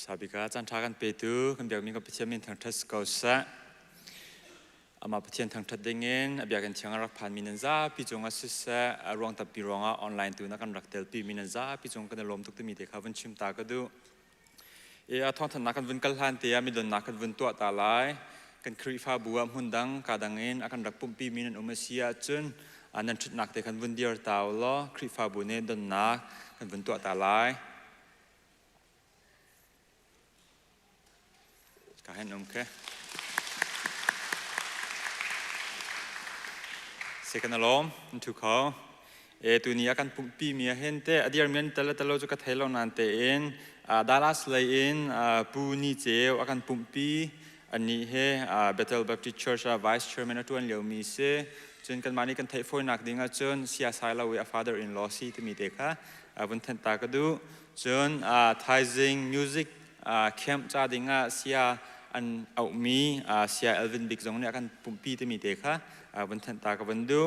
Sabikaจันทากันไปดูกันเบียกมีกับพิเศษมินทางทัศกษะอามาพิเศษทางทัศดิ้งเงินเบียกันเชียงรักผ่านมินันซ่าพิจงอาศัยรวงตับปีรองออนไลน์ตัวนักการรักเตลปีมินันซ่าพิจงกันลมทุกที่มีเด็กเขาวันชิมตากระดูท้องถนนักการวันกัลฮันเตียมีดนนักการวันตัวตาลายกันครีฟ้าบัวหุ่นดังกาดังเงินอาการรักปุ่มปีมินันอุมเสียจนอันนั้นชุดนักเด็กกันวันเดียร์ตาวล้อครีฟ้าบัวเนี่ยดนนักกันวันตัวตาลายก็ให้นมแค่เสกันอารมณ์ทุกเขาตัวนี้อาการปุ่มปีมีเห็นแต่อดีตมีนแต่ละตลอดจะกระเทลนันเตอินดารัสเลยอินปูนิเจวอาการปุ่มปีอันนี้เฮBethel Baptist Church Vice Chairman ตัวนี้เลี้ยวมีเสจนกันมานี่กันเทฟอยนักดิ้งจนเสียสายเราเว father-in-law ซีที่มีเด็กค่ะวันทันตากระดูจนTithing Musicเข้มจ้าดิ้งเสียอันเอามีเสียเอลวินบิ๊กซงเนี่ยกันปุ่มปีที่มีเด็กค่ะวันทันตากระวันดู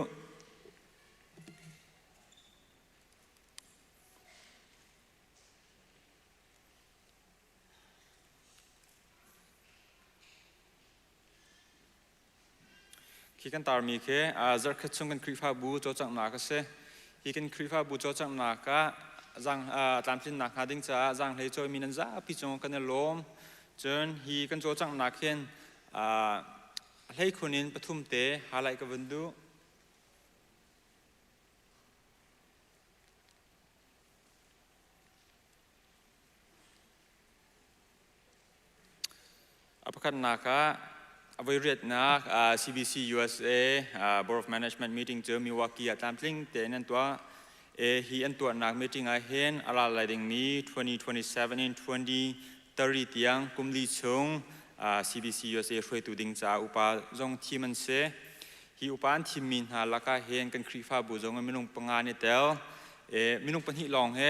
คิดกันตามีแค่จะคิดชงกันครีฟ้าบูโจจังนักเสียคิดกันครีฟ้าบูโจจังนักก็จังตามที่นักหาดิ้งจ้าจังเลยโจมีนันจ้าพิจงกันลมจนฮีกันโจจังนักเห็นให้คนนี้ปฐุมเตะหาอะไรกับวันดูประกันนักเอาไว้เรียนนักCBC USA Board of Management Meeting เจอมิวากีตามลิงเตะนั่นตัวฮีอันตัวนัก meeting เห็นอะไรดิ่งมี2027 in 2030เตียงกุมลีชงCBC USA ช่วยตัวดิ่งจ้าอุปาจงทีมันเสฮีอุปาอันทีมินหาลักเห็นกันครีฟ้าบุจงมินุงปังงานเนี่ยเตลมินุงปัญหิลองเฮ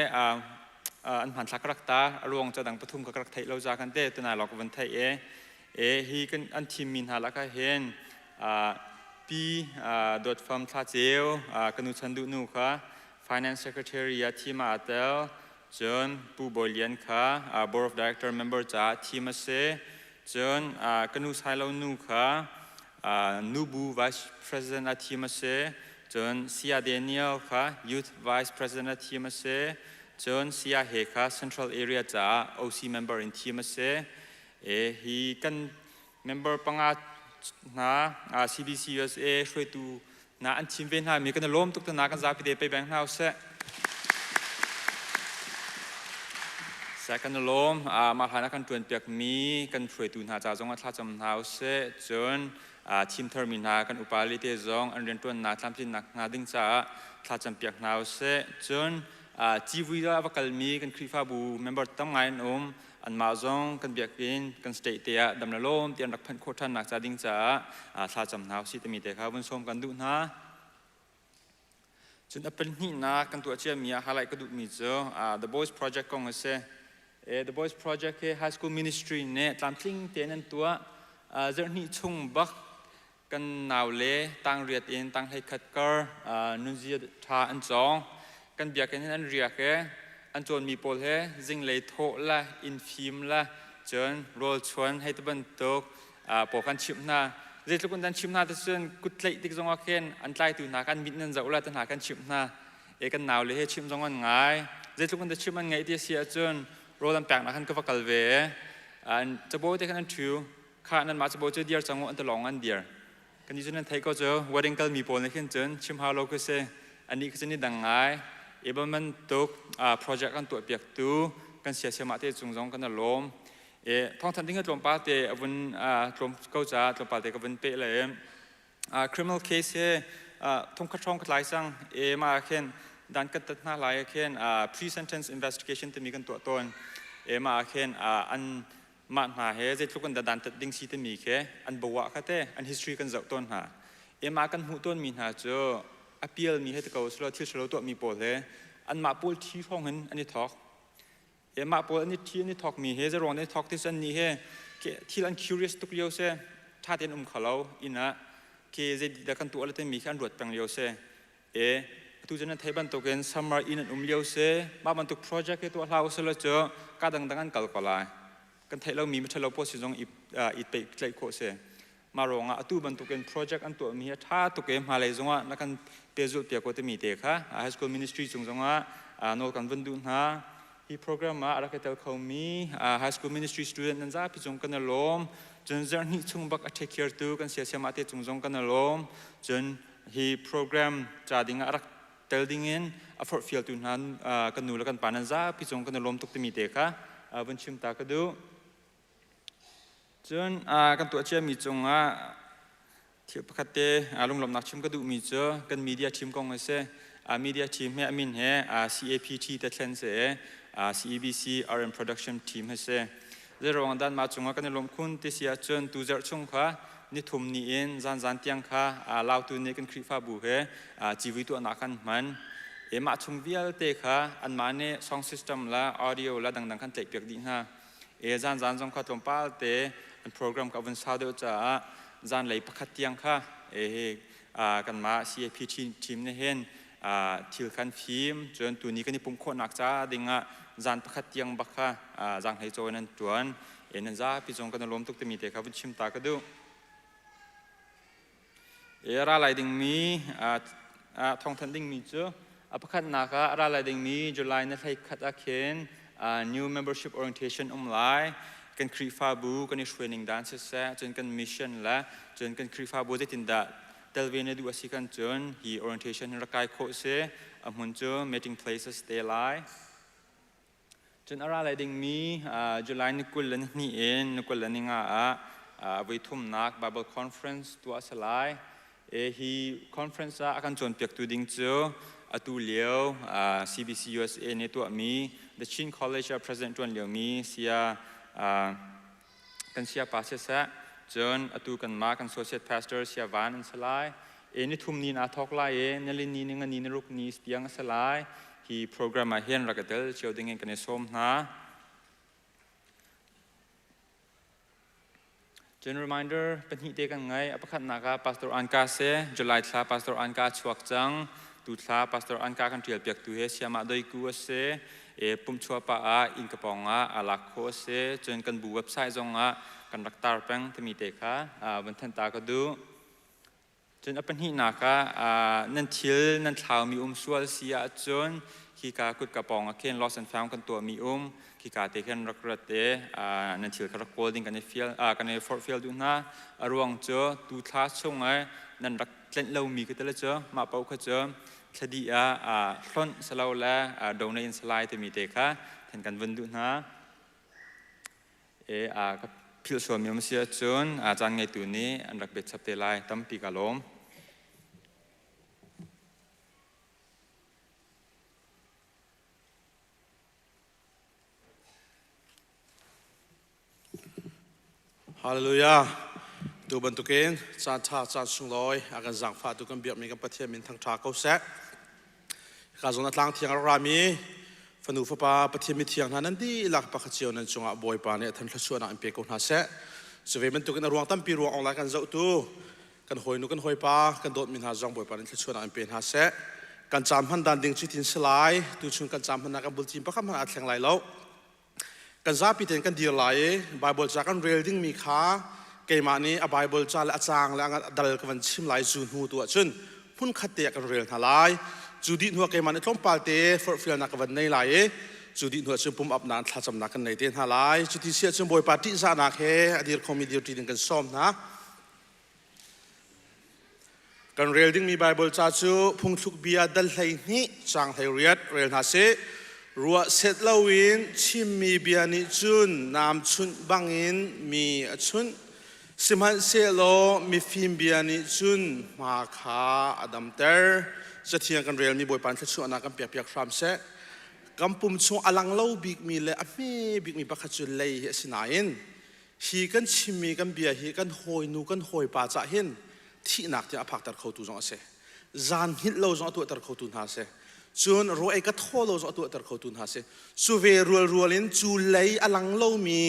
อันผ่านสักรักตารวงจะดังปฐุมกับรักไทยเราจากกันเตตัวนายหลอกวันไทยฮีกันอันทีมินหาลักเห็นปีดดฟัมท่าเจลกันนุชันดุนูค่ะ Finance Secretary ทีมาเตลจนผู้บริหารค่ะ Board of Director Member จ้าทีมาเสจนกันนุชัยเรานูค่ะนูบู Vice President ทีมาเสจนเซียเดนิเอลค่ะ Youth Vice President ทีมาเสจนเซียเฮค่ะ Central Area จ้า OC Member in ทีมาเสฮีกัน Member ปังอานะ CBC USA ช่วยตัวนะอันชิมเวนหามีกันล้มทุกตัวนักกันจะไปเดไปแบงค์เฮาส์เสกันล้มมาหานักกันตัวเปียกมีกันช่วยตัวหาจากจงอัตราจำเฮาส์จนทีมเทอร์มินากันอุปาลิเตจงอันเรียนตัวนักทำที่นักงานดิ้งจ้าทาจำเปียกเฮาส์จนจีวีดาวกัลมีกันครีฟ้าบูเมมเบอร์ตั้งไงอันมาจงกันเบียกกินกันสเตย์เตียดำละล้มเตียนรักพันโคตรนักจ้าดิ้งจ้าทาจำเฮาส์ที่มีเด็กเขาบนชมกันดูนะจนเป็นนี่นะกันตัวเชื่อมีอะไรก็ดูมีเจอThe Boys Project ก็งเสThe Boys Project คือ High School Ministry เนี่ยตามทิ้งเตียนตัวเรื่องนี้ชุ่มบักกันหนาวเละตั้งเรียดเองตั้งให้ขัดก็นุ่งเสียทาอันจองกันเบียกันอันเรียกอันจนมีโพลเฮจิงเลยโถละอินฟิมละจนโรลชวนให้ตะบันตกปอกันชิมนาเรื่องคนนั้นชิมนาแต่ส่วนกุดเลยที่จงว่าเคนอันใต้ตัวนากันมิดนั่นจะอุลาตันหากันชิมนากันหนาวเลยให้ชิมจงวันง่ายเรื่องคนนั้นชิมมันง่ายที่เสียจนโรลันแปลงนักขันก็ฟักกลเวอันจะบอกที่ขันทิวข้านั้นมาจะบอกเจอเดียร์จังหวะอันตรองอันเดียร์กันยี่จนั้นไทยก็เจอวันเด็กกัลมีโพลในขึ้นจนชิมฮาโลก็เสอันนี้ก็จะนี่ดังง่ายบันมันตกโปรเจกต์กันตัวเปียกตัวกันเสียเสียมาที่จงจงกันล้มท้องทันที่เงินลมปาเตะวันลมเก้าจ้าลมปาเตะกับวันเปะเลยcriminal case ทงคัดทองกัดหลายสั่งมาเช่นดันกันตัดหน้าหลายเช่นpre sentence investigation ที่มีกันตัวต้นมาเช่นอันมาหาเฮจะทุกคนดันตัดดิ้งซีที่มีแค่อันบัวค่ะเต้อัน history กันเจ้าต้นหามากันหูต้นมีหาเจอappeal มีให้ตะเกาสโลที่สโลตัวมีโปรเลยอันมาปูที่ห้องเห็นอันนี้ทอกมาปูอันนี้ที่อันนี้ทอกมีเฮจะรองอันนี้ทอกที่สันนี้เฮที่อัน curious ตุกเลี้ยวเสถ้าเต็นเขาเราอินะเกจะเด็กกันตัวอะไรเต็มมีการรวดตังเลี้ยวเสตัวจะนั่นไทยบันตุกัน summer อินันเลี้ยวเสมาบันตุ project ตัวเราเสละเจอการดังๆกันกัลกลาย กันไทยเรามีไม่ใช่เราโพสต์จงอีไปใจโคเสมารองตู้บรรทุกเป็นโปรเจกต์อันตัวมีท่าตุกเกมมาเลยจงนักการเปียจุดเปียกว่าจะมีเด็กค่ะไฮสคูลมินิสทรีจงโน้ตกันวันดูนะที่โปรแกรมมาอะไรก็เตลเขามีไฮสคูลมินิสทรีสตูเดนต์นั่นจ้าพี่จงกันลมจนจะนี่จงบักเทคแคร์ตัวกันเสียมาเตจงกันลมจนที่โปรแกรมจะดิ่งอะไรเตลดิ่งอินอัฟอร์ฟิลตุนหันกันนูแล้วกันปานันจ้าพี่จงกันลมตุกจะมีเด็กค่ะบัญชีมตากระดูจนกันตัวเชื่อมีจงเทียบขัดเตะลงลมนักชิมก็ดูมีเจอกันมีเดียทีมกองเสมีเดียทีมเฮมินเฮCAPT แต่เช่นเสCEBC RM Production Team เสเรื่องรองด้านมาจงกันลมคุณที่เสียจนตูเจอชงค่ะนิทุมนี้เองจานเตียงค่ะลาวตัวนี้กันคริฟาบูเฮจีวิตัวนักกันมันมาชงวิลเตะค่ะอันมาเนี่ย sound system ละ audio ละดังๆกันเตะเปียกดีฮะจานจงขัดลมป้าเตะโปรแกรมกับวันเสาร์เดียวจะจานเลยประคัดเตียงค่ะกันมา CAPT ทีมเนี่ยเห็นทิลคันฟิล์มจนตัวนี้ก็นี่ปุ่มโคนักจ้าดิ่งจานประคัดเตียงบักค่ะจางให้โจนันจวนนั่นจ้าพี่จงกันลมตุกจะมีเตะครับวิชิมตากระดูราลายดิ่งมีทองทันดิ่งมีเจ้าประคัดนักราลายดิ่งมีจุลัยนั่นให้ขัดอาเคนnew membership orientationไลน์กันครีฟาบูกันใน training dance เสจนกันมิชชั่นและจนกันครีฟาบูจะติดดาเดลเวเนดูอาศิกันจนฮี orientation รักไก่โคเสมุนเจอ meeting places เตลายจนอะไรดิ่งมีจุลัยนิกุลนี่เองนิกุลนี่วิทุมนัก Bible conference ตัวสลายฮี conference อาการจนเปียกตัวดิ่งเจอตัวเลี้ยว CBC USA ในตัวมี The Chin College President ตัวเลี้ยวมีเสียกันเสียภาษาเสจนตัวกันมากัน Associate Pastor เสียวันสลายนี่ทุ่มนี้นาทอกไล่นั่นเลยนี่นึงนี่นรุกนี่เสียงสลายที่โปรแกรมมาเห็นรักเตลเชียวดิ่งกันในสมนะจน reminder เป็นหิเตกันไงอภิคันนัก Pastor อันกาเซจุลัยท่า Pastor อันกาชวกจังตุลา Pastor อันกากันเทียบเปียกตัวเฮเสียมาโดยกูเสปุ่มชัวป้าอินกระปองลักโคเสจนกันบูเว็บไซต์จงกันรักตาแปงที่มีเตค่ะบนทันตาก็ดูจนเป็นหินักนั่นทิลนั่นเท้ามีสวลเสียจนขีกากุดกระปองเคนลอสแอนด์ฟาวกันตัวมีขีกาเตกันรักระเตนั่นทิลกันรักโกลดิ้งกันในฟิลกันในฟอร์ตฟิลดูนะรวงเจอตูท้าชงนั่นรักเล่นเรามีก็แต่ละเจอมาเป่าก็เจอคดีส่วนสลาวและโดนในอินสไลด์ที่มีเด็กค่ะเห็นกันวันดูนะกับพิลส่วนมีมันเสียจนอาจารย์ไงตัวนี้อันรักเบ็ดสับเตลัยตั้มปีกาลมฮาเลลูยาตัวบรรทุกเองจานท่าจานสุงลอยอาการจังฟ้าตัวกันเบียบมีกันปะเทียมินทั้งท่าเขาเสะการส่งนัดล้างเทียงรามีฟันูฟ้าปะเทียมิเทียงนั้นดีหลักปะขเจียวนั้นจงอาบอยปาเนี่ยท่านขชวนอันเปียกคนหาเสะสเวมันตัวกันรวงตั้มปีรวงออนไลน์กันเจ้าตัวกันหอยนุกันหอยปากันโดดมินหาจังบอยปาเนี่ยขชวนอันเปียกหาเสะกันจำพันดันดิ่งจิตินสลายตัวชงกันจำพันนักบุญทีมประคำมันอัดแข่งไหลแล้วกันซาปีเต็นกันเดียร์ไหลไบเบิลจากกันเรียลดิ้งมีขาเกมานี้ไบเบิลจาและอาจารย์และดัลกันชิมไหลจูนหูตัวชนพุ่นขัดเตะกันเรียลทลายจูดิหัวเกมานี้ต้องปาเตะฟอร์ฟิลนักวันในไหลจูดิหัวชนปุ่มอับนานทัดจำนักกันในเต็นทลายจูดิเสียชนบอยปาติซานักเฮอดีตคอมมิเดียร์ทีดิ้งกันซ้อมนะกันเรียลดิ้งมีไบเบิลจาจูพุ่งทุกเบียดัลไหลนี้จางไทยเรียดเรียลนาเซรัวเสร็จแล้ววินชิมมีเบียนิจุนนามชุนบังอินมีชุนสิมันเซโลมีฟิล์มเบียนิจุนมาคาอดัมเตอร์จะเทียงกันเรียลมีบอยปันทัชวนากันเปียกเปียกฟรามเซกำปุ่มชงอลังเล่าบิกมีเลยอเมบิกมีปักขจุเลยเฮสินาอินฮีกันชิมมีกันเบียฮีกันหอยนูกันหอยปาจ่าหินที่นักที่อภักตัดเขาตูจงอาเซจานฮิตเราจงตัวตัดเขาตูนาเซจนรวยก็ท้อเราจะตัวตัดเขาตุนหาเสสุเวรัวลินจูเลยอลังเล่ามี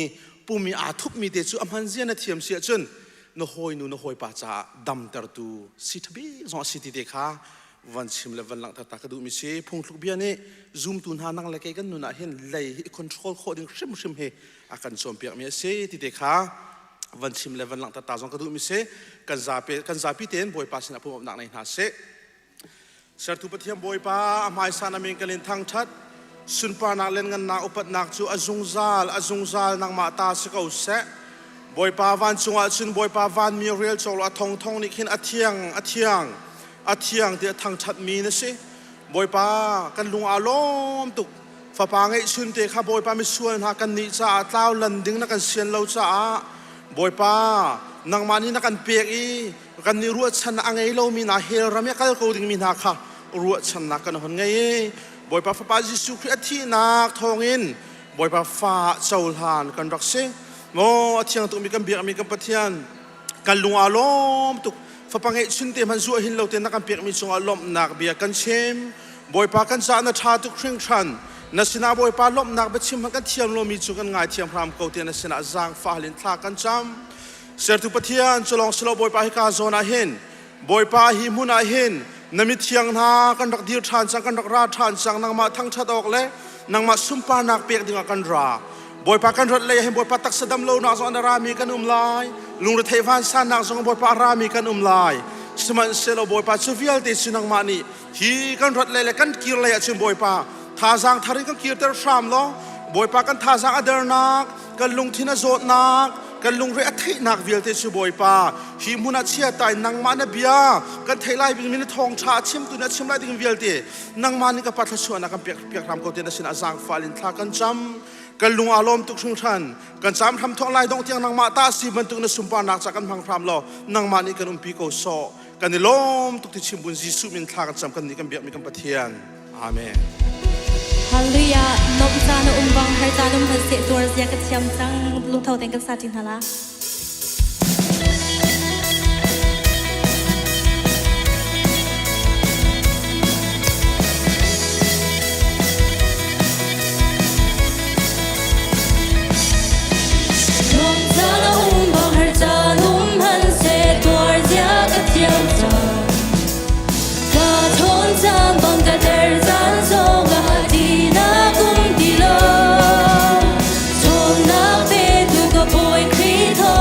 ปุ่มมีอาทุบมีเตจูอัมพันเซียนเทียมเสียจนนหอยนูนหอยป่าจ่าดำตัดตูสิทบีจงสิทธิเดค่ะ วันชิมเลวันหลังตากระดูมิเสพงทุกเบียนี่ซูมตุนหานังเล็กกันนุนเห็นเลยคอนโทรลโคดิ้งชิมเฮอาการส่งเปียกมีเสติเด็กขาวันชิมเลวันหลังตาจงกระดูมิเสกันซาปีเต็นบอยปาสินาพูดหนักในหาเสเสร็จทุกประเทศบอยปาหมายสานมิงกันเล่นทางชัดสุนปานักเล่นกันนักอุปนักจูอจุงซาลนักมาตาสกาวเสบอยปาวันจงอาจุนบอยปาวันมีเรียลโจลทองนี่ขินอาเทียงเที่ยงเดียทางชัดมีนะสิบอยปากันลุงอารมณ์ตุกฝ่าปางไอชุนเตะข้าบอยปาไม่ส่วนหากันนิจ่าเต้าลันดิ้งนักกันเสียนเราจ่าบอยปานางมานี่นักกันเปียกอีกันนี่รัวชันอังไงเรามีนาเฮรามีกันเขาดิ้งมีนาค่ะรัวชันนักกันหนไงบอยปาฝ่าปาจิสุคริสที่นักทองอินบอยปาฝ่าเจ้าหานกันรักเสโมเที่ยงตุกมีกันเบียกมีกันปะเทียนกันลุงอารมณ์ตุกฝ่าปังเอชุนเตมันจั่วหินเราเตนักกันเปียกมีจงอารมณ์นักเบียกันเชมบอยปากันจานาชาตุครึ่งชันนัสินาบอยปาลมนักเบชิมกันเทียมโลมีจุกันง่ายเทียมพรามเกาเตียนัสินาจางฟ้าลินทากันจำเสร็จทุกปะเทียนจะลองสโลบอยปาให้กาโซนาเห็นบอยปาหิมุนาเห็นนมิเทียงนากันรักดีทานจังกันรักราทานจังนางมาทั้งชัดออกเลยนางมาซุมปานักเปียกดิ่งกันราบอยปากันรถเลยให้บอยปาตักสะดมโลนาซอนรามีกันลายลุงรถเทวานสานักซองบอยปารามีกันลายสมันเซลบอยปาชูวิลเตชินังมานีฮีกันรถเลยกันกีร์เลยชิมบอยปาท่าจางทาริกันกีร์เตอร์ชามล้อบอยปากันท่าจางอเดอร์นักกันลุงทินาโจดนักกันลุงเรียทินักวิลเตชิบอยปาฮีมุนัดเชียตายนังมาเนบียกันเทไลบินมินทองชาชิมตุนัดชิมไลดิ่งวิลเตนังมานี่กับปัทชวนนักกันเปียกรำเขาเตนัสินาจางฟาลินทากันจำกันลุงอารมณ์ตุกชุงชันกันจำทำท้องลายดงเตียงนางมาตาสีมันตุกนสุมปานักจากกันพังพรามล้อนางมานี่กันปีโกโซกันในลมทุกที่ชิมบุญยิสุมินทากันจำกันนี้กันเบียกมีกันปะเทียนอาเมนฮาเลลูยานบจานอุมบังให้จานุมพันเสตัวเสียกันเชียมจังลุงเท่าแต่งกันซาจินทลาBoy, creed.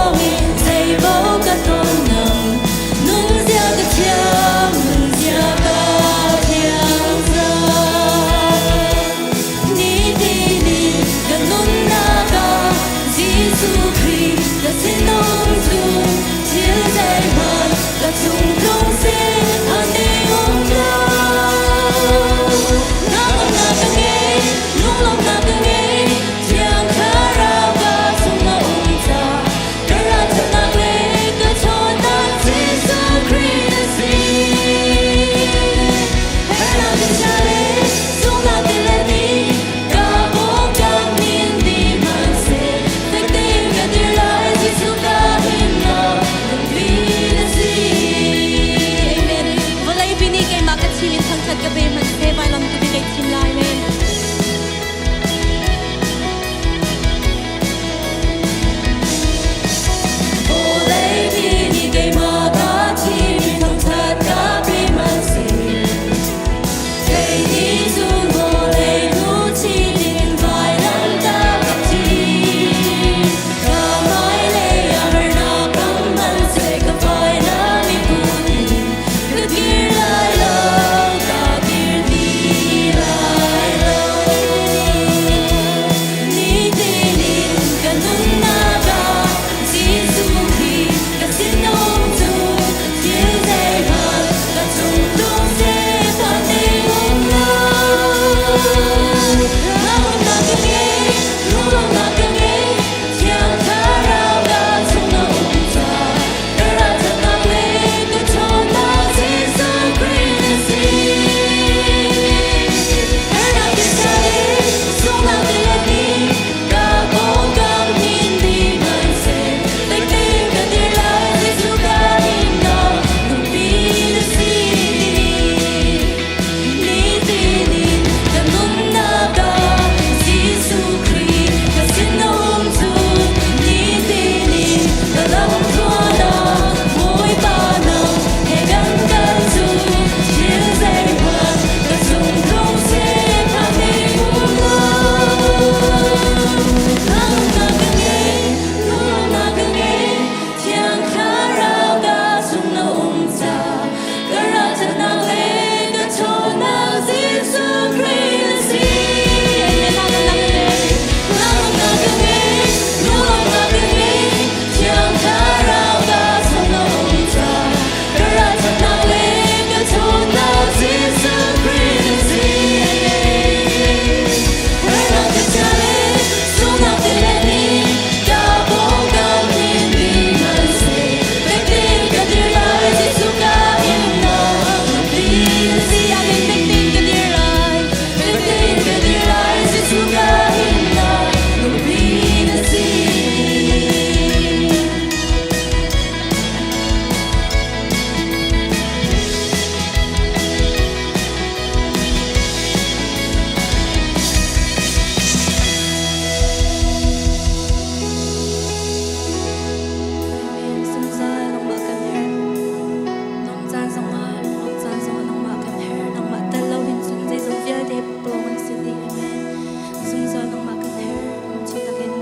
Zungza nang makan her kum chitakin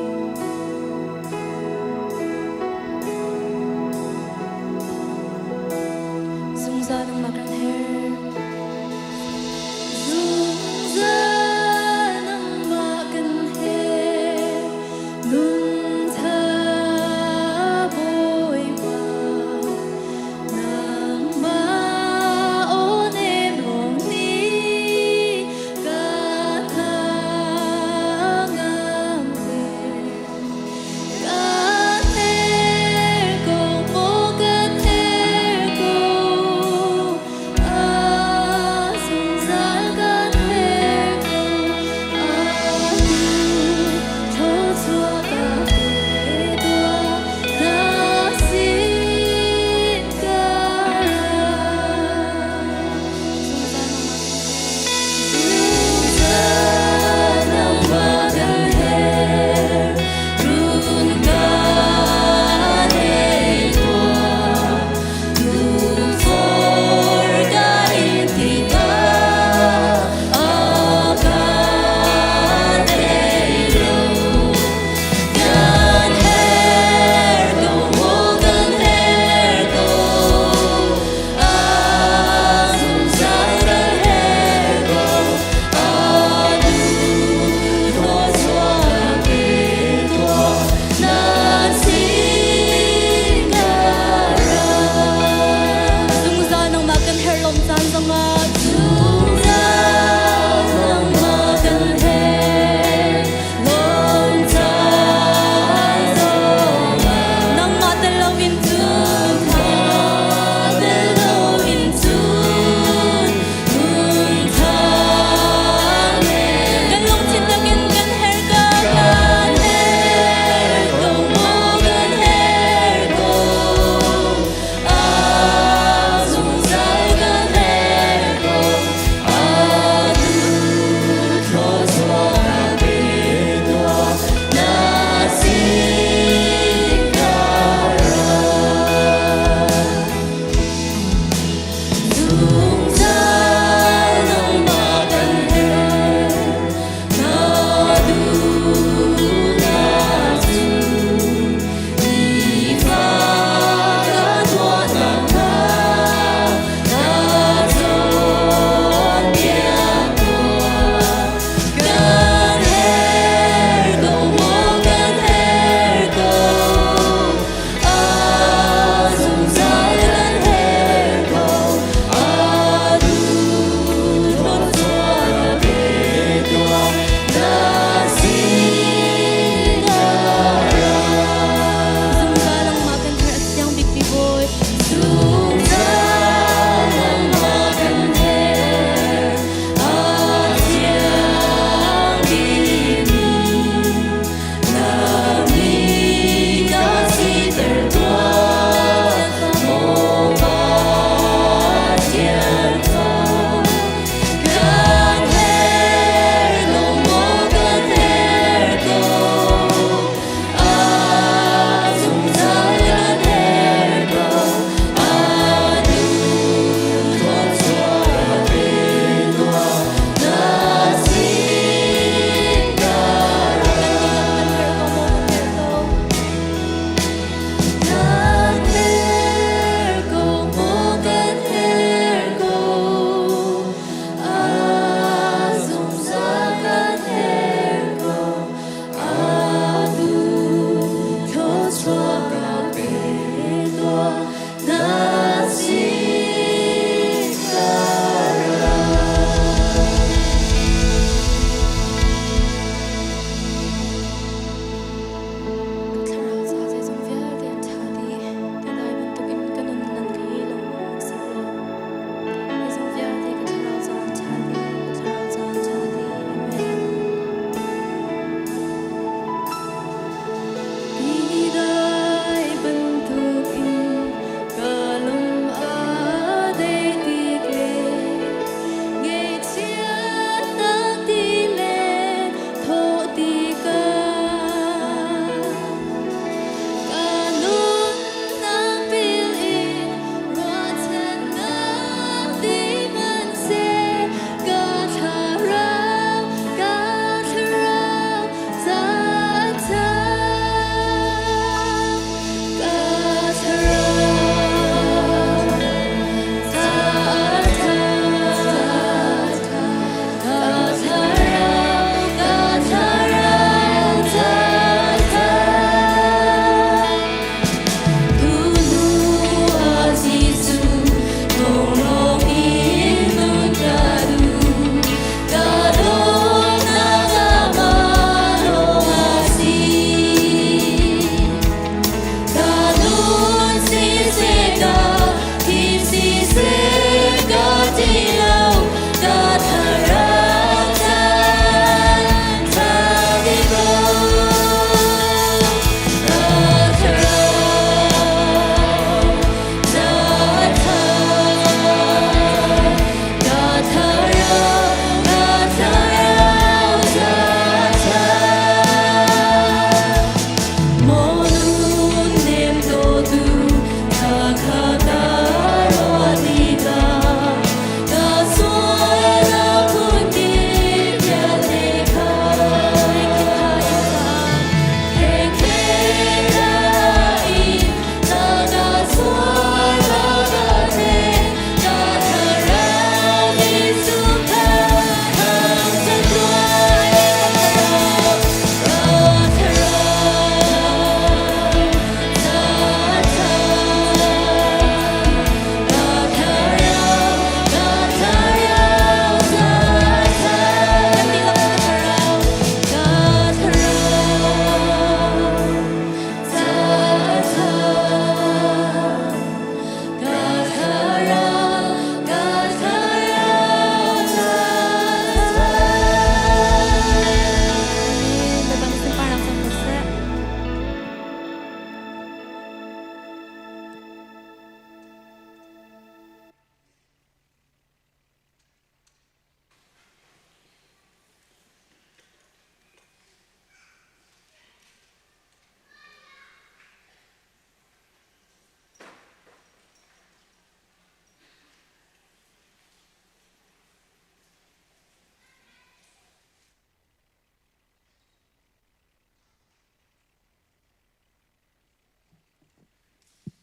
Zungza nang makan her Zungza nang makan her Nun tha boy wa Nang ma onem long ni Ka tha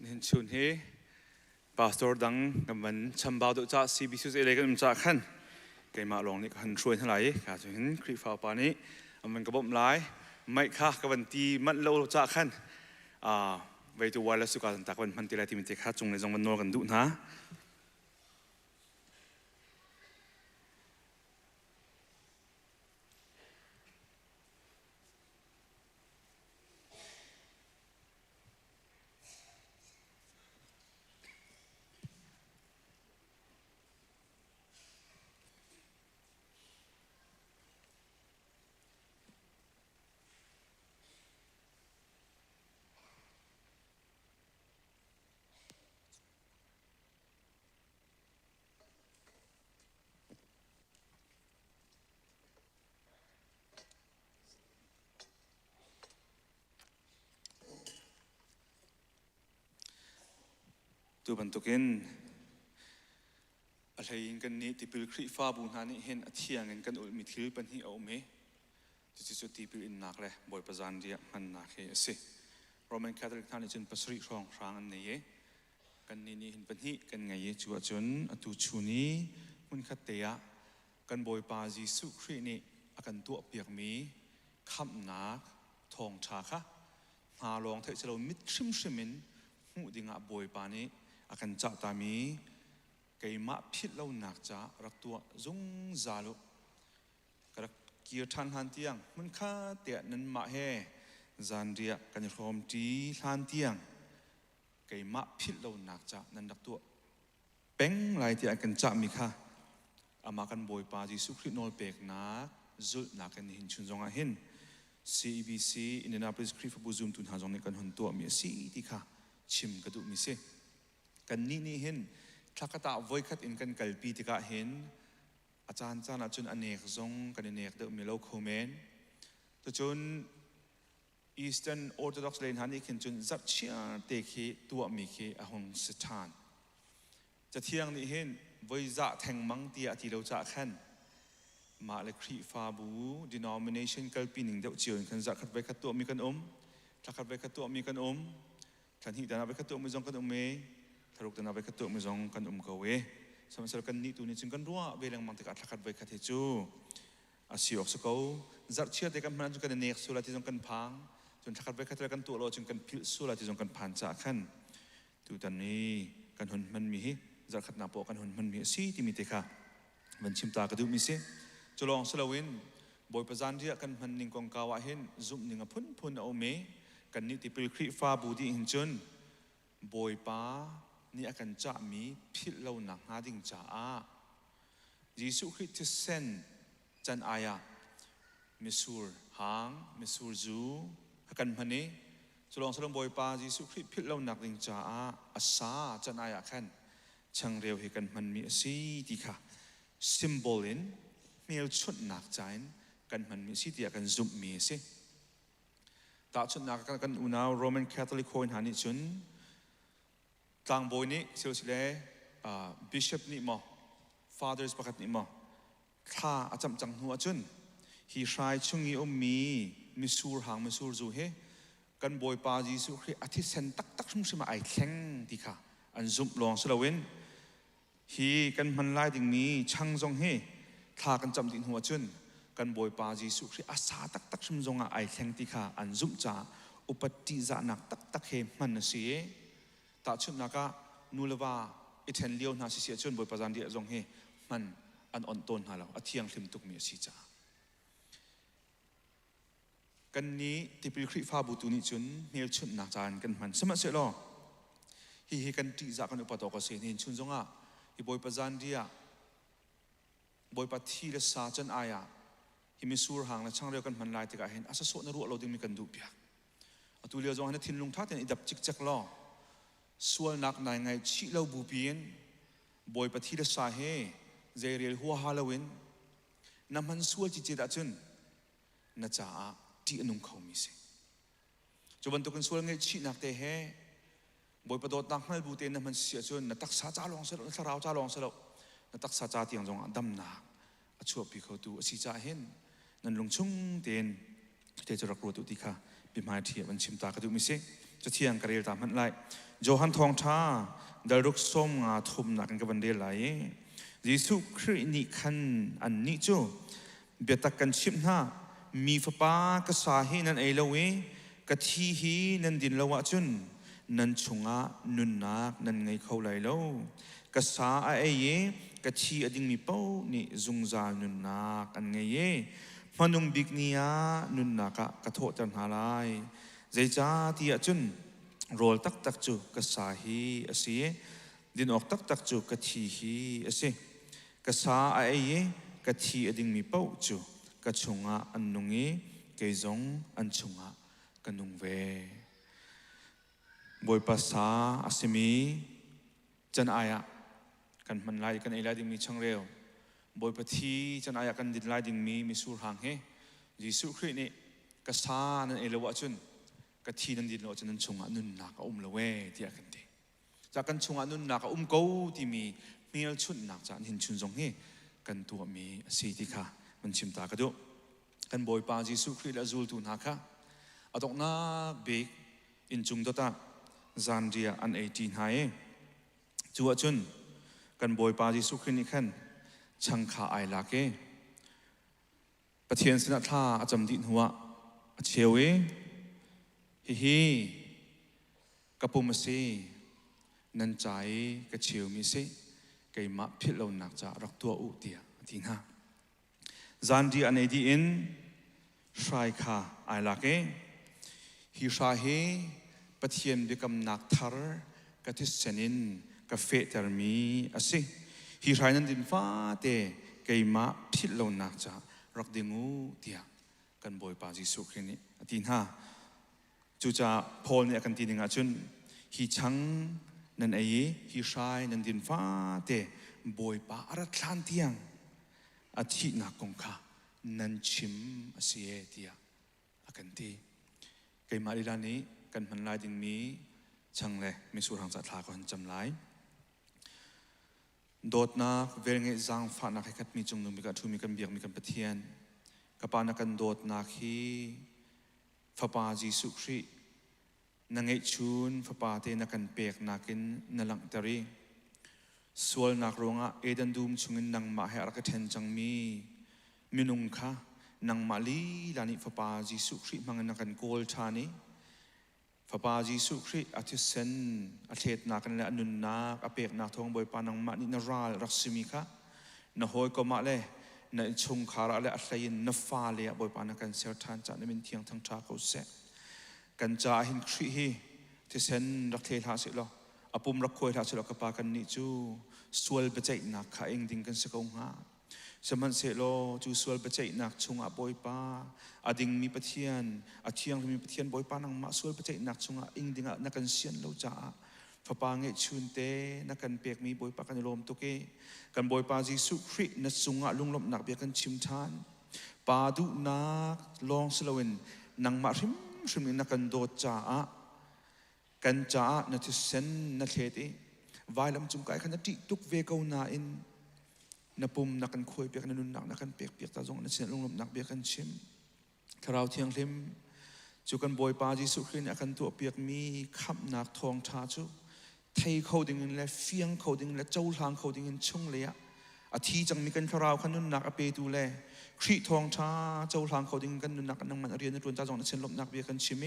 เห็นชุนเฮปาสตอร์ดังกับมันชัมบาวตัวจ่าซีบีซูเอเลกันจ่าขันไก่มาลองนี่กันช่วยเท่าไหร่การจะเห็นคลิปฟ้าปานี้มันกระบอกหลายไม่ค่ากับวันตีมันเล่าจ่าขันไว้ตัววันละสุการตักวันพันตีไรที่มันจะขาดจงในจงวันโนกันดุนะตัวบรรทุกินอะไรกันนี้ที่เป็นคริฟ้าบุญหานี่เห็นอธิยังกันอุลมิทิลปันที่เอาเมที่สุดที่เป็นนักเลยบ่อยประจานเดียมันนักเฮสิโรมันคาทอลิกท่านจนประสิทธิ์รองครางอันนี้กันนี้เห็นปันที่กันไงจัวจนอตุชูนี้มันขัดเตียกันบ่อยปาจิสุครีนี่อากันตัวเปียกมีคำนักทองชาค่ะหาลองเทศเรามิดชิมินหูดิ่งบ่อยปานี้อากันจับตามีไก่มาพิษเราหนักจ้ารักตัวจงจาลุกระเกียร์ทันหันเตียงมันข้าเตะนั้นมาเฮจานเดียกันรวมจีทันเตียงไก่มาพิษเราหนักจ้านั้นรักตัวเป้งลายเตียกันจับมีค่ะอามากันบ่อยปาจิสุคริโนลเปกนักจุดนักกันหินชุนจงอาหิน CBC อินเดียนาโพลิสคริฟบุซุมตุนหาจงในกันหันตัวมีสีที่ค่ะชิมกระดูมิเซกันนี่เห็นถ้ากระตาไว้ขัดอินกันกัลปีติกาเห็นอาจารย์จานจุนอเนกจงกันอเนกเดมิโลโคเมนตัวจุน Eastern Orthodox เลนหันอีกเห็นจุนจัดเชียเตคีตัวมีคีอหงสถานจะเที่ยงนี่เห็นไว้จะแทงมังเตียที่เราจะขันมาเลครีฟาบู denomination กัลปีหนึ่งเดียวเจียวกันจะขัดไว้ขัดตัวมีกันถ้าขัดไว้ขัดตัวมีกันขันหิดานาไว้ขัดตัวมีจงกันเมทารุกดานาไว้ขัดตัวมีจงกันกเวสมัยสารกันนี่ตัวนี้จึงกันรัวเวลังมังติกัดขัดไว้ขัดเฮจูอาศัยออกสกาวจัดเชียร์เด็กกันมันจึงกันเนกสุราที่จงกันพังจนขัดไว้ขัดกันตัวเราจึงกันพิลสุราที่จงกันผ่านจากขันตัวตอนนี้กันหุ่นมันมีจัดขัดนาโปกันหุ่นมันมีสีที่มีเตค่ะมันชิมตากระดูมีเสจะลองสลาวินบ่อยประจานเรียกันมันนิ่งกองกาวะเห็นจุ่มนิ่งพุ่นเอาเมกันนี่ที่เป็นคริฟ้าบูดีหินจนบ่อยป้านี่อากันจะมีพิษเราหนักหาดิ่งจ้ายิสุคริสต์เซนจันอายะมิสูร์หางมิสูร์จูอากันพันนี้จะลองสลามบ่อยป้ายิสุคริสต์พิษเราหนักดิ่งจ้าอาสาจันอายะขันช่างเร็วให้กันมันมีสีที่ค่ะซิมโบลินมีชุดหนักใจกันมันมีสีที่อากันจุ่มมีสิตาชุดนักกันอุณาโรมันคาทอลิกโคนหานิจุนต่างบอยนี้เซลล์เลยบิชอปนี่มั้งฟาเธอร์สประกาศนี่มั้งข้าอาจารย์จังหัวจุนฮีชายช่วงนี้มิสูร์หางมิสูร์จูเฮกันบอยปาจีสุครีอาทิตย์เซนตักชุ่มชิมาไอแข็งดีค่ะอันจุ่มลองสลาวินฮีกันมันไล่ดิ่งมีช่างจงเฮข้ากันจำดิ่งหัวจุนกันบ่อยปาจีสุครีอาสาตักชุมจงไอแข็งติค่ะอันจุ่มจ่าอุปติจานักตักเฮมันเสียตาชุมนักนูเลวาอิเทนเลียวนาสิเสียจนบ่อยปาจันเดียจงเฮมันอันอ่อนต้นหาเราอธิยังลิมตุกมีสิจ่ากันนี้ที่เป็นคริฟ้าบุตุนิจุนเมียชุนนักจานกันมันสมัยเสร็จแล้วฮีกันติจากันอุปตอกเสียนินชุนจงฮีบ่อยปาจันเดียบ่อยปาทีละสาจันอายะฮิมิสูร์หางและช่างเรียวกันมันลายติกาเห็นอาศัยโซนรัวเราดึงมีกันดูเปียกตัวเลี้ยวจงให้ทินลุงทัดเนี่ยดับจิกจักล้อส่วนนักนายไงชิเราบูเปียนบ่อยปฏิเดสาเฮเจเรียลหัวฮาโลวินน้ำมันส่วนจิตใจจุนน่าจะที่อนุเขามีสิจวันตัวกันส่วนไงชินักเตะเฮบ่อยประโดดนักให้บูเตนน้ำมันเสียจุนนักตักษาจ้าลองสลบสลาวจ้าลองสลบนักตักษาจ้าที่ยังจงดำหนักชัวปีเขาตัวสิจ่าเห็นนั่นลงชุ่งเตียนเตจรักรู้ตุติค่ะปีมาเทียมันชิมตากระดูมิเซจะเที่ยงกระเรียตามมันไล่ โจฮันทองท่าดารุกส้มงาทุมนักกันวันเดียไหลยิสุครินิคันอันนี้จูเบียตักกันชิมหน้ามีฟ้าป้ากษาฮีนันเอลเวกะทีฮีนันดินละวะจุนนันชงะนุนนักนันไงเขาไหลโลกษาไอเยกะทีอดิงมีเป้านี่จุงจานุนนักอันไงเยมนุงบิกเนียนุนนักกะโทจันหาไลใจจ้าที่จุนโรลตักตักจูกษาฮีอเสียดินออกตักตักจูกะทีฮีอเสียกษาไอเยกะทีอดิงมีเป้าจูกะชงะอันนุงเอเกยจงอันชงะกันนุงเวบอยภาษาอาศิมีจันอายะกันมันไล่กันไอไล่ดิ่งมีช่างเร็วบอยปฏิจันอายะกันดินไล่ดิ่งมีสูรหางเฮยิสุครินี่กษานั่นเอลวะจุนกะทีนั่นดินเราจะนั่นชงะนุนนักละเวที่อากันดีจากกันชงะนุนนักกูที่มีลชุนนักจากหินชุนจงเฮกันตัวมีสีที่ค่ะมันชิมตากระดูกันบอยปายิสุคริละจูลตุนักค่ะอดอกนักเบกอินจุงตัวตาจานเดียอัน18หายจัวจุนกันบอยปาจิสุขนิขันช่างขาไอลักเอประเทียนสนัทธาอาจำดินหัวเชียวฮิกระปุมสีนันใจกระเชียวมีสิไก่มะพิษเราหนักจะรักตัวอุเตียทิ้งฮะจานเดียอัน18ชายขาไอลักเอฮิชาเฮปะเทียนบิกำนักทาร์กะทิสเซนินกาเฟเตอร์มีอาศัยฮีไรนันดินฟ้าเตะเกยมาพิลโลนักจ้ารักดิงูเตียกันบอยปาจิสุครินิตีนห้าจูจ่าพอลเนี่ยกันตีนึงอาจุนฮีชังนันไอฮีไรนันดินฟ้าเตะบอยปาอารัตลันเตียงอาทิตย์นักกงค่ะนันชิมอาศัยเตียอากันตีเกยมาดิลานี้กันมันลายดิ่งมีช่างเลยมีสูตรทางศรัทธาก็หันจำไลโดดนักเวงเงจางฟ้านักให้กัดมีจงนุ่มมีกันทูมีกันเบียกมีกันปะเทียนกับปานักกันโดดนักฮีฟ้าปาจิสุครินังเอชูนฟ้าปาเตนักกันเปียกนักกินนลังตรีส่วนนักรงะเอดันดูมชุงินนังมาให้รักเทนจังมีมินุงค่ะนังมาลีลานิฟ้าปาจิสุคริมังนักกันโกลชานีฟ้าปาจิสุคริอาทิตย์เซนอาเทศนักกันและอนุนนักอเปกนักทองบอยปานังมานินาราลรักษมีค่ะนหอยก็มาเลยนชงขาระและอัศยินนฟ้าเลยบอยปานักกันเสียทานจากในมินเทียงทั้งชาเขาเสกันจ่าหินครีฮีที่เซนรักเทหาสิลอปุ่มรักคอยหาสิลกับปากันนิจูสวลเบจัยนักข้าเองดิ่งกันสกงหาสมันเสโลจูสวลเบจัยนักชงอาบอยปาอดิ่งมีปะเทียนอาเทียงมีปะเทียนบอยปานังมาสวลเบจัยนักชงอาอิงดิ่งนักกันเสียนเราจ่าฟ้าปาเงชุนเตนักกันเปียกมีบอยปากันลมตุเกกันบอยปาจิสุครินัชงอาลุงลมนักเบียกันชิมทานปาดุนักลองสลาวินนังมาริมนักกันโดจ่ากันจ่านัทเซนนัทเทติวายลำจุงไก่ขันติตุกเวกาวนาอินนับปุ่มนักกันคุยเปียกนันนุนนักกันเปียกตาจงนัทเซนลุงลมนักเบียกันชิมคราวเที่ยงลิมจูกันบอยปาจิสุครินักกันตัวเปียกมีขับนักทองชาจูไทยเขาดิ่งและเฟียงเขาดิ่งและเจ้าทางเขาดิ่งชงเลยอาทิจังมีกันคราวขันนุนนักอเปตูแลครีทองชาเจ้าทางเขาดิ่งกันนุนนักนังมันเรียนในรวนตาจงนัทเซนลมนักเบียกันชิม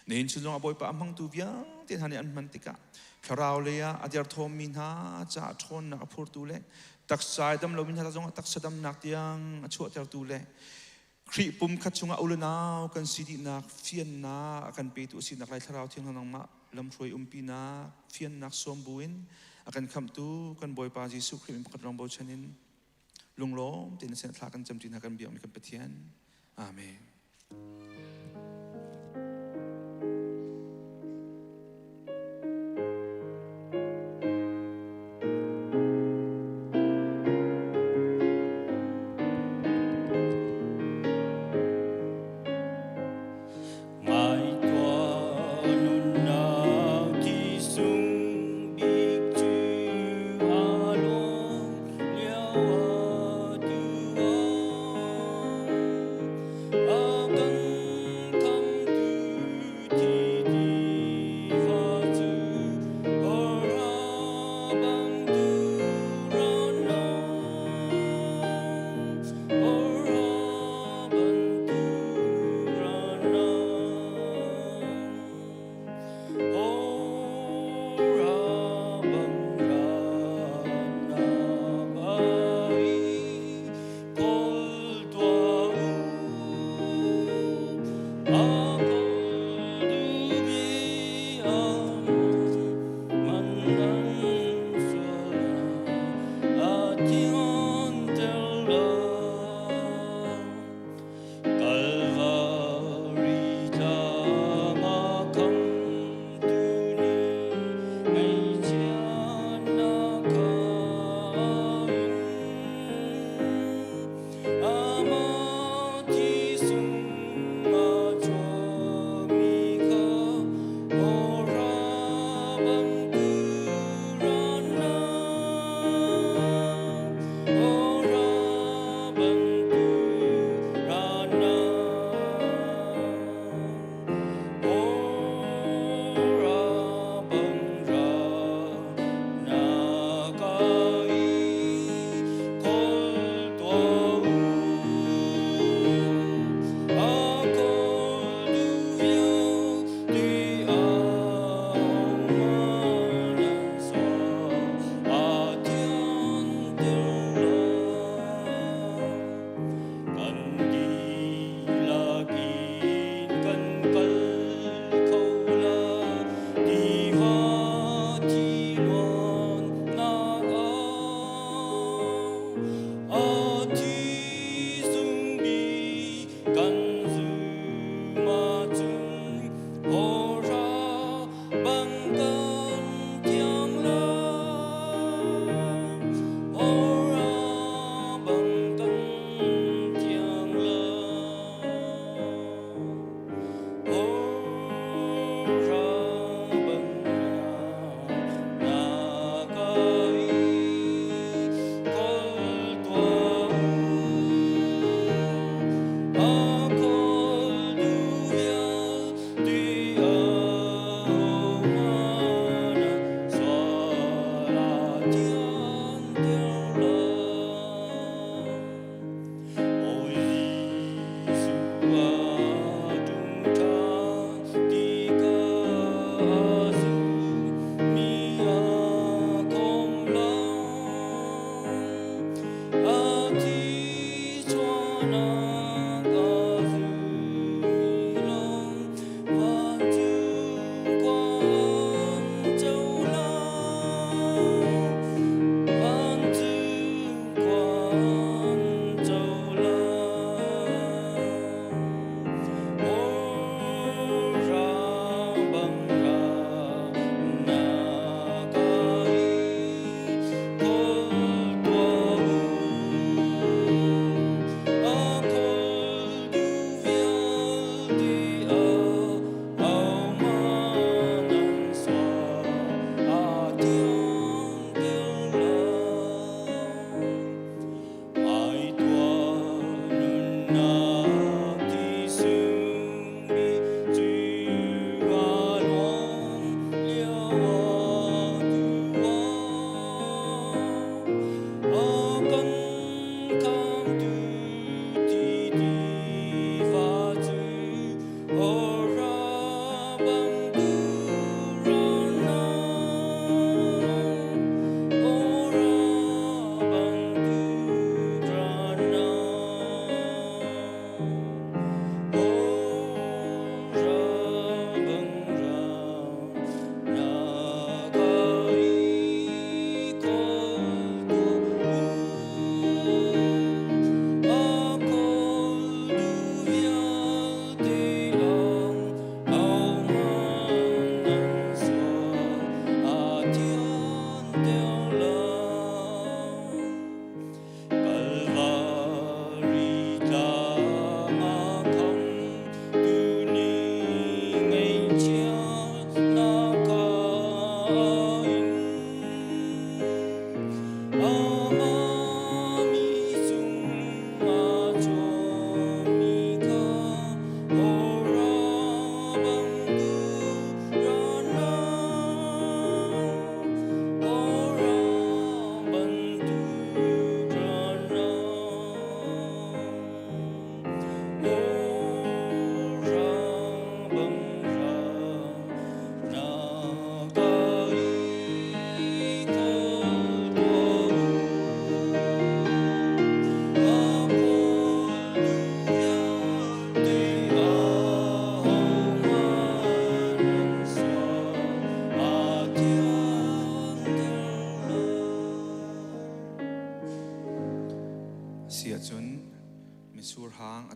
เนินชุนจงอบอยปะมังตูเวียเตียนฮันนี่อันมันติกะคราวเลยอาเดียร์ทอมมินฮาจ่าทอนนักพูดตูเลตักสายดำเรามินฮาตาจงตักสดำนักยังชั่วเตอร์ตูเลครีปุ่มขัดชงอุลนาวกันสีดีนักเฟียนนักกันไปตุสินักไล่คราวเที่ยงนังมาลำช่วยปีนักเฟียนนักสมบูรณ์กันคำตูกันบอยปาจิสุครีมพักรองโบชันินลุงล้มเตียนเส้นทางกันจำจีนกันเบียงมีกันเปทียนอาเมนOh 아마 뒤숭 마저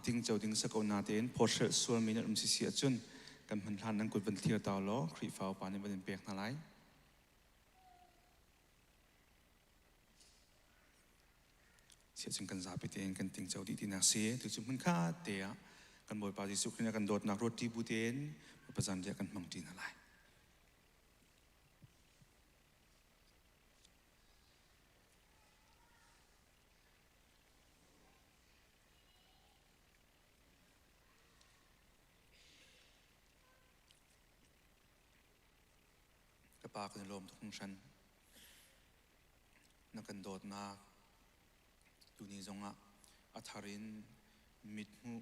ติ้งเจ้าดิ้งสกุลนาเตนพอเชื่อส่วนมีนักมิเสียจุนกันพันทันนังกุดบันเทียตาวล้อครีฟ้าปานในบันเปียกนาไลเสียจึงกันซาไปเตนกันติ้งเจ้าดีที่นาเสียถึงจุดมันค่าเตียกันบ่อยปาจิสุขเนี่ยกันโดดนักรถที่บูเตนประจันเดียกันมังจีนาไลปากันลมทุกชั้นนักกันโดดนาดูนี่จงอ่ะอัฐารินมิดมุ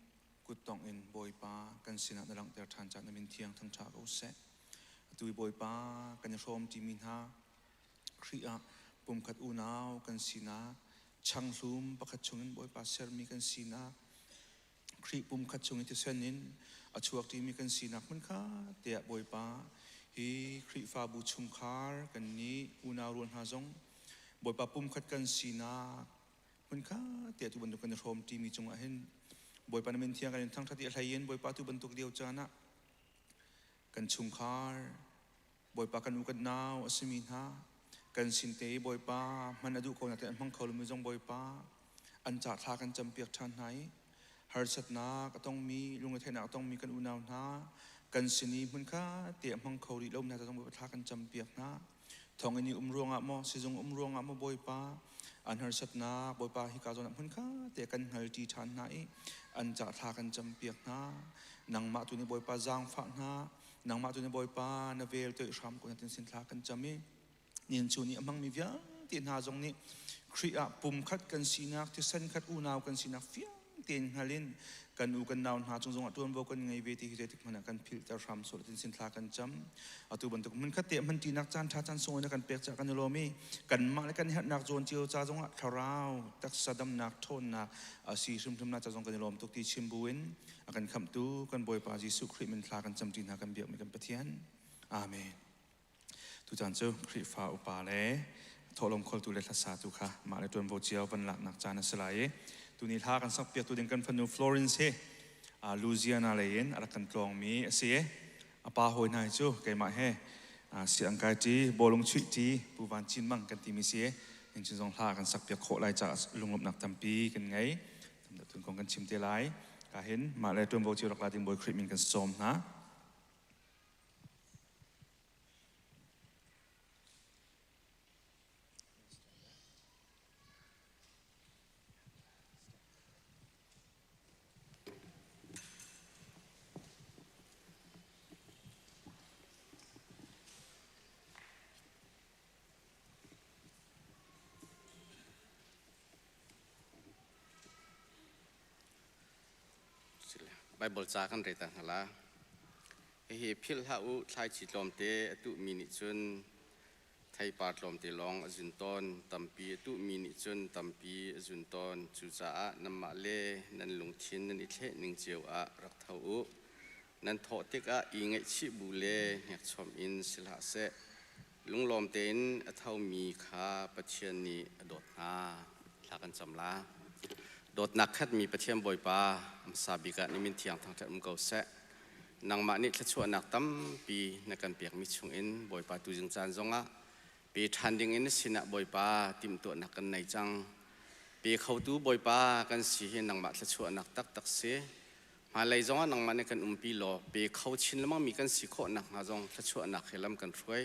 กุตตองเอ็นบอยปากันสินะนลังเตอร์ทันจากนมินเทียงทั้งชาเขาเสะดูบอยปากันยชมจิมินฮาครีอาปุ่มขัดอูนาวกันสินะช่างลุมประคัดชงเงินบอยปาเซอร์มีกันสินะครีปุ่มขัดชงเงินที่เซนินอชวกที่มีกันสินะมันค่าเตะบอยปาฮีครีฟ้าบุชุมคาร์กันนี้อุณารุนฮาจงบ่อยปะปุ่มขัดกันสีนามันข้าเตียตุบันตุกันโรมที่มีจงอาเห็นบ่อยปะนเมนเทียงกันทั้งทัดเดียไทยเย็นบ่อยปะตุบันตุกเดียวจานะกันชุมคาร์บ่อยปะกันอุกันนาวอสมินฮากันสินเตบ่อยปะมันอดุโกนัดแต่มังเขาลุมิจงบ่อยปะอันจ่าทากันจำเปียกทันไหนฮาร์สัตนาก็ต้องมีลุงไทยนาก็ต้องมีกันอุณาวนากันสินีมันค่าเตี่ยมังเขาดีลมน่าจะต้องไปปะทะกันจำเปียกนะทองอันนี้รวงอ่ะมอสิจงรวงอ่ะมอบอยปาอันหาสัตนาบอยปาฮิกาจนมันค่าเตี่ยกันหัลจีชันไหนอันจะทากันจำเปียกนะนางมาตัวนี้บอยปาจางฝักนะนางมาตัวนี้บอยปานาเวลตัวอิสลามคนนั้นสินทากันจำมีนินชูนี้มังมีเวียตีนหาจงนี้ครีอาปุ่มคัดกันสีนักที่เส้นคัดอูนาวกันสีนักเฟี้ยงตีนฮาลินกันอูกันนาวหาจงจงตัวมันกันไงเวทีที่จะติดมันกันพิลจะทำส่วนที่สินทากันจำตัวบรรทุกมันคัดเตะมันตีนักจานชาจันทรงกันเปียกจากกันโลมีกันมาและกันเห็นนักโจรเจียวจ้าจงทาราวตักสะดำนักโทนนักสีชุมทุมนักจะจงกันโลมตุกที่ชิมบุญกันคำตู้กันบอยปาจิสุคริมันทากันจำตีนักกันเบียกมีกันปะเทียนอาเมนทุจานเจ้าคริฟ้าอุปาเลทอลมคอลตุเลทัสสาตุค่ะมาเลยตัวโบเจียวบรรลักนักจานสลายตัวนี้ท่ากันสักเปียกตัวเด่นกันฟันูฟลอเรนซ์ลูเซียนาเลนอะไรกันกลองมีเสียป้าหอยนายจูไก่มาเฮเสียงกายจีโบลงชุยจีปูวันจินมั่งกันทีมีเสียเห็นจุดสองท่ากันสักเปียกโคไลจากลุงหลบหนักตัมปีกันไงทำตัวของกันชิมเตลัยก็เห็นมาเลยตัวโบเจียวรักลาดิงโบยคริมินกันส้มนะไบเบิลจากันเรตังฮะละเฮพิลฮาอุไทยจิตลมเตตุมินิจุนไทยปาร์ลมเตลองอจุนตอนตัมปีตุมินิจุนตัมปีอจุนตอนจูจ้านัมมาเลนันลงทินนันอิเทนิงเจียวอะรักเท้าอุนันทอติกะอิงไอชิบุเลเนกชมอินสิลาเซลุงลมเตนเท้ามีขาปัจเจนีดดนาลากันจำลาโดดนักขัดมีประเทียมบ่อยปาสาบิกะนิมินเทียงทางแต่มุกเอาเสะนางมานิขชวนนักตั้มปีนักการเปียกมิชงอินบ่อยปาตุจึงจานจงอ่ะปีทันดิ่งอินสินะบ่อยปาติมตัวนักกันในจังปีเขาตูบ่อยปากันสีเห็นนางมาขชวนนักตักเสมาเลยจงอ่ะนางมาในกันปีหล่อปีเขาชินแล้วมั่งมีกันสีโคนักมาจงขชวนนักเฮลัมกันช่วย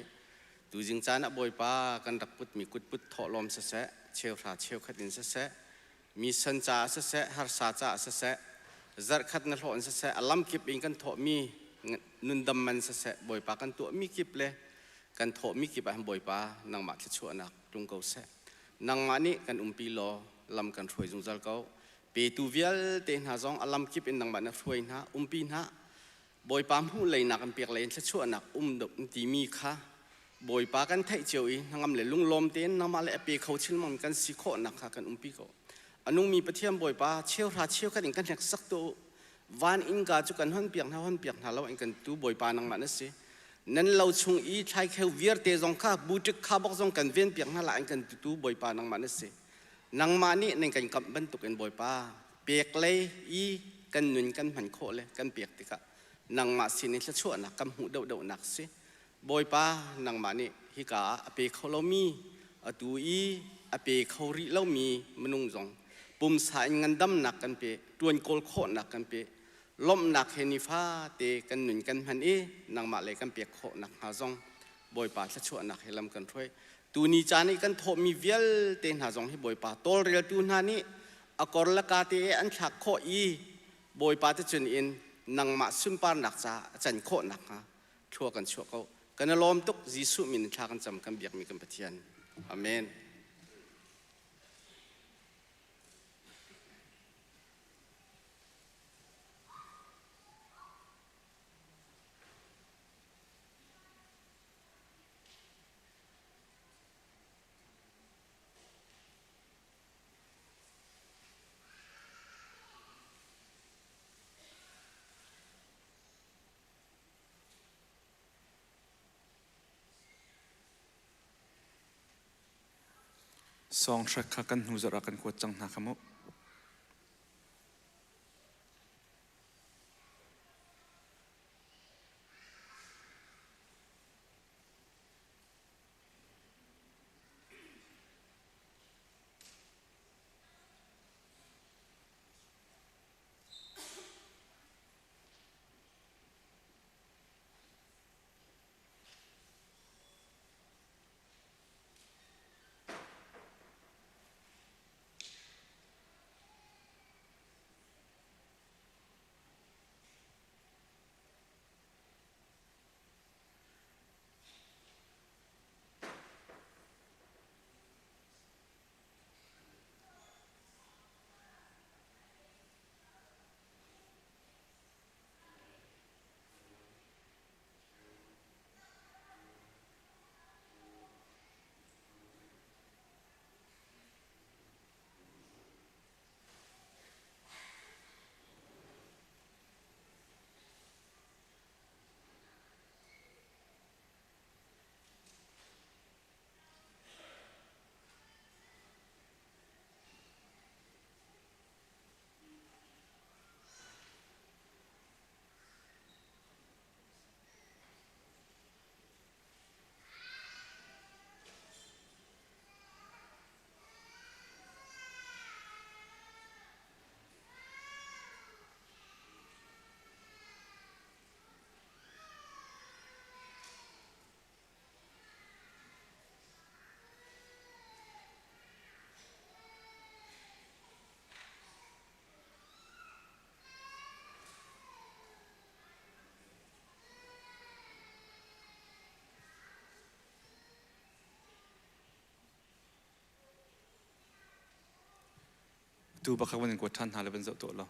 ตุจึงจานบ่อยปากันรักปุดมีกุดปุดทอลมเสะเชี่ยวราเชี่ยวขัดอินเสะมีสัญจาเสะฮาร์ซาจ่าเสะจัดขัดนรกเสะอัลลัมกิบอิงกันทอมีนุนดำมันเสะบ่อยปากันตัวมีกิบเลยกันทอมีกิบอะบ่อยปานางมาที่ชัวนักลุงเขาเสะนางมานี่กันปีโลลำกันช่วยจุงจัลเขาปีตูเวียลเตนหาจงอัลลัมกิบอินนางมาเนี่ยช่วยนะปีนะบ่อยปามหูเลยนักกันเปียกเลยที่ชัวนักดกตีมีค่ะบ่อยปากันไทยเจียวอีนางเลยลุงลมเตนนางมาเลยปีเขาชิลมันกันสิโคนักค่ะกันปีเขาอันนู้มีประเทศบ่อยปาเชี่ยวราเชี่ยวกันกันหักสักตัววันอินกาจุกันหันเปียกเราอินกันตัวบ่อยปานังมันนั่นสินั่นเราชงอีไทยเขาเวียร์เตจงข้าบูจิกข้าบอกจงกันเวียนเปียกนั่นละอินกันตัวบ่อยปานังมันนั่นสินังมานี่ในกันกับบรรทุกกันบ่อยปาเปียกเลยอี กันนุนกันหันโคเลยกันเปียกติกะนังมาสินิละชั่วนักกำหูเดานักสิบอยป้านังมานี่ฮิกาอเปเขาเรามีอตูอีอเปเขาริเรามีมนุงจงปุ่มสายเงินดำหนักกันเปตัวนโกลโคหนักกันเปล้มหนักเฮนิฟ้าเตกันหนุนกันหันนังมาเลยกันเปียกโคหนักหาจงบอยป้าละชั่วนักให้ลำกันถ้วยตูนี้จานี่กันโทมีเวลเตนหาจงให้บอยป้าโตเรียลตูนานี่อกอร์ละกาเตอันฉักโคอีบอยป้าจะจนอินนังมาซุนปานหนักจ้าจันโคหนักฮะชั่วกันชั่วเขากันล้อมตุกยิสุมินทากันจำกันเบียกมีกันปะเทียนอาเมนสองชักขักันหูจะรักกันกวดจังหนักขมุตูบักขวันกวดท่านหาเลยเป็นเจ้าตัวเรา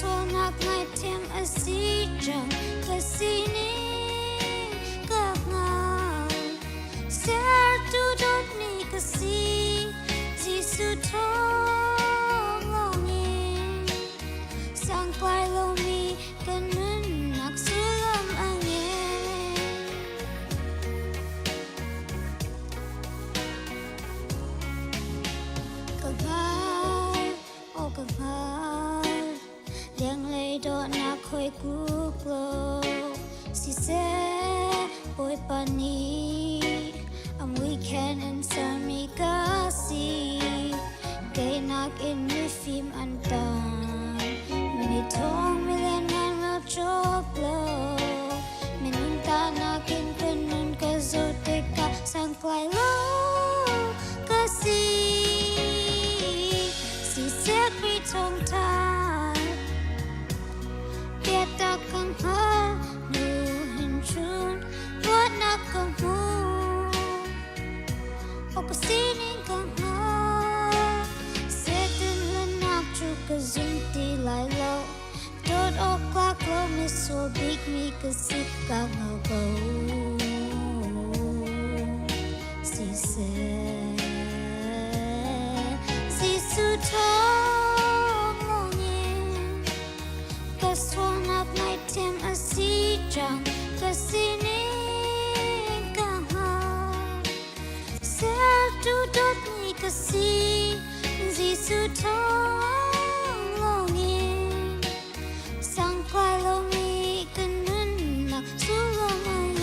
số nạc ngày thêm ở si chẳng cái si ní các ngào sẽ tu đốt ni cái si Giêsu thong lòng nhìn sang quay lâu mi cái nын nạc su lâm anh khơi cúc lô si se boy pani am weekend and sami kasi kay nak in mi film antan mini thong milen ngan ma choplo minun ta nakin kunun ka zote ka sang klai lo kasi si se kri thong ta ta không hơ nu hình chun vớt na không mu ô có xin nên không hơ sẽ tin lên nạp chu cái dung ti lại lâu đốt ô qua câu mi so big mi cái xịt cả ngầu cầu si su thong ngô nhiên cái xuân áp ngày thêm ở si chẳng cái si ní cả hà sẽ tu đốt ni cái si Giêsu thong ngô nhiên sang quay lâu mi cái nын nạc su lâm anh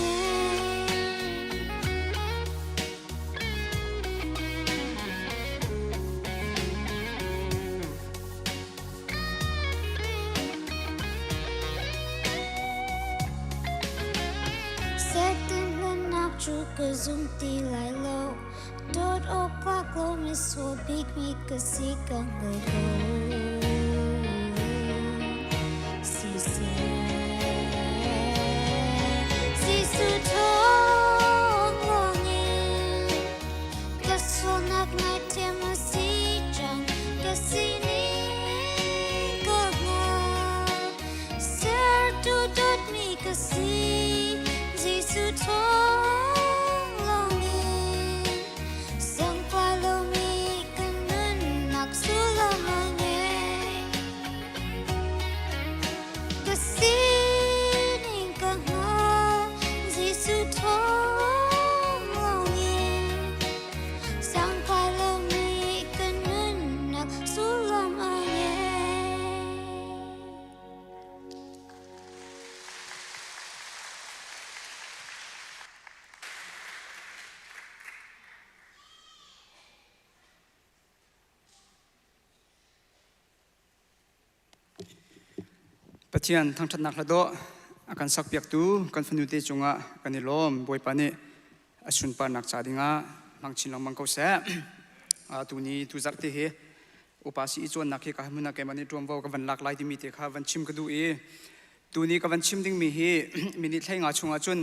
chu cái dung ti lại lâu đốt ô qua câu mi so big mi cái si càng người cầu si se Giêsu thong lo nhìn cái số nạc ngày thêm mà si chẳng cái si ní có ngờ sẽ tu đốt mi cái si Giêsu thong Pathian thang that nak lado akan sak piak tu kan fanute chunga kanilom boy pani asun pa nak chadinga mangchin lang mangko se tu ni tu zak te he upasi i chon nakhe ka hamuna ke mani tom vo ka van lak lai ti mi te kha van chim ka du e tu ni ka van chim ding mi hi minit thlai nga chunga chun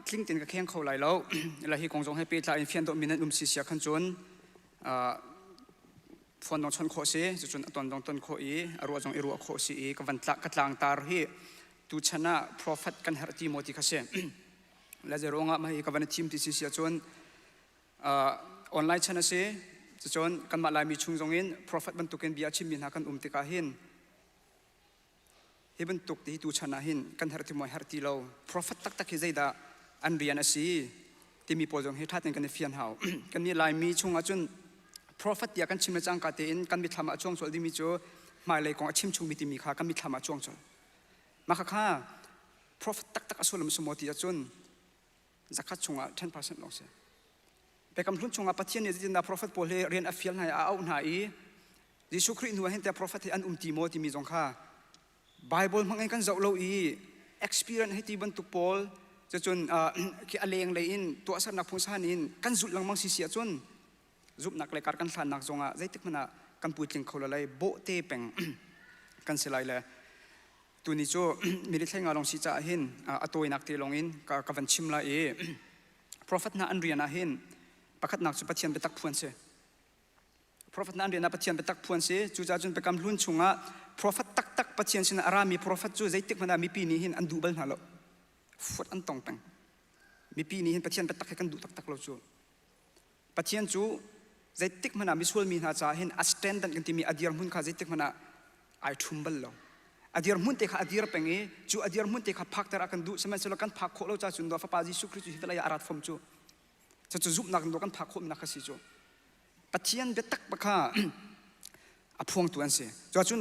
tling tin ka kheng khau lai lo la hi kongjong he pe tla in fian do minute si sia khan chun phone dong chon kho se chu chun aton dong ton kho i aru jong iru kho si i ka van tla ka tlang tar hi tu chana prophet kan harti moti khase la zeronga ma hi ka van team ti si sia chun online chana se chu chon kan ma lai mi chung jong in prophet ban tuken bia chim min ha kan umti ka hin hiban tuk ti tu chana hin kan harti moi harti lo prophet tak tak hi zaida an rian asi ti mi pol jong he thaten kan fian hau kan ni lai mi chung a chun prophet ya kan chimna chang ka te in kan mi thama chong chol di mi chu mai lai kong achim chung mi ti mi kha kan mi thama chong chol ma kha kha prophet tak tak asolam sumoti a chun zakat chunga 10% long se bekam hlun chunga pathian ni jina prophet pol he rian afial na au na I Jesu Christ nu hen te prophet an ti mo ti mi jong kha bible mangai kan zau lo I experience he ti ban tu pol chun ki aleng le in to asar na phungsan in kan zut lang mang si sia chun zup nak le kar kan thlan nak zonga zaitik mana kan puitling khola lai bo te peng kan selai le tuni chu miri thenga long si cha hin atoi nak te long in ka van chim la e prophet na anriana hin pakhat nak chu pathian betak phuan se prophet na anriana pathian betak phuan se chu cha chun bekam hlun chunga prophet tak pathian sin arami prophet chu zaitik mana mi pi ni hin an du bal na lo fut an tong tang mi pi ni hin pathian tak kan du tak lo chu pathian chu zaitik mana mi sul mi na cha hin a stand dan kan ti mi adir mun kha zaitik mana ai thumbal lo adir mun te kha adir pengi chu adir mun te kha phak tar akan du semen selo kan phak kho lo cha chun do fa pa jisu christ hi velaya arat fom chu chu zup nak do kan phak kho na kha si chu pathian be tak bakha aphuang tuan se cho chun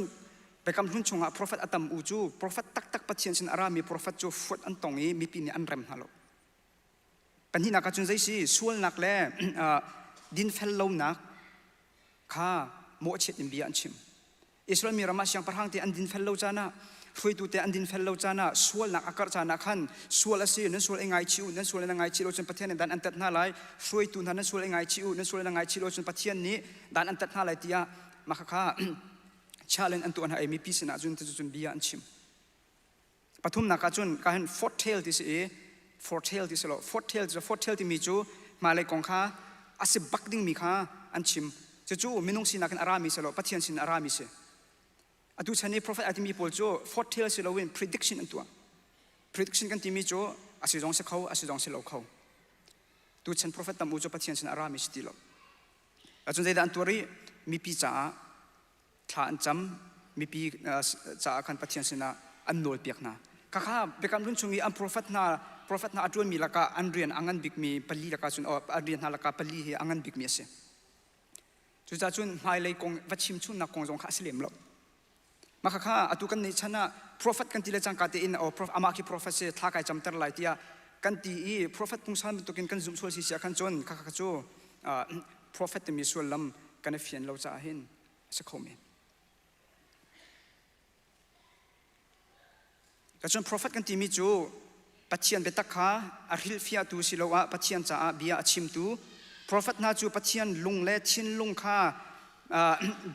bekam hun chunga prophet atam u chu prophet tak pathian sin arami prophet chu fut an tongi mi pi ni an rem halo pani na ka chun jai si sul nak le din fel lo nak kha mo chet in bia an chim israel mi rama siang parhang te an din fel lo chana hui tu te an din fel lo chana sul nak akar chana khan sul asi nan sul engai chiu nan sul na ngai chi lo chun pathian dan an tat na lai hui tu nan sul engai chiu nan sul na ngai chi lo chun pathian ni dan an tat na lai tia makha challenge an tu an ha mi pi sina chun chun bia an chim pathum na ka chun ka hen foretell this e foretell this lo foretell ti mi chu malai kong kha ase bakding mi kha an chim chu minung sina kan arami se lo pathian sin arami se atu chani prophet atimi pol chu foretell se lo win prediction an tu prediction kan ti mi chu ase jong se khau ase jong se lo khau tu chan prophet tam u chu pathian sin arami sti lo achun zai dan tuari mi pi cha thla an cham mi pi cha khan pathian sina an nol piak na ka kha bekam lun chungi am prophet na atun mi laka andrian angan bik mi pali laka chun adrian na laka pali he angan bik mi ase chu cha chun mai lei kong vachim chun na kong jong kha slem lo ma kha atu kan nei chana prophet kan tile chang ka te in prof ama ki prophet se thla kai cham tar lai tia kan ti i prophet pung san to kin kan zum sol si sia kan chon kha chu prophet mi sul lam kan fian lo cha hin se khome ka chon prophet kan ti mi chu pathian betak kha a hil fia tu silowa pathian cha a bia achim tu prophet na chu pathian lung le chin lung kha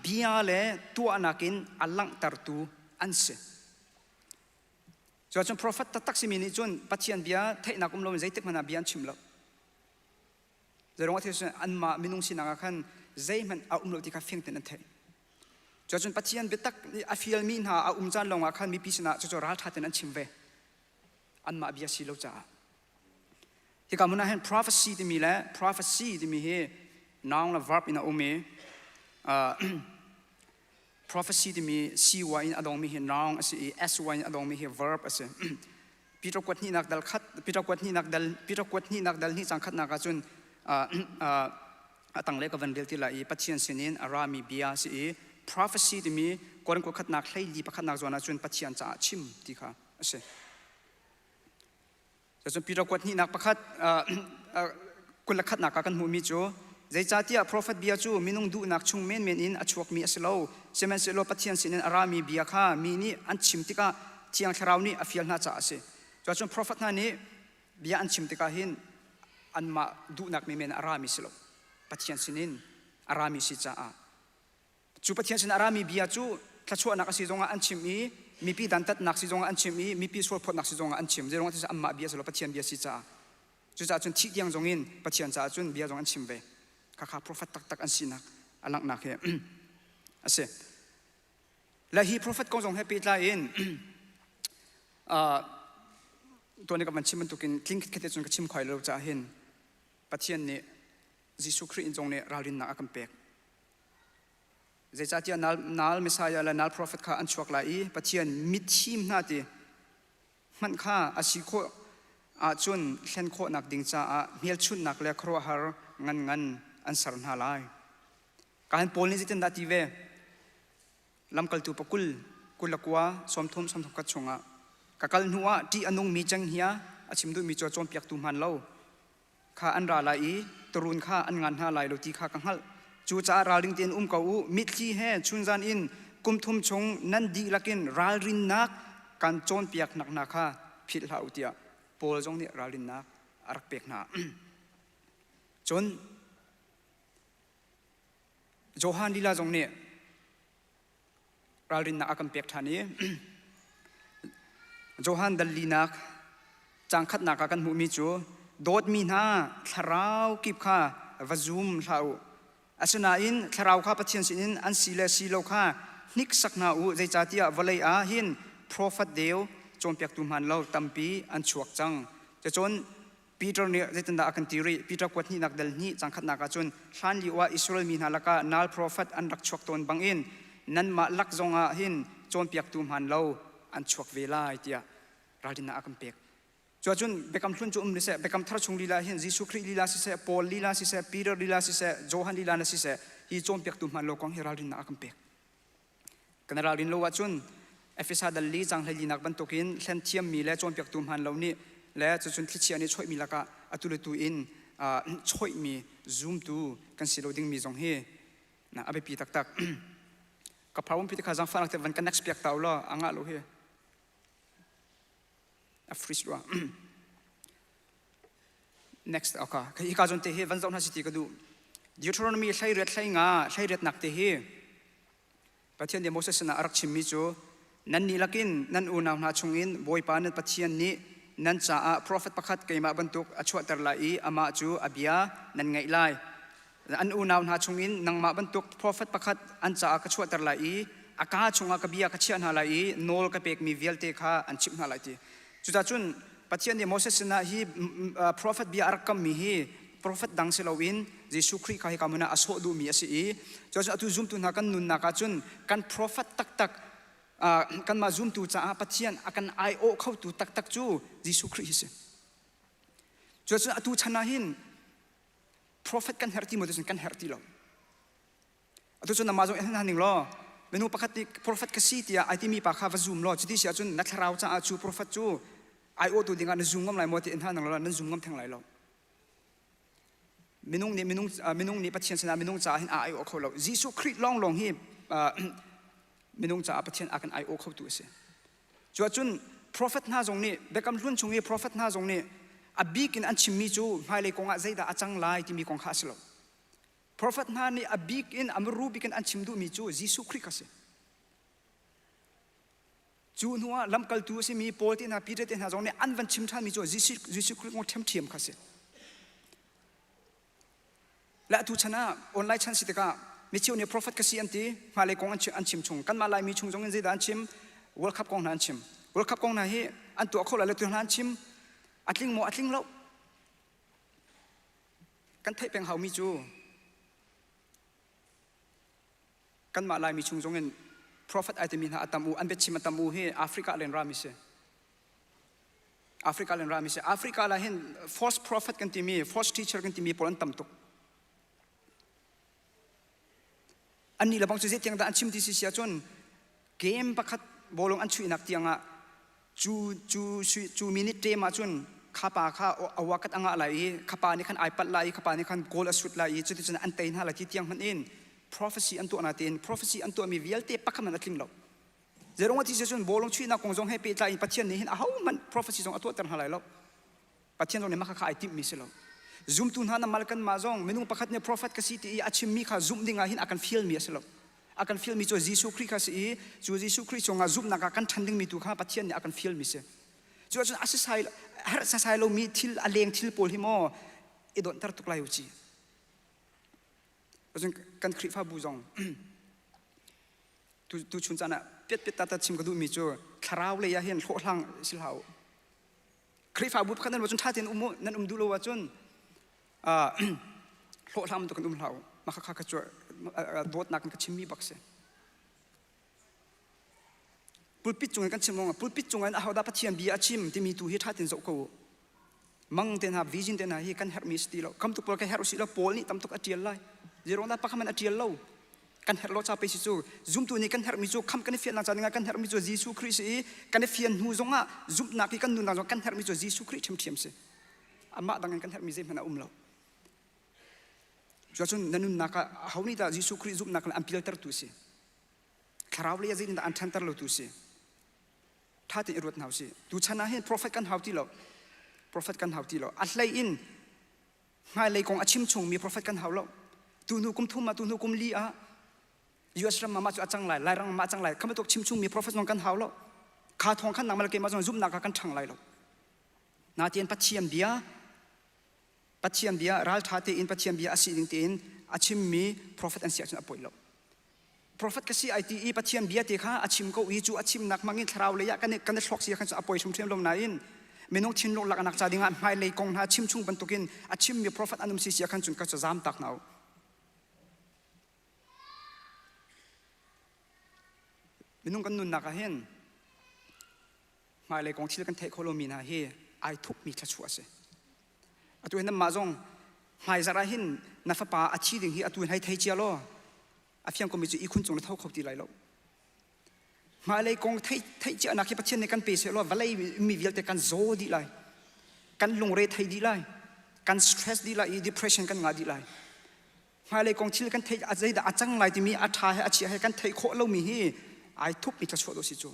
bia le tu anakin alang tar tu anse cho chon prophet ta tak simi ni chun pathian bia thai na kum lo zaitik mana bian chim lo zerong athe an ma minung sinanga khan zai man a lo ti kha feng ten an thai cho chun pathian betak a fial min ha a jan longa khan mi pisna cho ral thaten an chimve an ma bia si lo cha hi ka muna hen prophecy ti mi la prophecy ti mi he noun la verb in a ome prophecy ti mi sy in adong mi he noun as sy in adong mi he verb as Peter kwat ni nak dal ni chang khat na ka chun atang le ka van del ti la I pathian sinin arami bia si prophecy ti mi koran ko khat nak hlei li pakhat nak zona chun pathian cha chim ti kha ase chun Peter kwat ni nak pakhat kul khat nak ka kan mu mi chu zai cha tia prophet bia chu minung du nak chung men in achuak mi aslo semen selo pathian sinin arami bia kha mi ni an chim ti ka chiang tharau ni afial na cha ase chun prophet na ni bia an chim ti ka hin an ma du nak mi men arami selo pathian sinin arami si cha a chu pathian sin arami bia chu thachua nak si zonga an chim mi pi dan tat nak si zonga an chim mi pi sol phot nak si zonga an chim zerong thisa amma bia selo pathian bia si cha chu cha chun thi tiang zongin pathian cha chun bia zong an chim ve kha prophet tak an sinak alang nak he ase la hi prophet kong zong happy la in to ne ka man chim tukin kling khete chun ka chim khoi lo cha hin pathian ni jisu christ in zong ne ralin na akam pek zai cha tia nal messiah la nal prophet kha an chuak la I pathian mithim na ti man kha asi kho a chun hlen kho nak ding cha a mel chun nak le khro har ngan an sar na lai kan pol ni jitin da ti ve lam kal tu pakul kulakwa somthum ka chunga kakal nuwa ti anung mi chang hia achim du mi cho chom piak tu man lo kha an ra la I turun kha an ngan ha lai lo ti kha kang hal chu cha raling ten ka u mitli he chunjan in kumthum chong nan di lakin ralrin nak kan chon piak nak na kha phil ha utia pol jong ni ralin nak arak pek na chon johan lila jong ne ralrin na akam pek thani johan dalinak changkhat na ka kan mu mi chu dot mi na tharau kip kha vazum hlau asuna in tharau kha pathian sinin an sile silo kha นิกสักนาอูใจจ่าที่วลัยอาหิน prophet เดียวจงเปียกตุมันเราตั้มปีอันชวกจังจะจนปีเตอร์เนี่ยจะตันดาอันติรีปีเตอร์กวดนี่นักเดลนี่จังขัดนักจนชันลิว่าอิสราเอลมีนาลกานัล prophet อันรักชวกตนบังอินนั้นมาลักจงอาหินจงเปียกตุมันเราอันชวกเวลาไอเดียราดินาอักเปียกจนเบคำทุนจุ่มลิเซ่เบคำทรชงลีลาหินยิสุคริลีลาสิเซ่ปอลลีลาสิเซ่ปีเตอร์ลีลาสิเซ่โจฮันลีลาสิเซ่ฮีจงเปียกตุมันเราของเฮราดินาอักเปียกกันราดินโลว่าจนเอฟเอสาดัลลีจังให้ลีนักบรรทุกินเส้นเทียมมีและจนเปียกตุมันเหล่านี้และจนที่เชียนี่ช่วยมีละกะอัตุลตุอินช่วยมีซูมตูกันสิโลดิ้งมีจงเฮนะอาไปปีตักกับพระองค์พิธีการจังฟังแต่วันกันนักเปียกเต่าล้ออ่างะโลเฮอัฟริสว่า next โอเคอีกการจนเตะวันจันทร์สิติก็ดูดิวทรอนมีใช้เรียดใช้งาใช้เรียดหนักเตะประเทศเดโมเสสนาอารักชิมมิจูนั่นนี่ลักินนั่นอุณาหนาชงอินบอยปานันประเทศนี้นั่นจะprophet ประคัดเกยมาบรรทุกอชวตรลายอามาจูอบิยานั่นไงไลอันอุณาหนาชงอินนังมาบรรทุกprophet ประคัดอันจะกชวตรลายอากาชงอากบิยากเชียนหาลายโนลกเปกมีเวลเตค่าอันชิมหาลายทีจุดจุนประเทศเดโมเสสนาฮี prophet บิยาอารักกัมมีฮี prophet ดังเซลวินยิสุคริสต์เขาให้คำนั้นอโศดูมีสิจนตุจุมตุนหากันนุนนักจุนกัน prophet ตักกันมาซุมตูจ้าปัจจัยอากันไอโอเข้าตูตักจูยิสุคริสต์จนตูชนะหิน prophet กันเฮร์ติโมเดสกันเฮร์ติโลตูจนนมาจงเอ็นหันหนึ่งล้อเมนูปกติ prophet กษีที่ไอที่มีปากข้าวซุมล้อจุดที่เสียจนนักเราจ้าจู prophet จูไอโอตูดิ่งกันซุมงมไหลหมดที่เอ็นหันหนึ่งล้อนั่นซุมงมแทงไหลล้อเมนูนี้ปัจจัยชนะเมนูจ้าหินไอโอเข้าล้อยิสุคริสต์ลองฮีมินุงจะประเทศอากันไอโอเข้าตัวเสียจวน prophet น่าจงนี้เบกัมรุ่นชงนี้ prophet น่าจงนี้อบีกินอันชิมมิจูไม่เลยกงอาใจดาจังไลที่มีกงข้าสโล prophet น่านี่อบีกินอมรูบิกินอันชิมดูมิจูยิสุคริสต์เสียจูนัวลำกัลตัวเสียมีโพลที่น่าพิจารณาจงนี้อันวันชิมท่านมิจูยิสุคริสต์งดเทียมข้าเสียและทุกชนะออนไลน์ชั้นสิทธิกามิชิวเนี่ย prophet กษีอันตีมาเลยกงอันชิมชงกันมาลายมีชงจงเงินใจอันชิม world cup กงนันชิม world cup กงนันเฮอันตัวเขาเลยตัวนันชิมอัดลิงโมอัดลิงเล่ากันไทยเป็นเฮามีจูกันมาลายมีชงจงเงิน prophet ไอเตมินหาอัตมูอันเบชิมอัตมูเฮแอฟริกาเลนรามิเซแอฟริกาเลนรามิเซแอฟริกาลาเห็น false prophet กันที่มี false teacher กันที่มีปนตั้มตุกอันนี้เราบางจุดที่ยังได้อันชิมที่สิเสียจนเกมประคัดบอลงอันช่วยนักที่ยังอ่ะจูมินิเตมาจนข้าป่าข้าเอาวักัดอ่างอะไรข้าป่านี่ขันไอปัดไหลข้าป่านี่ขันโกลสุดไหลจุดที่จะอันเตนหาอะไรที่ยังมันเอง prophecy อันตัวนาเตน prophecy อันตัวมีเวลเตปักมันนักลิงเราเจรงว่าที่เสียจนบอลงช่วยนักกงจงให้ไปใจปัจจัยนี้เห็นอ้าวมัน prophecy จงอันตัวเติมหาอะไรเราปัจจัยตรงนี้มันข้าไอติมมิสเราzoom ตุนหานามาลกันมาจงเมนูประคัดเนี่ย prophet กษีที่อาชิมมีข้า zoom ดิ่งหินอากัน feel มีสิเราอากัน feel มีตัวยิสุคริสต์กษีจูยิสุคริสต์จงอา zoom นักกันทันดิ่งมีตัวข้าปัจจัยเนี่ยอากัน feel มีสิจวนอาศัยอาศัยเรามีทิลอเลงทิลโพลิโมอีดอนตระตุกลายอุจิจนกันคริฟ้าบูจงตุชุนจานะเปียดตาชิมกระดูมีจูคราวเลยเห็นโคลังสิลาวคริฟ้าบูขันนั้นว่าจนท่าเตียนนั่นดูโลว่าจนโลทำตัวกันเรามาข้ากระจวโดดนักกันกระชิมมีบักเสปุลปิดจงกันชิมมองปุลปิดจงกันเอาดาปัจจัยบีอาชิมที่มีตัวที่ท่าเตียนโจกูมังเตียนหาวิจินเตียนหาฮีกันเฮอร์มิสตีเราคำตุกปลอกเฮอร์สิเราโพลนี่ตั้มตุกอัจเจียลไลเจรองนั้นปักมันอัจเจียลเรากันเฮอร์โลชาไปสิจูซุมตัวนี้กันเฮอร์มิจูคำกันเฟียนหลังจากนั้นกันเฮอร์มิจูยิสุคริสต์กันเฟียนหูจงอ่ะซุมนักกันนุนหลังจากกันเฮอร์มิจูยิสุคริสต์เทียมเสอามาดังกันเฮอร์มิเซมันเราจนนั่นนักเขานี่แต่ยิสุคริสต์ซุมนักอันพิลเตอร์ตุสิคราวเลยจะยินแต่อันทันเตอร์เราตุสิท่าที่อิรุตหนาวสิดูชนะเห็น prophet กันหาวที่เรา prophet กันหาวที่เราอัลไลอินง่ายเลยกงอาชิมชงมี prophet กันหาวเราตูนูกุมทุ่มมาตูนูกุมลีอะยูเอสรัมมาจุอาจังไหลรังมาจังไหลข้ามาตกชิมชงมี prophet น้องกันหาวเราขาทองขันหนังมาเลยเกมาจงซุ่มนักกันช่างไหลเรานาเตียนปัจเจียมเบียรัลท่าเตียนปัจเจียมเบียอาศิลิงเตียนอาชิมมี prophet อันเสียจนอภัยเรา prophet kasi IT i pathian bia te kha achim ko i chu achim nak mangin thrau le ya kan thlok sia khan apoi sum threm lom na in menong thin lok lak anak cha dinga mai le kong na chim chung ban tukin achim mi prophet anum si sia khan chun ka cha jam tak nau menong kan nun na ka hen mai le kong thil kan thei kholomi na he ai thuk mi tha chu ase atu hen ma jong mai zara hin na fa pa achi ding hi atu hai thei chia lo a fiang ko mi chu i khun chung na thau khop ti lai lo mai le kong thei chia na ki pathian ne kan pe se lo valai mi vil te kan zo di lai kan lung re thei di lai kan stress di lai depression kan nga di lai mai le kong thil kan thei a zai da achang lai ti mi a tha he a chi he kan thei kho lo mi hi ai thuk mi tha chu do si chu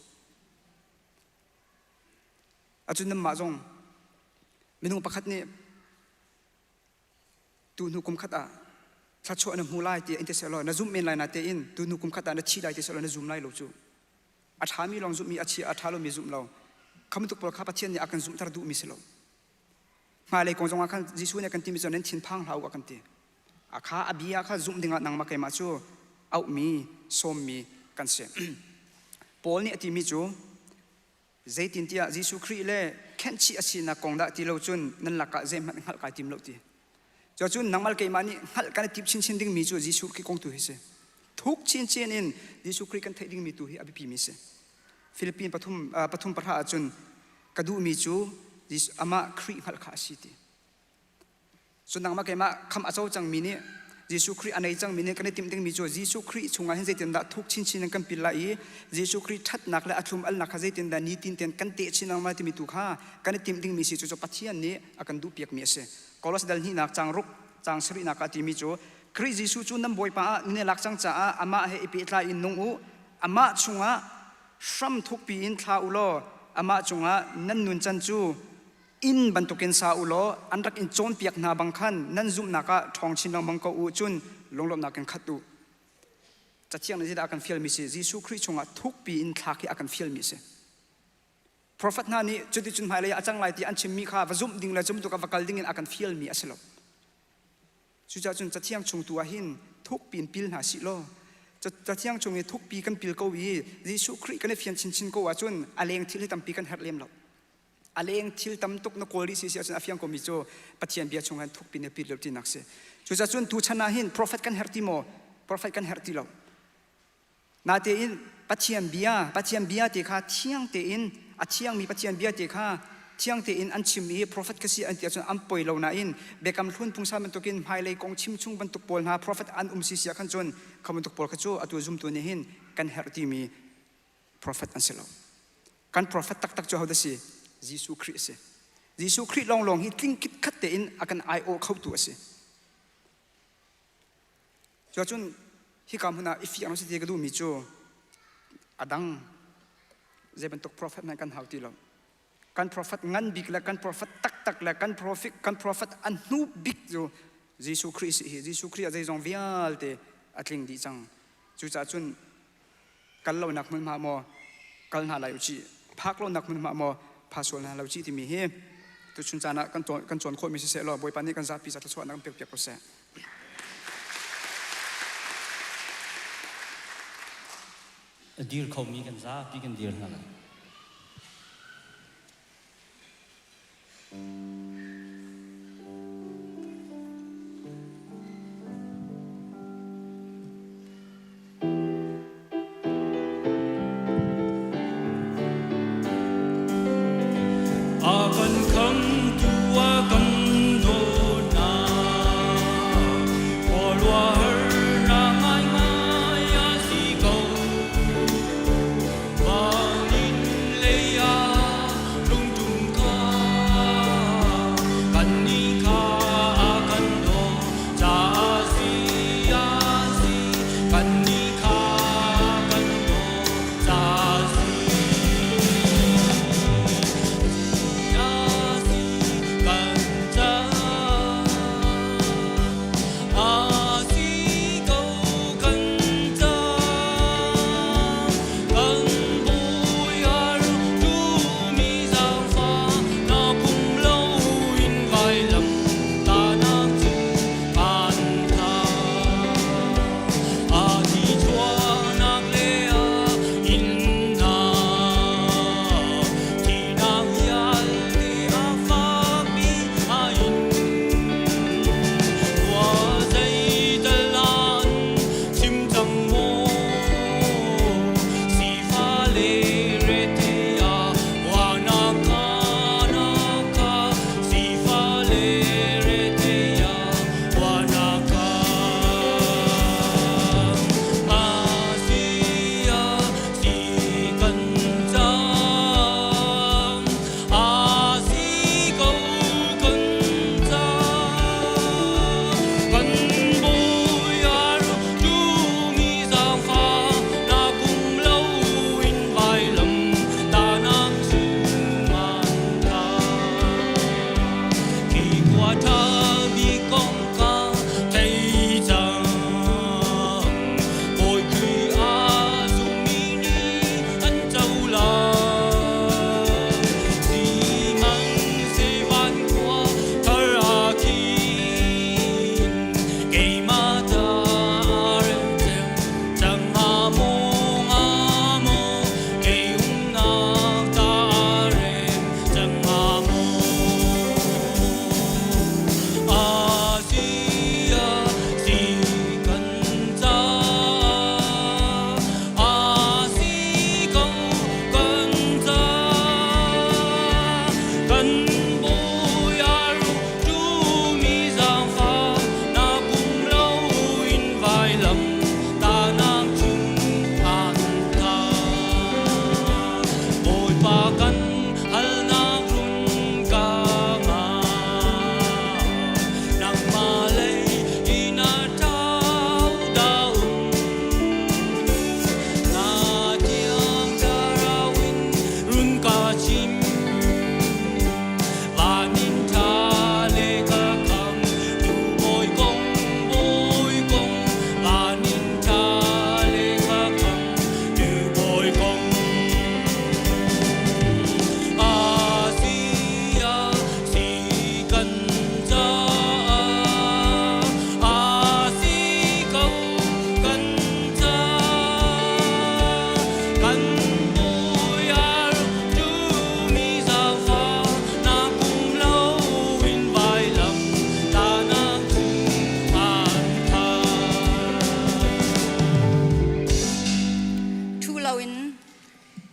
atu nam ma jong menung pakhat ne tu nu kum khata thla chu an mu lai ti inte se lo na zum men lai na te in tu nu kum khata na chi lai te se lo na zum lai lo chu a tha mi long zum mi a chi a tha lo mi zum lo kham tu por kha pa chen ni akan zum tar du mi se lo ma le kong jong akan jisu ne kan ti mi jon nen thin phang hlau ka kan ti a kha a bia kha zum dinga nang ma kai ma chu au mi som mi kan se pol ni ati mi chu zaitin tia jisu khri le khen chi asina kong da ti lo chun nan laka zem hal ka tim lo ti cho chun nangmal ke mani hal kan tip chin chin ding mi chu jisu ki kong tu hi se thuk chin chin in jisu khri kan thai ding mi tu hi abi pi mi se philippine pathum patha chun kadu mi chu jisu ama khri hal kha si ti chun nangma ke ma kham achau chang mi ni jisu khri anei chang mi ne kan tim ding mi chu jisu khri chunga hen zaitin da thuk chin chin kan pil lai jisu khri that nak la athum al nak zaitin da ni tin ten kan te chinang ma ti mi tu kha kan tim ding mi si chu pathian ni akan du piak mi se kolos dal ni nak chang ruk chang sri nak ati mi chu khri jisu chu nam boi pa ne lak chang cha ama he ipi tla in nung u ama chunga shram thuk pi in thla u lo ama chunga nan nun chan chu in bantukin sa ulo anrak in chon piak na bang khan nan zum naka thong chin long bang ko u chun longlom na kan khatu chachiang ni da akan feel mi se jisu khri chunga thuk pi in thaki akan feel mi se prophet na ni chudi chun mai le achang lai ti an chim mi kha vazum ding la chum tu ka vakal ding in akan feel mi aselo chu cha chun chachiang chung tu a hin thuk pin pil na si lo chachiang chung ni thuk pi kan pil ko wi jisu khri kan fian chin chin ko wa chun aleng thil tam pi kan her lem lo aleng thil tam tuk na koli si chun afiang ko mi cho pathian bia chung han thuk pin ne pil lo ti nak se chu cha chun tu chana hin prophet kan herti mo prophet kan herti lo na te in pathian bia te kha thiang te in a thiang mi pathian bia te kha thiang te in an chim mi prophet kasi an ti chun am poi lo na in bekam thun pung sa man tokin mai le kong chim chung ban tuk pol na prophet an si sia khan chun khamun tuk pol kha chu atu zum tu ne hin kan herti mi prophet an selo kan prophet tak tak chu how da si jisu khri se jisu khri long hi tling kit khat te in akan io khau tu ase cho chun hi kam huna if yang si te ga du mi chu adang zeban tok prophet na kan hauti lo kan prophet ngan big la kan prophet tak la kan prophet an nu big jo jisu christ hi jisu christ azai jong vial te atling di chang chu cha chun kal lo nak mun ma mo kal na lai chi phak lo nak mun ma mo phasol na lo chi ti mi he tu chun cha na kan chon kho mi se lo boi pani kan za pi sa thwa na pek pek ko se deal khom mi kan za pi kan deal na la Hãy subscribe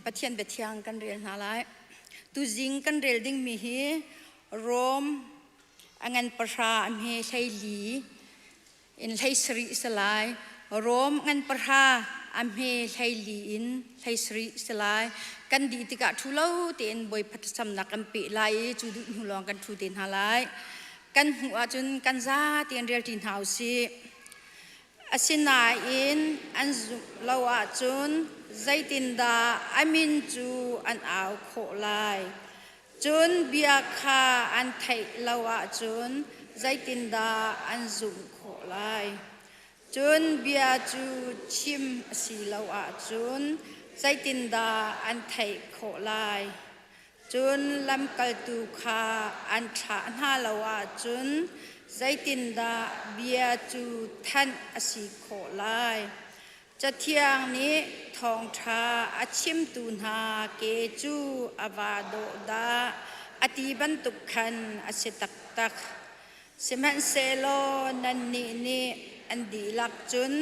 ปะเทียนเบทียงกันเรียนหาไลตุจิงกันเรียนดิ้งมีฮีโรมอังันประชาอันเฮใช้ลีอินใช้สริสลายโรมอังันประชาอันเฮใช้ลีอินใช้สริสลายกันดีติกะทุเลาเตียนบอยพัฒสำนักกันปีไลจุดุหุลองกันทุเตียนหาไลกันหัวจนกันซาเตียนเรียลจินเฮาซีอาศินาอินอันซุลาวะจุนใจตินดาอามินจูอันเอาโคไลจุนเบียคาอันไทยลาวะจุนใจตินดาอันซุมโคไลจุนเบียจูชิมสีลาวะจุนใจตินดาอันไทยโคไลจุนลำกัลตูคาอันชาหน้าลาวะจุนใจตินดาเบียจูท่านอสีโคไลจะเที่ยงนี้ทองชาอาชิมตูนหาเกจูอาวาโดดาอติบันตุคันอเสตักตักเสมันเซโลนันนี่อันดีลักจุน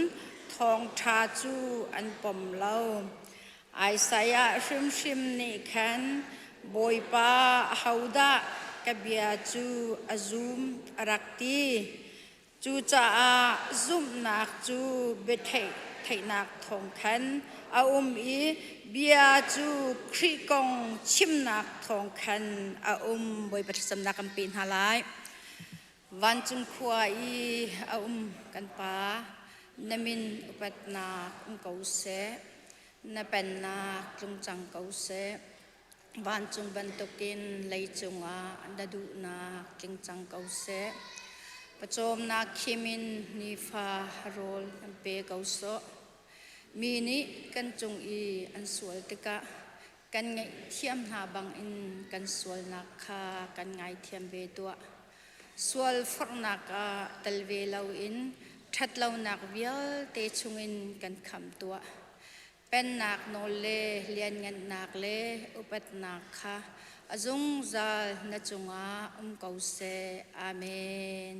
ทองชาจูอันปมเล่าไอสายชิมนี่คันบอยปาฮาวดากะเบียจูอาซุมรักตีจูจ่าซุมนักจูเบเทไทนักทองคันอาอีเบียจูครีกงชิมนักทองคันอาบอยปฏิสำนักกันปีนหาไลวันจุนควายอากันปานมินอุปัตนาเกาเสนเป็นนาจุงจังเกาเสวันจุนบันตุกินเลยจุงดดูนาจิงจังเกาเสประจมนาคิมินนิฟาโรลเปเกาโซมีนี้กันจงอีอันสวยติกะกันไงเทียมหาบังอินกันสวยนักคากันไงเทียมเบตัวสวยฟรนักตลเวลาอินชัดเรานักเวียลเตชงอินกันคำตัวเป็นนักโนเลเลียนเงินนักเลอุปัตนักค่ะจงจาณจงเกาเสอาเมน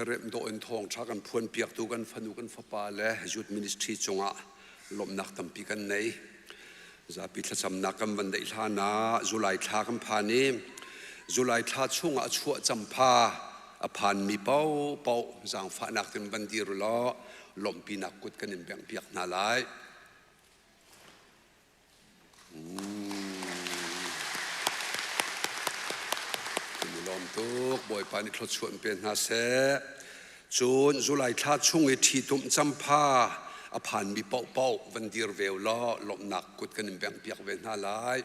เริ่มโดนทองชักกันพวนเปียกตูกันฟันุกันฟ้าป่าและยุดมินิสทรีจงะลมนักตั้มปีกันในจะปิดสำนักกันวันเดียร์ท่านาจุลัยท่ากันพานีจุลัยท่าช่วงชั่วจำพาผ่านมีเป้าจางฟ้านักถึงบันดีรุล้อลมปีนักกุดกันแบ่งเปียกนาลายลมตุกบ่อยปานิทศชวนเป็นนาเสจูนจุลัยท่าช่วงที่ตุ่มจำพาผ่านมีเป้าวันดีรเวลล้อลมนักกุดกันแบ่งเปียกเวนนาลาย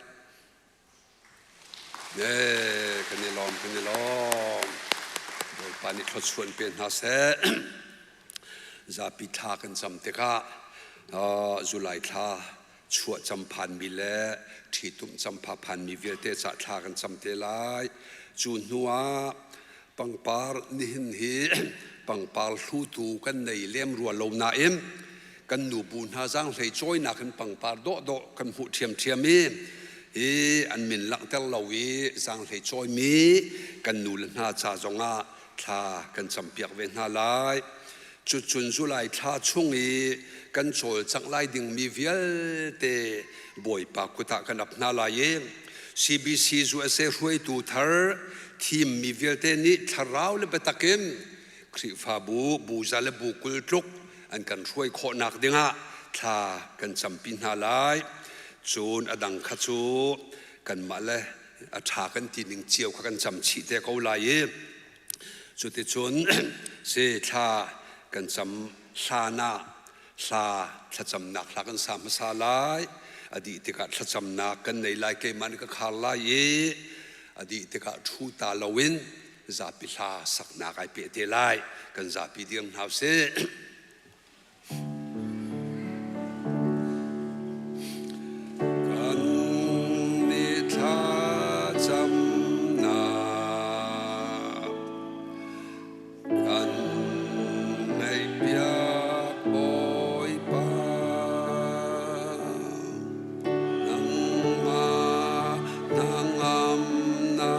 เนี่ยกันนี่ลมบ่อยปานิทศชวนเป็นนาเสจะปิดทากันจำเตกะจุลัยท่าชัวจำพันมีและที่ตุ่มจำพาพันมีเวลเตจะทากันจำเตลายจูนหัวปังปาร์นิหินฮีปังปาร์ลู่ตูกันในเลี้ยมรัวลมนาเอ็มกันหนูบุญฮาจังเลยช่วยนักกันปังปาร์โดกันหูเทียมมีอันมินลังเตลลาวีจังเลยช่วยมีกันหนูลนาจ่าจงอาทากันจำเปียกเวนนาลายจุดจุลัยท่าช่วงนี้กันโจลจังไล่ดิ่งมีเวลเตบ่อยปากกุตะกันนับนาลายCBC จูเอเซรวยตูทาร์ทีมมีเวลเตนี้ทาราวเลเปตะเกมคริฟาบูซาเลบูกุลทุกอันกันช่วยโคนักดิ่งท่ากันจำปินนาลายจูนอดังขจูกันมาเลอาชากันตีหนึ่งเจียวกันจำชีเตเขาลายจุดที่จูนเสท่ากันจำซานาซาจำนักกันสามซาลายอดีตก็จำนักกันในลายเกมันก็ขาลายอดีตก็ทูตาลวินจะพิลาสักนักไอเปเตลายกันจะพิเดียมหาวเสกันนิทาจำนักกันในเปียกบอยปานังมานังอำนั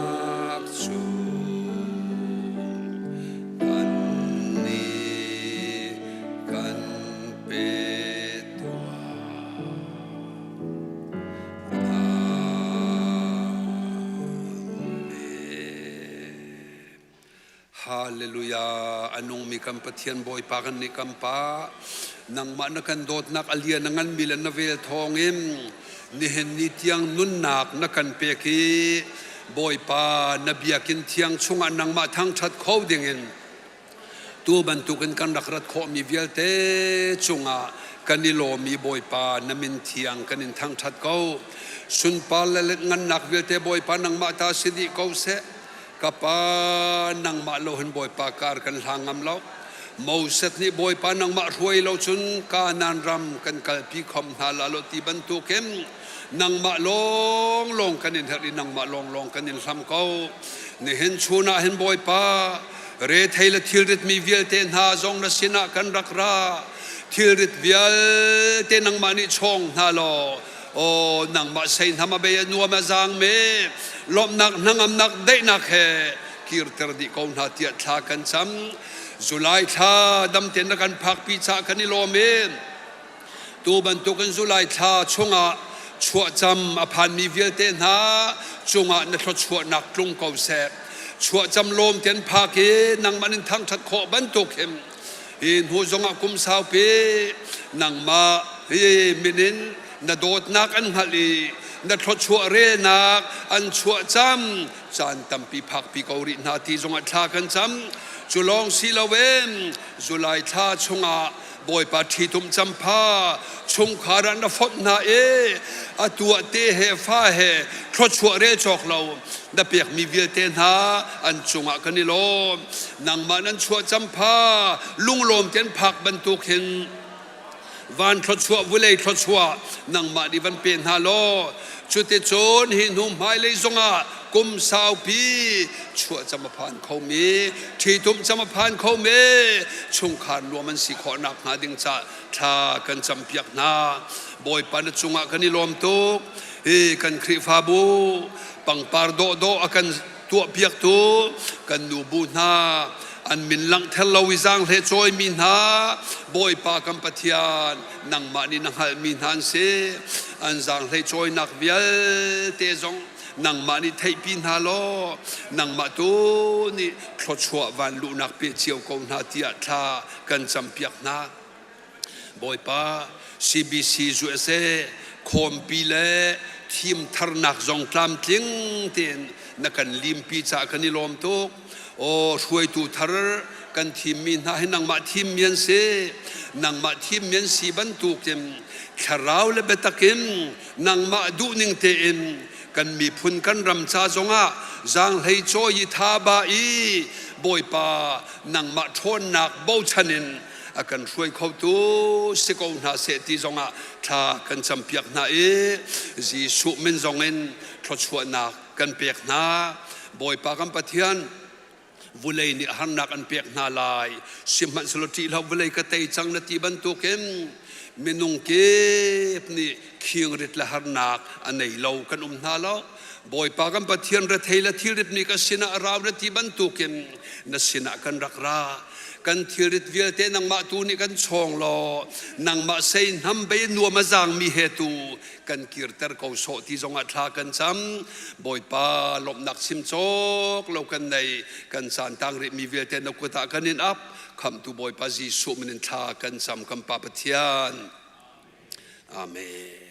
กชูกันนี้กันเปตัวฮาเลลูยาอันงมีคำปฏิญาณบ่อยปากันในคำปานังมานักันโดดนักอเลียนังมิเลนเวลทองอิมนี่เห็นนิทยังนุนนักนักันเปกีบ่อยปานบียกินเทียงชงอันนังมาทั้งชัดเขาดิ่งตัวบรรทุกันกันรักรัดขอมีเวลเตชงอ่ะกันนิโลมีบ่อยปานมินเทียงกันนิทั้งชัดเขาสุนปาเลเงินนักเวลเตบ่อยปานังมาตาสิริเขาเสกปานังมาโลหินบ่อยปากการกันหางำเรามอสนี่บ่อยปานังมารวยเราชุนกานันรำกันกัลปีคำฮาลาโลตีบรรทุกเข็มนังมาลงกันนินเฮรินังมาลงกันนินทำเขาเนี่ยเห็นชูนาเห็นบ่อยปาเรทให้ละทิลริดมีเวลเตนหาจงละสินะกันรักราทิลริดเวลเตนังมานิชงฮาโลโอ้นังมาใส่ทำมาเบียนัวมาจางเมลมนักนังอำนักได้นักเหกิรตรดิกองนาเตียทากันซ้ำจุลัยทาดำเต็นกันพักปีชากันนิโลเมตัวบรรทุกันจุลัยทาชงะชัวจำอภันมีเวลเตนหาจงะนัทชัวนักลงเก่าแสบชัวจำลมเต็นพักนังมันทั้งชัดขอบรรทุกเข็มอินหัวจงะกุมสาวเปนังมามินินนาโดดนักอันฮัลีนัทชัวเรนักอันชัวจำจานตัมปีพักปีเกาหลีนาทีจงะทากันจำจุลองศิลาเวนจุลัยทาชงะบ่อยปาทีตุมจำพาชงคารันฟดนาอตัวเตเฮฟ้าเฮทรชัวเรจอกเราดับเปียกมีเวลเตนหาอันจงะกันนิโลนังมานันชัวจำพาลุงลมเตนผักบรรทุกเห็นวันทรชัววุเลยทรชัวนังมาดิวันเป็นฮาโลชุดเตโจนหินหุมไฮเลยจงะกุมสาวปีชัวจะมาผ่านเขาเมที่ตุมจะมาผ่านเขาเมชงขานรวมมันสิขอนักหาดิงจะทากันจำเปียกนาบ่อยปันจงะกันนิลมตุกกันคริฟาบูปังปาร์โดอากันตัวเปียกตุกันนูบูนา อันมินลังเทลวิจังเลจอยมินหาบอยปากัมปะเทียนนังมานี่นังหัลมินหันเซอันจังเลจอยนักเบียเตจงนังมานี่ไทยปินฮาโลนังมาตูนี่คลอชัววันลุนักเปียเชียวกงนาเตียทากันจำเปียกนาบอยปา CBC จุเอเซคอมปีเลทีมทารนักจงตามทิ้งเตียนนักกันลิมปีจากกันนิลมตุกโอ้ช่วยตูทาร์กันทีมมินหาให้นังมาทีมเมียนเซนังมาทีมเมียนสีบันตุกเต็มขราวเลเบตะกิมนังมาดูนิงเต็มกันมีพุนกันรำชาจงอาจางให้โจยทาบาอีบอยปานังมาทนนักเบาชนินอากันช่วยเขาตัวสิกองนาเสติจงอาถ้ากันจำเปียกนาจีสุมินจงเงินทศวนักกันเปียกนาบอยปากันปะเทียนวุเลยนี่หันนักกันเปียกนาลายสิมันสลติเราวุเลยกระเตยจังนาทีบรรทุกเอ็มมินุงเก็บนี่เคียงริดละหันนักอันไหนเรากันนาเราบอยปากันปะเทียนระเทละที่ริดนี่ก็สินะราวนาทีบรรทุกเอ็มนัสินะกันรักรากันที่ริดเวียเตนังมาตูนี่กันชองรอนังมาเซนทำไปนัวมาจางมีเหตุกันกีร์เตอร์เขาโสที่จงอัตรากันซ้ำบอยปาลบหนักซิมโจกเรากันในกันสานตังริมีเวียเตนักกุตากันนินอัพคำตูบอยปาจีสุมินทากันซ้ำคำปาปเทียนอาเมน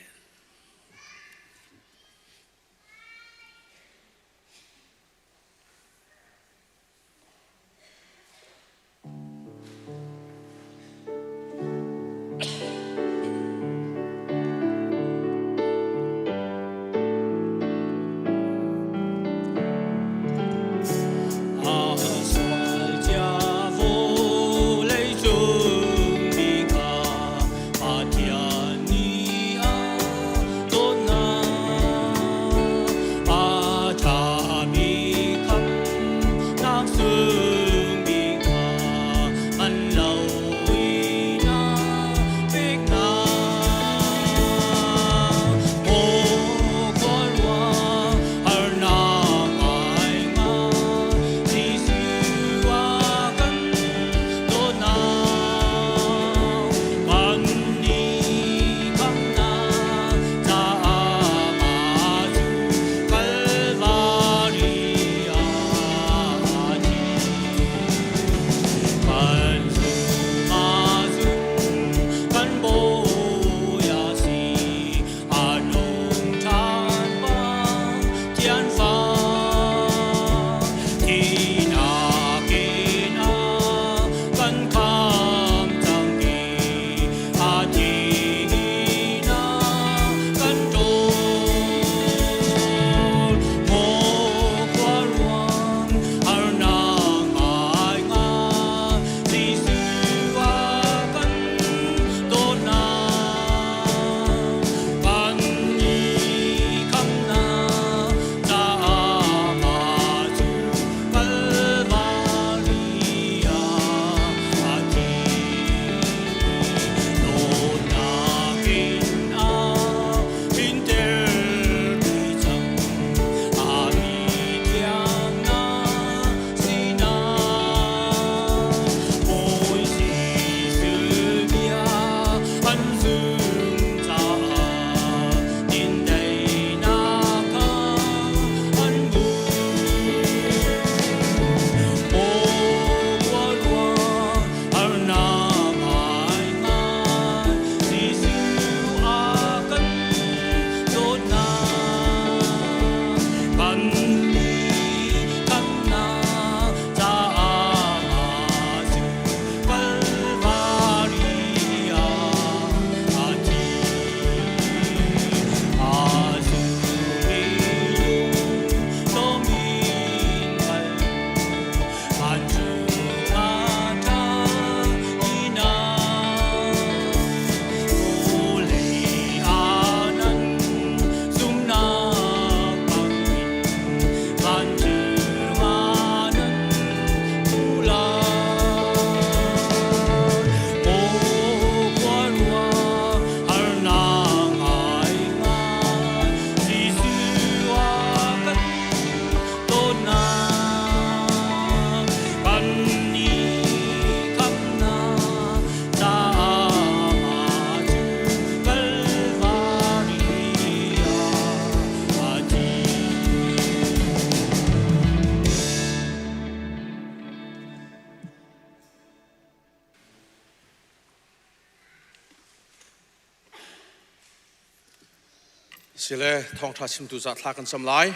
สิเลทองทัชิมตุจัดลากันสำลาย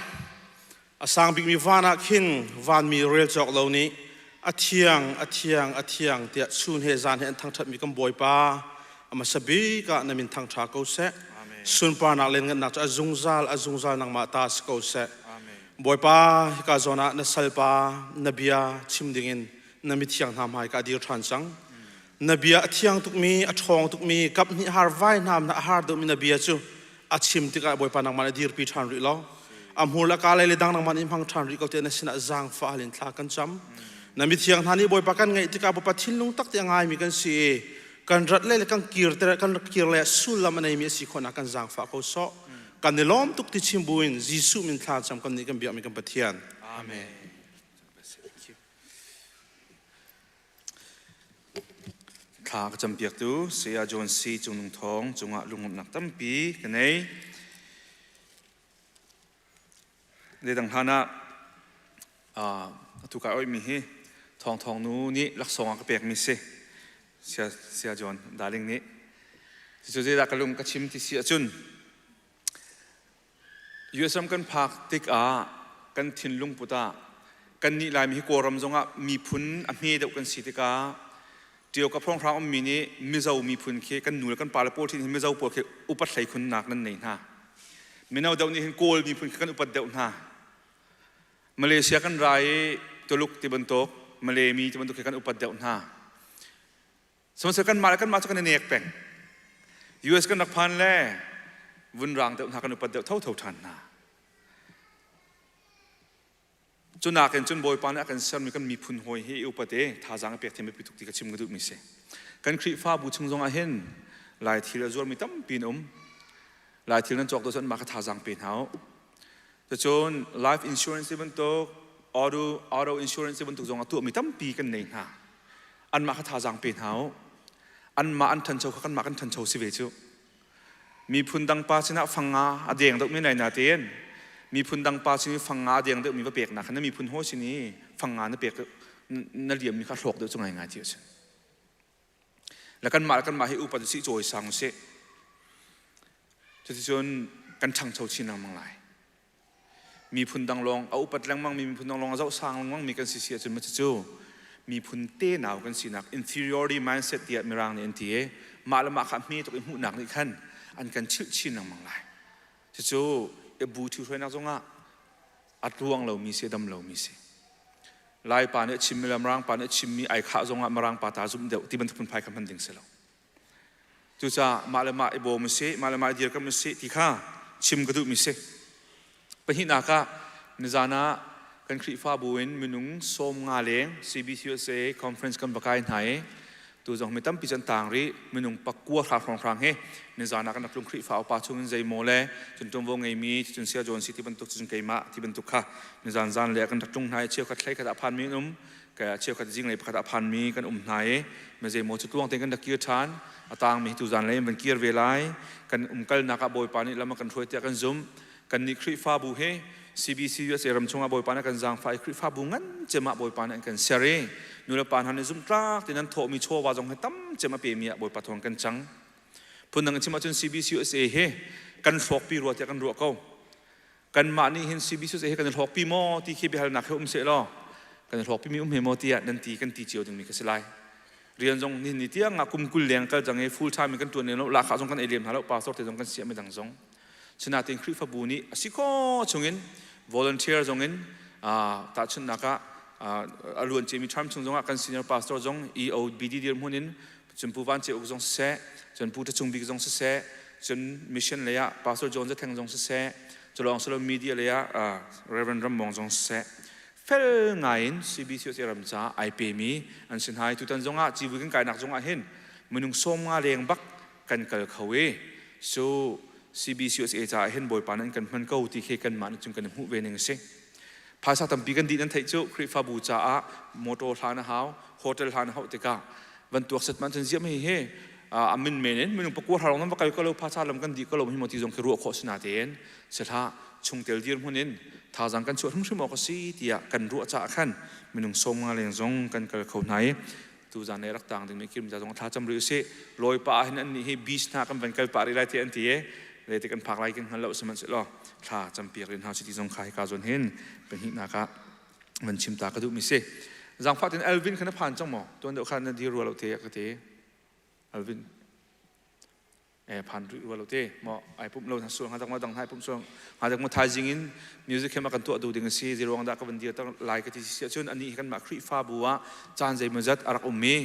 อาสังบิกมีวานาขินวานมีเรียลจอกเหล่านี้อาเทียงเตียสูนเฮจานเห็นทางทัดมีกำบอยปาอามาสบีกะนมินทางทากูเสสุนปานักเล่นกันนักจะอาจุงซาลนังมาตาสกูเสบอยปาฮิกาโซนาเนสัลปานบียชิมดิ่งนมิเทียงทำให้กาดีร์ทรานซังนบียเทียงตุกมีอทองตุกมีกับนิฮาร์ไวน์นามนาฮาร์ดูมีนบียจูอาชิมติกาบอยปานังมันดีร์ปีทานริล้ออามหูละกาเลยดังนังมันอิมพังทานริก็เตนสินะจางฟ้าลินทากันจำนมิเทียงทานี่บอยปากันไงติกาบอยปาทิลลุงตักเตียงไงมีกันสิกันรัดเล่กันกีร์แต่กันกีร์เล่สุลละมันไอมีสิคนนักกันจางฟ้าเขาโซกันในล้อมตุกติชิมบุญยิสุมินทาจำกันนี้กันเบียมีกันปะเทียนอาเมนข้าก็จำเปียกดูเสียจนซีจงลุงทองจงลุงหนักตั้มปีกันไหนในดังท่านะทุกการอ้อยมีให้ทองนู้นี่ลักษณะก็เปียกมีเสียจนดาลิงนี้สุดท้ายก็ลุงก็ชิมที่เสียจุนยูสมกันพักติกกันทินลุงปุตตากันนี่ลายมีโกรมจงมีพุนอเมเดกันสิติกาเดียวกับพระองค์มีนี้มิเจ้ามีพุนเคกันหนูแล้วกันปาลโปที่มิเจ้าปวดเคอุปัตไหลคุณนักนั่นเองฮะมินาเดานี่เห็นโกลมีพุนกันอุปัตเดาฮะมาเลเซียกันไรตัวลุกที่บนโต๊ะมาเลมีที่บนโต๊ะกันอุปัตเดาฮะสมัยกันมาแล้วกันมาจากกันเนกแปงยูเอสกันนักพันแล่วุ่นรังเดาฮะกันอุปัตเดาเท่าทันนะจนนักเห็นจนบอยปานกันเสมีกันมีพุนหอยให้อุปเดท่าจางเปียกเทมไปทุกทีก็ชิมกระดูกมิเสกันครีฟ้าบูชงจงอาเห็นหลายทีละจวนมีตั้มปีนหลายทีนั้นจอกตัวฉันมาก็ท่าจางเป็นเฮาแต่จน life insurance ที่บนโต๊ะ auto insurance ที่บนโต๊ะจงอาตัวมีตั้มปีกันเองฮะอันมาก็ท่าจางเป็นเฮาอันมาอันทันเช้ากันมากันทันเช้าสิเวจูมีพุนดังปาชนะฟังงาอเดียงตกไม่ไหนนาเตียนมีพุนดังปาชินีฟังงาเดียงเดมีว่าเปียกหนักนั่นมีพุนโฮชินีฟังงานั่นเปียกนั่นเดียมมีข้าหลอกเดือดจงไงงานเดียวฉันแล้วกันมาให้อุปนิสัยโจยสังเสจะจนกันช่างเช่าชินามังไลมีพุนดังลองเอาอุปแรงมั่งมีพุนดังลองเอาเจ้าสร้างมั่งมีกันเสียจนมันจะจู่มีพุนเต้หนาวกันสินัก inferiority mindset เดียดมีรางในอันที่มาละมาขับมีตัวเองหูหนักในขั้นอันกันชื่อชินามังไลจะจู่บูทูช่วยนักจงอัดรวงเรามีเสียดำเรามีเสียลายป่านเนี่ยชิมมีลำรังป่านเนี่ยชิมมีไอข้าจงมรังป่าตาจุ่มเดียวที่บรรทุกพายคำพันดิ่งเสียแล้วจู่จ้ามาเลยมาไอโบมีเสียมาเลยมาเดียร์ก็มีเสียที่ข้าชิมกระดูกมีเสียเป็นหินาค่ะนิจานะกันคริฟ้าบุญมีนุ่งส้มงาเลี้ยง CBCUSA conference กันประกายไหนตัวจงมีตั้มปีจันต่างรีมีนุ่งปักกัวขาครางเฮในจานากันนักลงคริฟ้าป่าชงใจโมเลจนตัววงไงมีจนเสียจนสิที่บรรทุกจนไกมาที่บรรทุกค่ะในจานเลี้ยกันนักลงไหนเชี่ยวขัดไล่ขัดพันมีนุ่มแกเชี่ยวขัดจริงเลยขัดพันมีกันไหนไม่ใจโมจุดล่วงเต็งกันนักเกียร์ชานต่างมีตัวจานเลยมันเกียร์เวลัยกันกันนักบอยปานี่แล้วมันกันช่วยเตะกันซุ่มกันนิคริฟ้าบุเฮCBCUSA รำชงอาบอยปานักันจางไฟคริฟ้าบุงันเจมาบอยปานักันเสรีนูเลปานฮันในซุ่มตราที่นั้นโถมีโชว์ว่าจงให้ตั้มเจมาเปียมีบอยปาทองกันจังพูดนังชิมาจน CBCUSA เฮกันฟอกปีรัวเตะกันรัวเขากันมานี่เห็น CBCUSA กันฟอกปีโมที่คีบิฮัลนักเขาเสร็จแล้วกันฟอกปีมีเฮโมตีนันตีกันตีเจียวจึงมีกระสลายเรียนจงนี่เที่ยงกุมกุลเลี้ยงกันจังไง full time มีกันตัวเนี่ยราคาจงกันเอเลียมหาแล้วปาสอดแต่จงกันเสียไม่ดังจงชนะติงคริฟ้าบุนี่สิโก้ชงเงินvolunteer จงเงินตัดชนนักล้วนเจมีทรัมป์จงกัน senior pastor จง EOBD เดียร์มุนินจนผู้วันเจ้าจงเสะจนผู้ที่จงบิกจงเสะจน mission เลยะ pastor จงจะแทงจงเสะจนลอง social media เลยะreverend รำมองจงเสะเฟลไงน์ CBCUSA รำจ้า IP มีอันสินหายทุกท่านจงจีวิกันกายนักจงเห็นมันนุ่งส้มงาเลี้ยงบักกันเกลเขาเว so CBCUSA จะเห็นบ่อยปานนั้นกันมันก็อุติเคกันมันจึงกันหูเวนึงเสภาษาตั้มปีกันดีนั้นไทยเจ้าคริฟ้าบูชามอโตทานหาวโฮเทลทานหาวติกาวันตัวสัตว์มันจนเสียไม่เฮอามินเมนมันนุ่งปกวดหาลงนั้นว่าใครก็เราภาษาลำกันดีก็เราไม่หมดที่จงคิดรู้ข้อสนาเตียนเสร็จละชงเตลเดียร์มุนินท่าจังกันชวนทั้งชั่วโมงก็สีเดียกันรู้จักขันมันนุ่งส่งอะไรจงกันเกิดเขาไหนตัวจานในรักต่างถึงไม่คิดมันจะจงท่าจำเรือเสลอยป่าเห็นอันนี้ให้บีชนากันเป็นเกิดป่าอะไรที่อันที่ เลยที่กันพักไล่กันฮัลโหลสมันเสร็จแล้วถ้าจำเปียกเรียนหาสิทธิสงขายกาจนเห็นเป็นหินากะมันชิมตากระดูมิเซจังฟัดเป็นเอลวินขณะผ่านจังหมอตัวเดียวกันนั่นดีรัวเราเตะกะเตะเอลวินผ่านรัวเราเตะหมอไอ้ปุ่มเราทั้งส่วนหาจากมาดังให้ปุ่มส่วนหาจากมาทายจริงอินมิวสิกเข้ามากันตัวดูดิ่งซีจีรวงดากับวันเดียวต้องไล่กันที่เสียชนอันนี้กันมาครีฟ้าบัวจานใจมันจัดอารักอุมี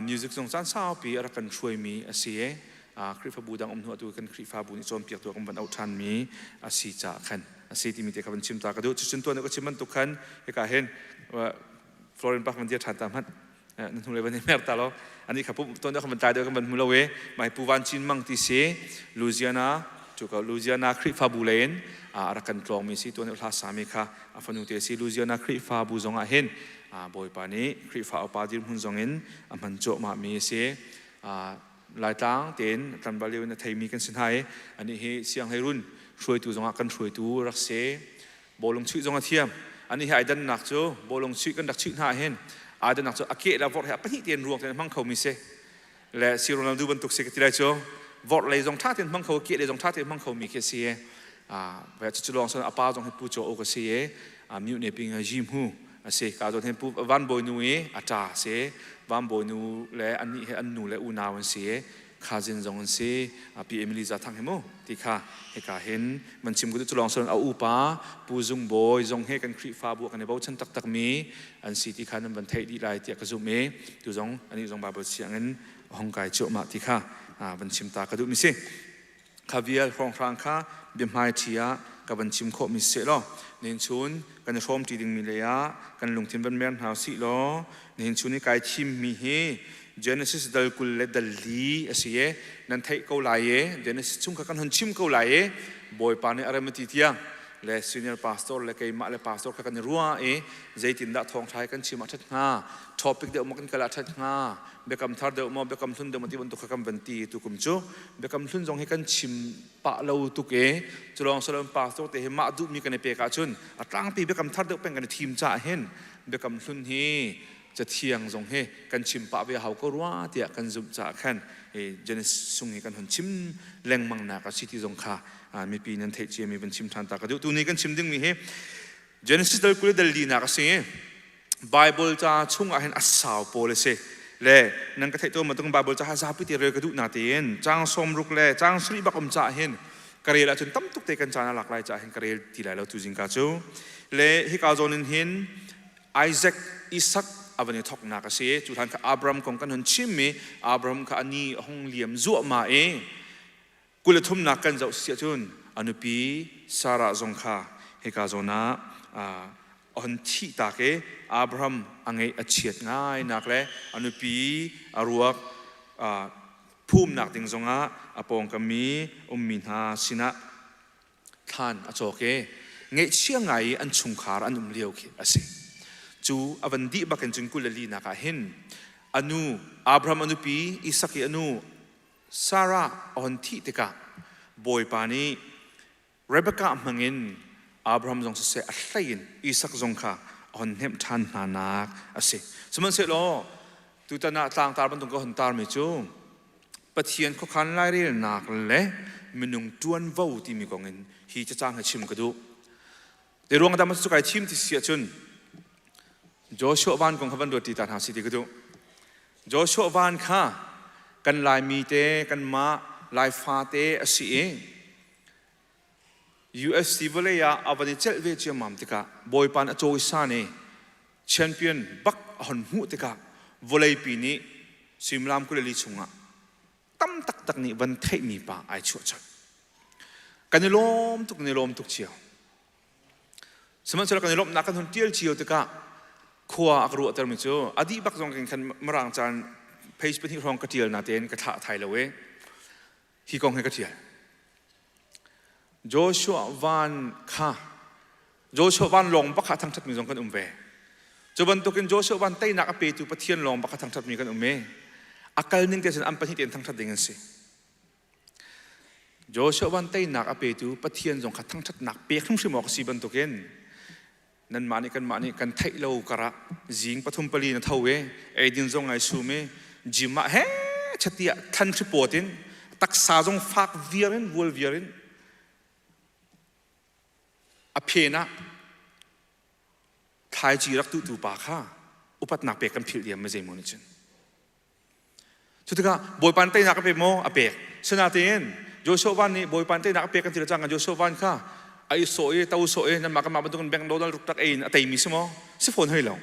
มิวสิกส่งจานสาวปีอารักกันช่วยมีเสียครีฟ้าบูดังหัวตัวกันครีฟ้าบูนี่โจมเปียกตัวกันบันเอาทันมีสีจ่าขันสีที่มีแต่กับวันชิมตากระดูจุดจุดตัวนี้ก็ชิมมันตุกขันให้กาเห็นว่าฟลอเรนปากมันเดียดทันตามฮัดนั่นทุเรศวันนี้แม่ตาเราอันนี้ครับปุ๊บตัวนี้เขาบรรทายเดียวกันบรรมุลเวหมายปูวันชินมังติเซลูเซียนาจุกลูเซียนาคริฟาบูเลนอารักกันกลองมีสิตัวนี้ลาสามีค่ะฟันุเตสิลูเซียนาคริฟาบูซงอาเห็นบอยปานี้คริฟาอปาดิมุนซงเงินมันโจมามีเสหลายต่างเต็นตันบาลีวันไทยมีกันสินไทยอันนี้เฮเสียงให้รุ่นช่วยตัวซงอากันช่วยตัวรักเสบอลงชื่อซงอาเทียมอันนี้ให้ดันหนักโจบอลงชื่อกันดักชื่อหน้าเห็นอาจจะนักโจอาเกะแล้ววอดให้ปนิเตียนรวงแต่มังเขามีเสและซีโรนัลดูบรรทุกเสกติได้โจวอดเลยจงท่าเตียนมังเขาเกะเลยจงท่าเตียนมังเขามีเคสีเวลาจะลองสอนอาปาจงให้ผู้โจโอกเสียมิวเนปิงจิมฮูเสกาจงให้ผู้วันบอยนูเออาจารย์เสวันบอยนูและอันนี้ให้อันนูและอุนาวันเสียข้าจินจงเสียปีเอมิลิซาทั้งเฮโมที่ข้าให้ข้าเห็นมันชิมกุจะลองสอนเอาอุปาผู้จงบอยจงให้กันคริฟ้าบวกกันในบ่าวฉันตักมีอันสีที่ข้านั้นบันเทิงดีลายเตียกระจุเมตัวจงอันนี้จงบาบเสียงนั้นห้องกายโจมาที่ข้าบันชิมตากระดูมิเสข้าเวียรองทางข้าเบียมไฮเทียกับบันชิมโคมิเสล้อเนินชุนกันชมจีดิงมิเลยะกันลงทิมบันเมียนหาสิล้อเนินชุนนี่กายชิมมีเฮGenesis ดัลกุลเลดัลลีเสียนั่นไทยเกาหลีGenesis ชุ่มกันหันชิมเกาหลีบอยปานในอารมณ์ติเทียงและ senior pastor และก็มาและ pastor กันรัวใจตินดาทองไทยกันชิมอัดงา topic เดียวมันกันกระลัดงาเบคำทาร์เดียวมาเบคำทุนเดียวมันที่วันตุกกันวันตีตุกุมจูเบคำทุนจงให้กันชิมปะเราตุกจะลองสลับ pastor แต่เห็นมาดูมีกันในเปกาชุนตั้งปีเบคำทาร์เดียวเป็นกันทีมจ่าเห็นเบคำทุนฮีจะเที่ยงจงให้กันชิมปะเบียเขาก็รัวเดียกันจุบจ่าขันเจนสุงให้กันหันชิมแรงมังนักสิที่จงขามีปีนั้นเทเจมีเป็นชิมทานตากระดูตัวนี้กันชิมดึงมีเฮเจนสิดัลกุลดัลลีนักสิไบเบิลจะช่วงอาเห็นอัศาวโพลเสเล่นั่นก็เทตัวมาตรงไบเบิลจะหาซาพิธีเรือกระดูนาเตียนจางสมรุกเล่จางสุริบักอมจ่าเห็นกระเรียละจนตั้มตุกเตกันจานาหลากหลายจ่าเห็นกระเรียที่ไหลเราตุจิงกาจูเล่ฮิกาโจนินเห็นไอแซคอิสักอาวันนี้ทอกนักเสียจุดทันกับอับรามของกันหันชิมมีอับรามกับอันนี้ห้องเลี้ยมจั่วมากุลทุ่มนักกันจะเสียจุนอนุปีสาระจงข้าเฮกาโจนาอันที่ตาเกอับรามอังเงอเฉียดง่ายนักเลยอนุปีอารัวภูมินักติงจงอาปองกมีมินหาสินะท่านอโจเกเงเชียงไงอันชุงขาอันเลี้ยวเกอสิจูอวันดีบักกันจุนกุลลีนักเห็นอนุอับรามอนุปีอิสักอนุซาร่าอันที่เด็กบอยปานีเรเบคก้ามังเงินอับรามจงเสียอัลไลน์อิสักจงข้าอันเห็นทันนานักอาศัยสมัยเสร็จแล้วตุตานาต่างตาบันตุงก็หันตาไม่จูปะเทียนเขาขันไล่เรียนนักเลยมันนุ่งจวนวูที่มีกองเงินฮีจะจ้างให้ชิมกระดูเดี๋ยวรวงกันมาสุกายชิมที่เสียจุนโจชัววันของขบันดูตีตาหาสิติกดูโจชัววันข้ากันลายมีเตกันมาลายฟ้าเตอสิUFC วเลยาอวันนี้เจลเวจิมัมติกาบอยปานอโจอิสานีแชมเปี้ยนบักหันหูติกาวอลเลย์ปีนี้ซิมลามกุเลลีชุงะตั้มตักนี่วันเทมีป่าไอชัวจัดกันในลมทุกเชียวสมัยเรากันในลมนักกันทุนเที่ยวเชียวติกาขวาอักรุอัตรมิจูอดีบักจงกันมรางจานเพจเป็นที่รองกระเทียลนาเตนกระทะไทยละเวฮีกองให้กระเทียลโจชัววันข้าโจชัววันลงบักขัดทางทัดมีจงกันเวจบันตุกินโจชัววันเต้นักเปตุปะเทียนลงบักขัดทางทัดมีกันเวอาการนึงแต่ฉันอันปะที่เตียนทางทัดดิ่งสิโจชัววันเต้นักเปตุปะเทียนจงขัดทางทัดหนักเปียกทั้งสิหมอกสีบันตุกินนั่นมานี่กันไทยเรากระจิงปฐุมปลีนเท่าเวดินจงไอซูเมจิมาเฮชัดเตียทันทริปโปติน ตักษาจงฝากเวียรินวัวเวียรินอเพนะทายจีรักตุปาค่ะอุปัตนักเปกันผิดเดียมไม่ใช่โมนิชันชุดที่ก็บอยปันเตนักเปโมอเปกสนาเตียนโยโซวันนี่บอยปันเตนักเปกันที่เราจังกันโยโซวันค่ะไอโซเอตาโซเอนั่นมากันมาบรรทุกกันแบงค์โดนัลด์รุกตักเองแต่มิสโมสิฟอนให้เรา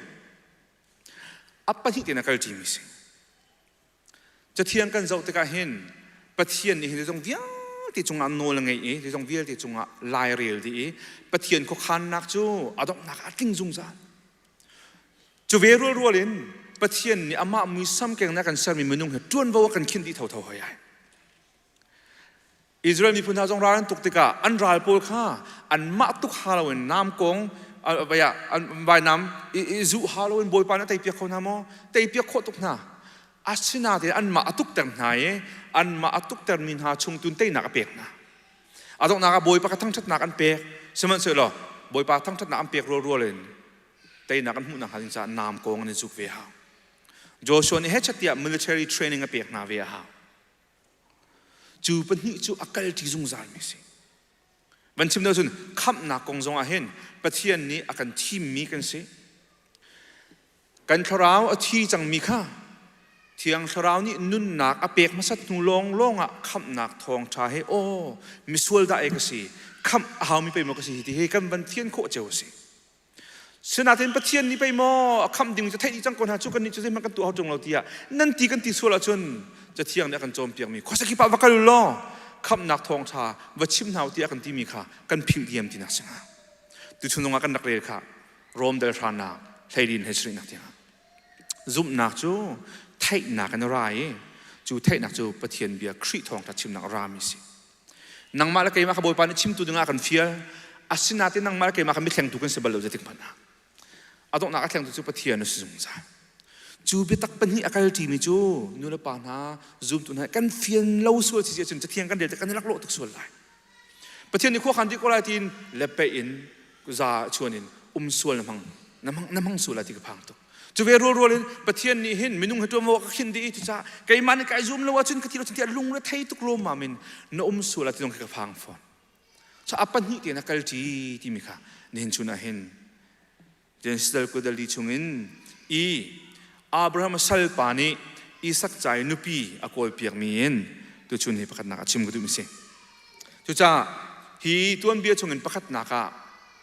อัปปะที่เตนักเกลจีมิสจะเทียงกันเราแต่ก็เห็นปะเทียนนี่ที่ตรงเดียวที่จงอันโนลงไงที่ตรงเดียวที่จงลายเรียลที่ปะเทียนเขาคันนักจูอาดอกนักอัดทิ้งจงซาจะเวรัวๆเลยปะเทียนนี่อามามีซ้ำแกงนักกันเสริมมีนุ่งเหตุจวนว่ากันขินที่เท่าๆหายอิสราเอลมีพุทธาจงร้านตุกติกาอันรายโปลค่าอันมาตุกฮาโลวีนน้ำกงไปอ่ะอันใบน้ำอิซุฮาโลวีนบอยปานนั่นแต่เปียกเขาหน้าโมแต่เปียกเขาตุกหน้าอาศินาเดอันมาตุกเติมไหนอันมาตุกเติมมินหาชงตุนเตนักเปียกนะอาตกนักบอยปากทั้งชัดนักอันเปียกสมัยเสร็จแล้วบอยปากทั้งชัดนักอันเปียกรัวๆเลยแต่นักอันหุ่นนักหันจะน้ำกงในจุกเวียฮาโจชัวนี่เฮชัดที่ military training อันเปียกนาเวียฮาจูเป็นหิจูอักลที่จงใจมิสิวันชิมเดินสุนขับนักกงจงอาเห็นประเทศนี้อาการทีมมีกันสิกันทราวอธิจังมีค่ะเทียงทราวนี่นุ่นนักอเปกมาสัตว์นุ่งลงอ่ะขับนักทองชาให้โอ้มิสวลได้เอกสิขับหามีไปมกสิที่ให้กันวันเทียนโคเจ้าสิสนาเทนประเทศนี้ไปมอคำดิ่งจะเทจังคนหาจุกันนี่จะได้มันกันตัวเอาจงเราเตียนั่นตีกันตีส่วนละจนจะเที่ยงเนี่ยกันโจมเปียกมีข้อสักขีปะวักลุล้อคำนักทองชาวัชิมหาวเตียกันตีมีค่ะกันผิวเยี่ยมที่นักสังหาตุชนงกันนักเรียนค่ะโรมเดลทรานาไทยดินเฮสรินักเตียงซุ่มนักจูไทยนักกันไรจูไทยนักจูประเทศเบียครีทองทัดชิมนักรามิสินังมาละเกยมาขบวนปานชิมตัวดึงอากันเฟียอาศินาที่นังมาละเกยมาขมิแข่งตุกันเสบลเราจะถึงพันนะอาตกนักแข่งตัวจูประเทศนั่นสุดจ้าจูเบตักปัญหาอากาศที่มีจูนู่นละปานะซูมตัวนั้นกันเฟียนเล่าส่วนที่จะเที่ยงกันเดี๋ยวจะกันนักโลกทุกส่วนเลยประเทศนี้ขั้วขันที่ก็ไล่ทีนเล็บไปอินกุซาชวนินส่วนน้ำมังส่วนอะไรที่กระพังตัวจูเวรัวเลยประเทศนี้เห็นมินุ่งให้ตัวโมกขินดีที่จ้าไก่มันไก่ซูมแล้วว่าจนกระที่เราจะลุงและไทยตุกโลมามินน้ส่วนอะไรที่ต้องกระพังฟอนจะอัปปัญหาที่นักการที่มีค่ะเห็นชุนเห็นเจนสเตอร์ก็เดลีชงอินอับราฮัมสัลปานีอิสักใจนุปีอากอยเปียกมีเอ็นตัวชุนให้ประคัตนักชิมก็ดูมิเซ่จุจ้าฮีตัวเบียชงเงินประคัตนัก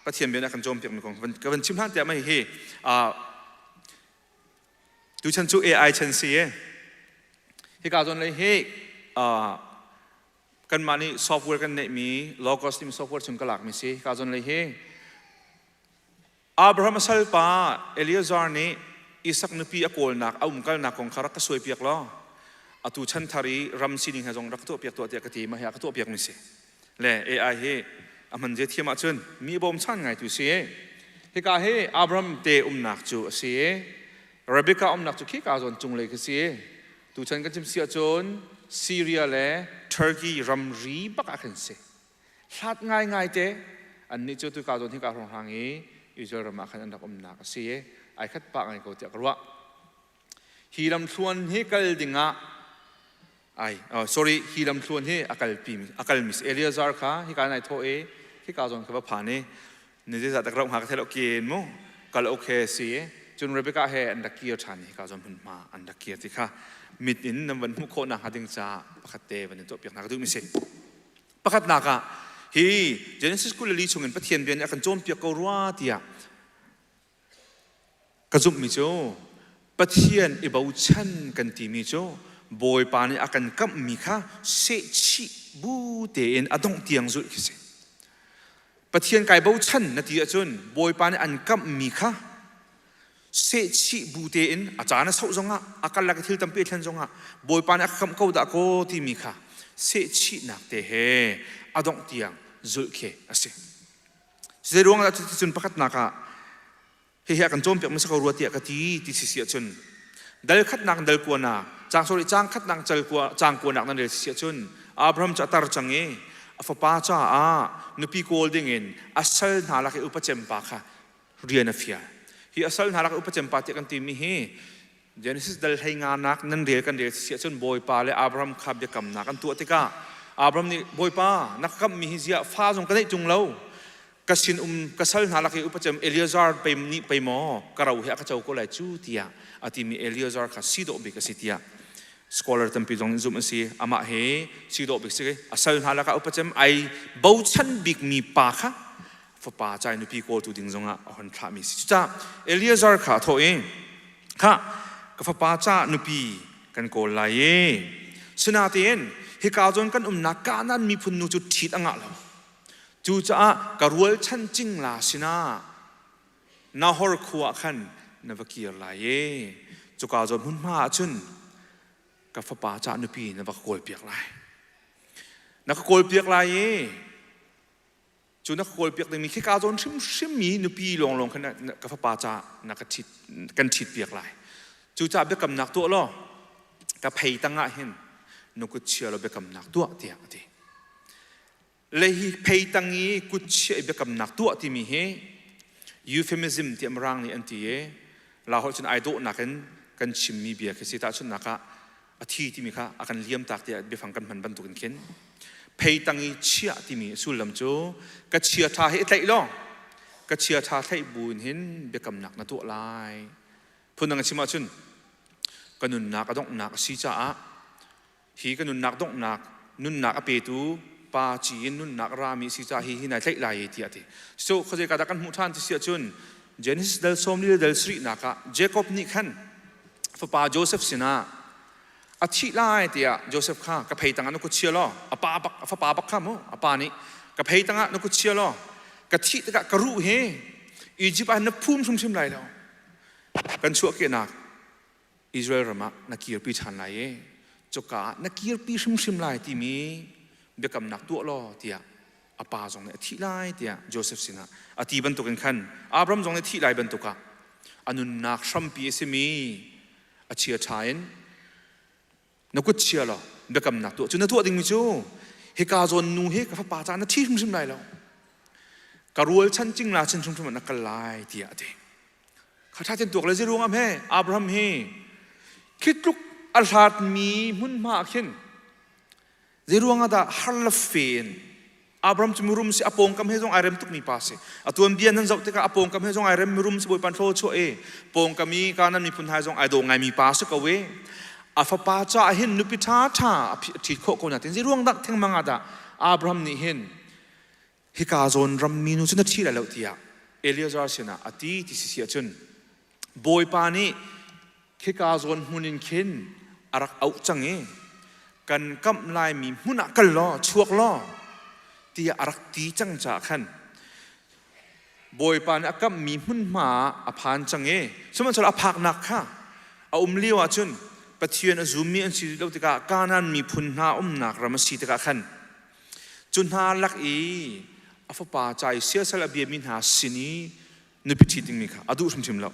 ประเทียนเบียนักกันโจมเปียกมีของกันชิมท่านแต่ไม่เฮดูฉันจู AI ฉันเสียให้การจนเลยเฮกันมานี่ซอฟต์แวร์กันเนี่ยมีโลโก้สติมซอฟต์แวร์ชุนกหลักมิเซ่การจนเลยเฮอับราฮัมสัลปาเอลียซาร์นี่อิสักนุปีอโกลนักเอามุกนักของคารักสวยเปียกล้ออตุชันทารีรัมซินิงฮะจงรักตัวเปียกตัวเตียกตีมาเฮียกตัวเปียกมิเซ่เล่เอไอเฮมันจะเทียมจนมีบอมชันไงตัวเสียเฮกาเฮอับราฮัมเตนักจูเสียเรเบคานักจูขี้กาจนจงเลยก็เสียตัวฉันก็จิมเสียจนซีเรียเล่เทอร์กีรัมรีบักอันเซ่ชัดง่ายเตอันนี้จูตัวกาจนที่การของทางนี้อิสราเอลมาขันอันดับนักเสียไอ้ขัดปากไอ้เขาจะกลัวฮีรัมชวนให้กัลดิงะsorry ฮีรัมชวนให้อากาลมิสเอลียซาร์ค่ะที่การไหนโทเอที่การจงกับผ่านนี่นี่จะตักเราหากเทลเกนมั้งกัลโอเคสิจนเรเบคาเฮอันดักเกียร์ทันที่การจงพุ่งมาอันดักเกียร์ที่ค่ะมิดอินนำวันมุขโคนักหัดิงจ้าประคัตเตวันนี้ตัวเปียกนักดูมิเซ่ประคัตนักฮีเจเนซิสกุลลีชงเงินประเทียนเบียนอาการโจมเปียกรัวเตียกระจุกมิโจประเทียนอิบาวชันกันตีมิโจบอยปานี่อาการกับมิค่ะเสชิบูเตนอดงเตียงจุดคิดสิประเทียนไก่บาวชันนาทีจนบอยปานี่อันกับมิค่ะเสชิบูเตนอาจารย์สาวจงอ่ะอาการลักทิลตั้มเปียทันจงอ่ะบอยปานี่คำเขาด่าโคที่มิค่ะเสชินักเตะอดงเตียงจุดเคสิเสียดวงเราจะจนประคัตนักเฮียกันโจมเปียกมันสักรัวเตียกตีที่เสียจนดัลขัดนักดัลกวนนาจางโซลิจางขัดนักจางกวนนักนั่นเลยเสียจนอับราฮัมจะตารจังเงอฟป้าจ้านุปีโกลดิ้งเงินอัศลนาลักอุปเจมปาค่ะเรียนเฟียฮีอัศลนาลักอุปเจมปาเตียกันตีมีเฮ Genesis dal hay nga nak nan real kan real siya chun boy pa le Abraham khab de kam nak an tu tika Abraham ni boy pa nakam mi hizia fa jong kan chung lo kasin kasal halaki upachem Eliezer pe mo karau he ka chau ko lai chu tia ati mi Eliezer kha sido be ka sitia scholar tampi jong zum si ama he sido be se asal halaka upachem ai bau chan big mi pa kha fa pa chai nu pi ko tu ding zonga hon tha mi si cha Eliezer kha tho e kha ka fa pa cha nu pi kan ko lai e sina tien he ka jon kan na ka nan mi phun nu chu thit anga lo chu cha ka rual chan ching la sina na hor khuwa khan na vakir lai e chu ka jon hun ma chun ka fa pa cha nu pi na va kol piak lai na ka kol piak lai e chu na kol piak ding mi khi ka jon sim mi nu pi long khan ka fa pa cha na ka thit kan thit piak lai chu cha be kam nak to lo ka phei tanga hin nu ku chia lo be kam nak to tia ti le hi phei tangi ku chia be kam nak to ti mi he euphemism ti amrang ni anti e la ho chun ai do na kan chim mi bia ke si ta chun na ka athi ti mi kha akan liam tak ti be phang kan man ban tu kan ken phei tangi chia ti mi sulam chu ka chia tha he tlai lo ka chia tha thai bun hin be kam nak na to lai phunang chima chun kanun nak adong nak si cha a hi kanun nak dong nak nun nak ape tu pa chi nun nak ra mi si cha hi na tlai lai ti ati so khoje ka da kan mu than ti sia chun Genesis dal som li dal sri naka Jacob ni khan fa pa Joseph sina athi lai ti a Joseph kha ka phei tanga no ku chia lo apa bak fa pa bak kha mo apa ni ka phei tanga no ku chia lo ka thi ta ka ru he Egypt an na phum sum sim lai lo kan chu ke nak Israel rama nakir pi chan lai e choka nakir pi sim lai ti mi bekam nak tu lo tia apa jong ne thi lai tia Joseph sina ati ban to kan khan Abraham jong ne thi lai ban to ka anun nak sham pi se mi achia chain nakut chia lo bekam nak tu chu na tu ding mi chu he ka zon nu he ka pa cha na thi sim lai lo ka rual chan ching la chin chung na ka lai tia ati kha tha chen tu le ziruang am he Abraham he kitluk alhat mi mun ma khin ziruang ada harlafen Abraham chumurum si apong kam he jong arem tuk mi pa se atuam bian nan zau te ka apong kam he jong arem murum si boi pan tho cho e pong kami kanan mi pun hai jong ai do ngai mi pa se ka we afa pa cha hin nu pi tha tha thi kho ko na tin ziruang dak theng manga da Abraham ni hin hi ka zon ram mi nu chuna thi la lo tia Eliezer sina ati ti si sia chun boy pa ni khi ka zon hunin khin arak au change kan kam lai mi huna kal lo chuak lo ti arak ti chang cha khan boy pa ni akam mi hun ma aphan change suman chal aphak nak kha a liwa chun pathian azumi an si lo tika kanan mi phun na nak ram si tika khan chun ha lak i afa pa chai sia sal abi min ha sini nu pi thi ting mi kha adu sum chim lo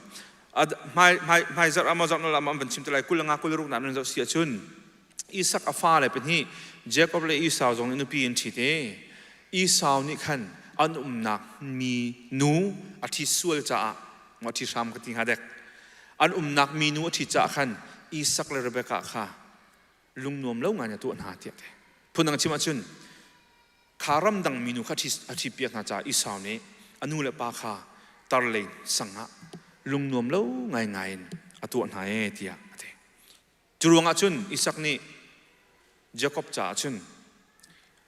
mai zar amazon la mam ban chim tlai kulanga kulru na nan zo sia chun Isaac afa le pen hi Jacob le Esau jong nu pi in thi te Esau ni khan an nak mi nu athi sual cha ma thi sam ka ting hadek an nak mi nu athi cha khan Isaac le Rebecca kha lungnom lo nga nya tu an ha ti te phunang chima chun kharam dang mi nu kha athi piak na cha Esau ne anu le pa kha tar le sanga lungnom lo ngai atu an ha e tia te churuanga chun Isaac ni Jacob cha chun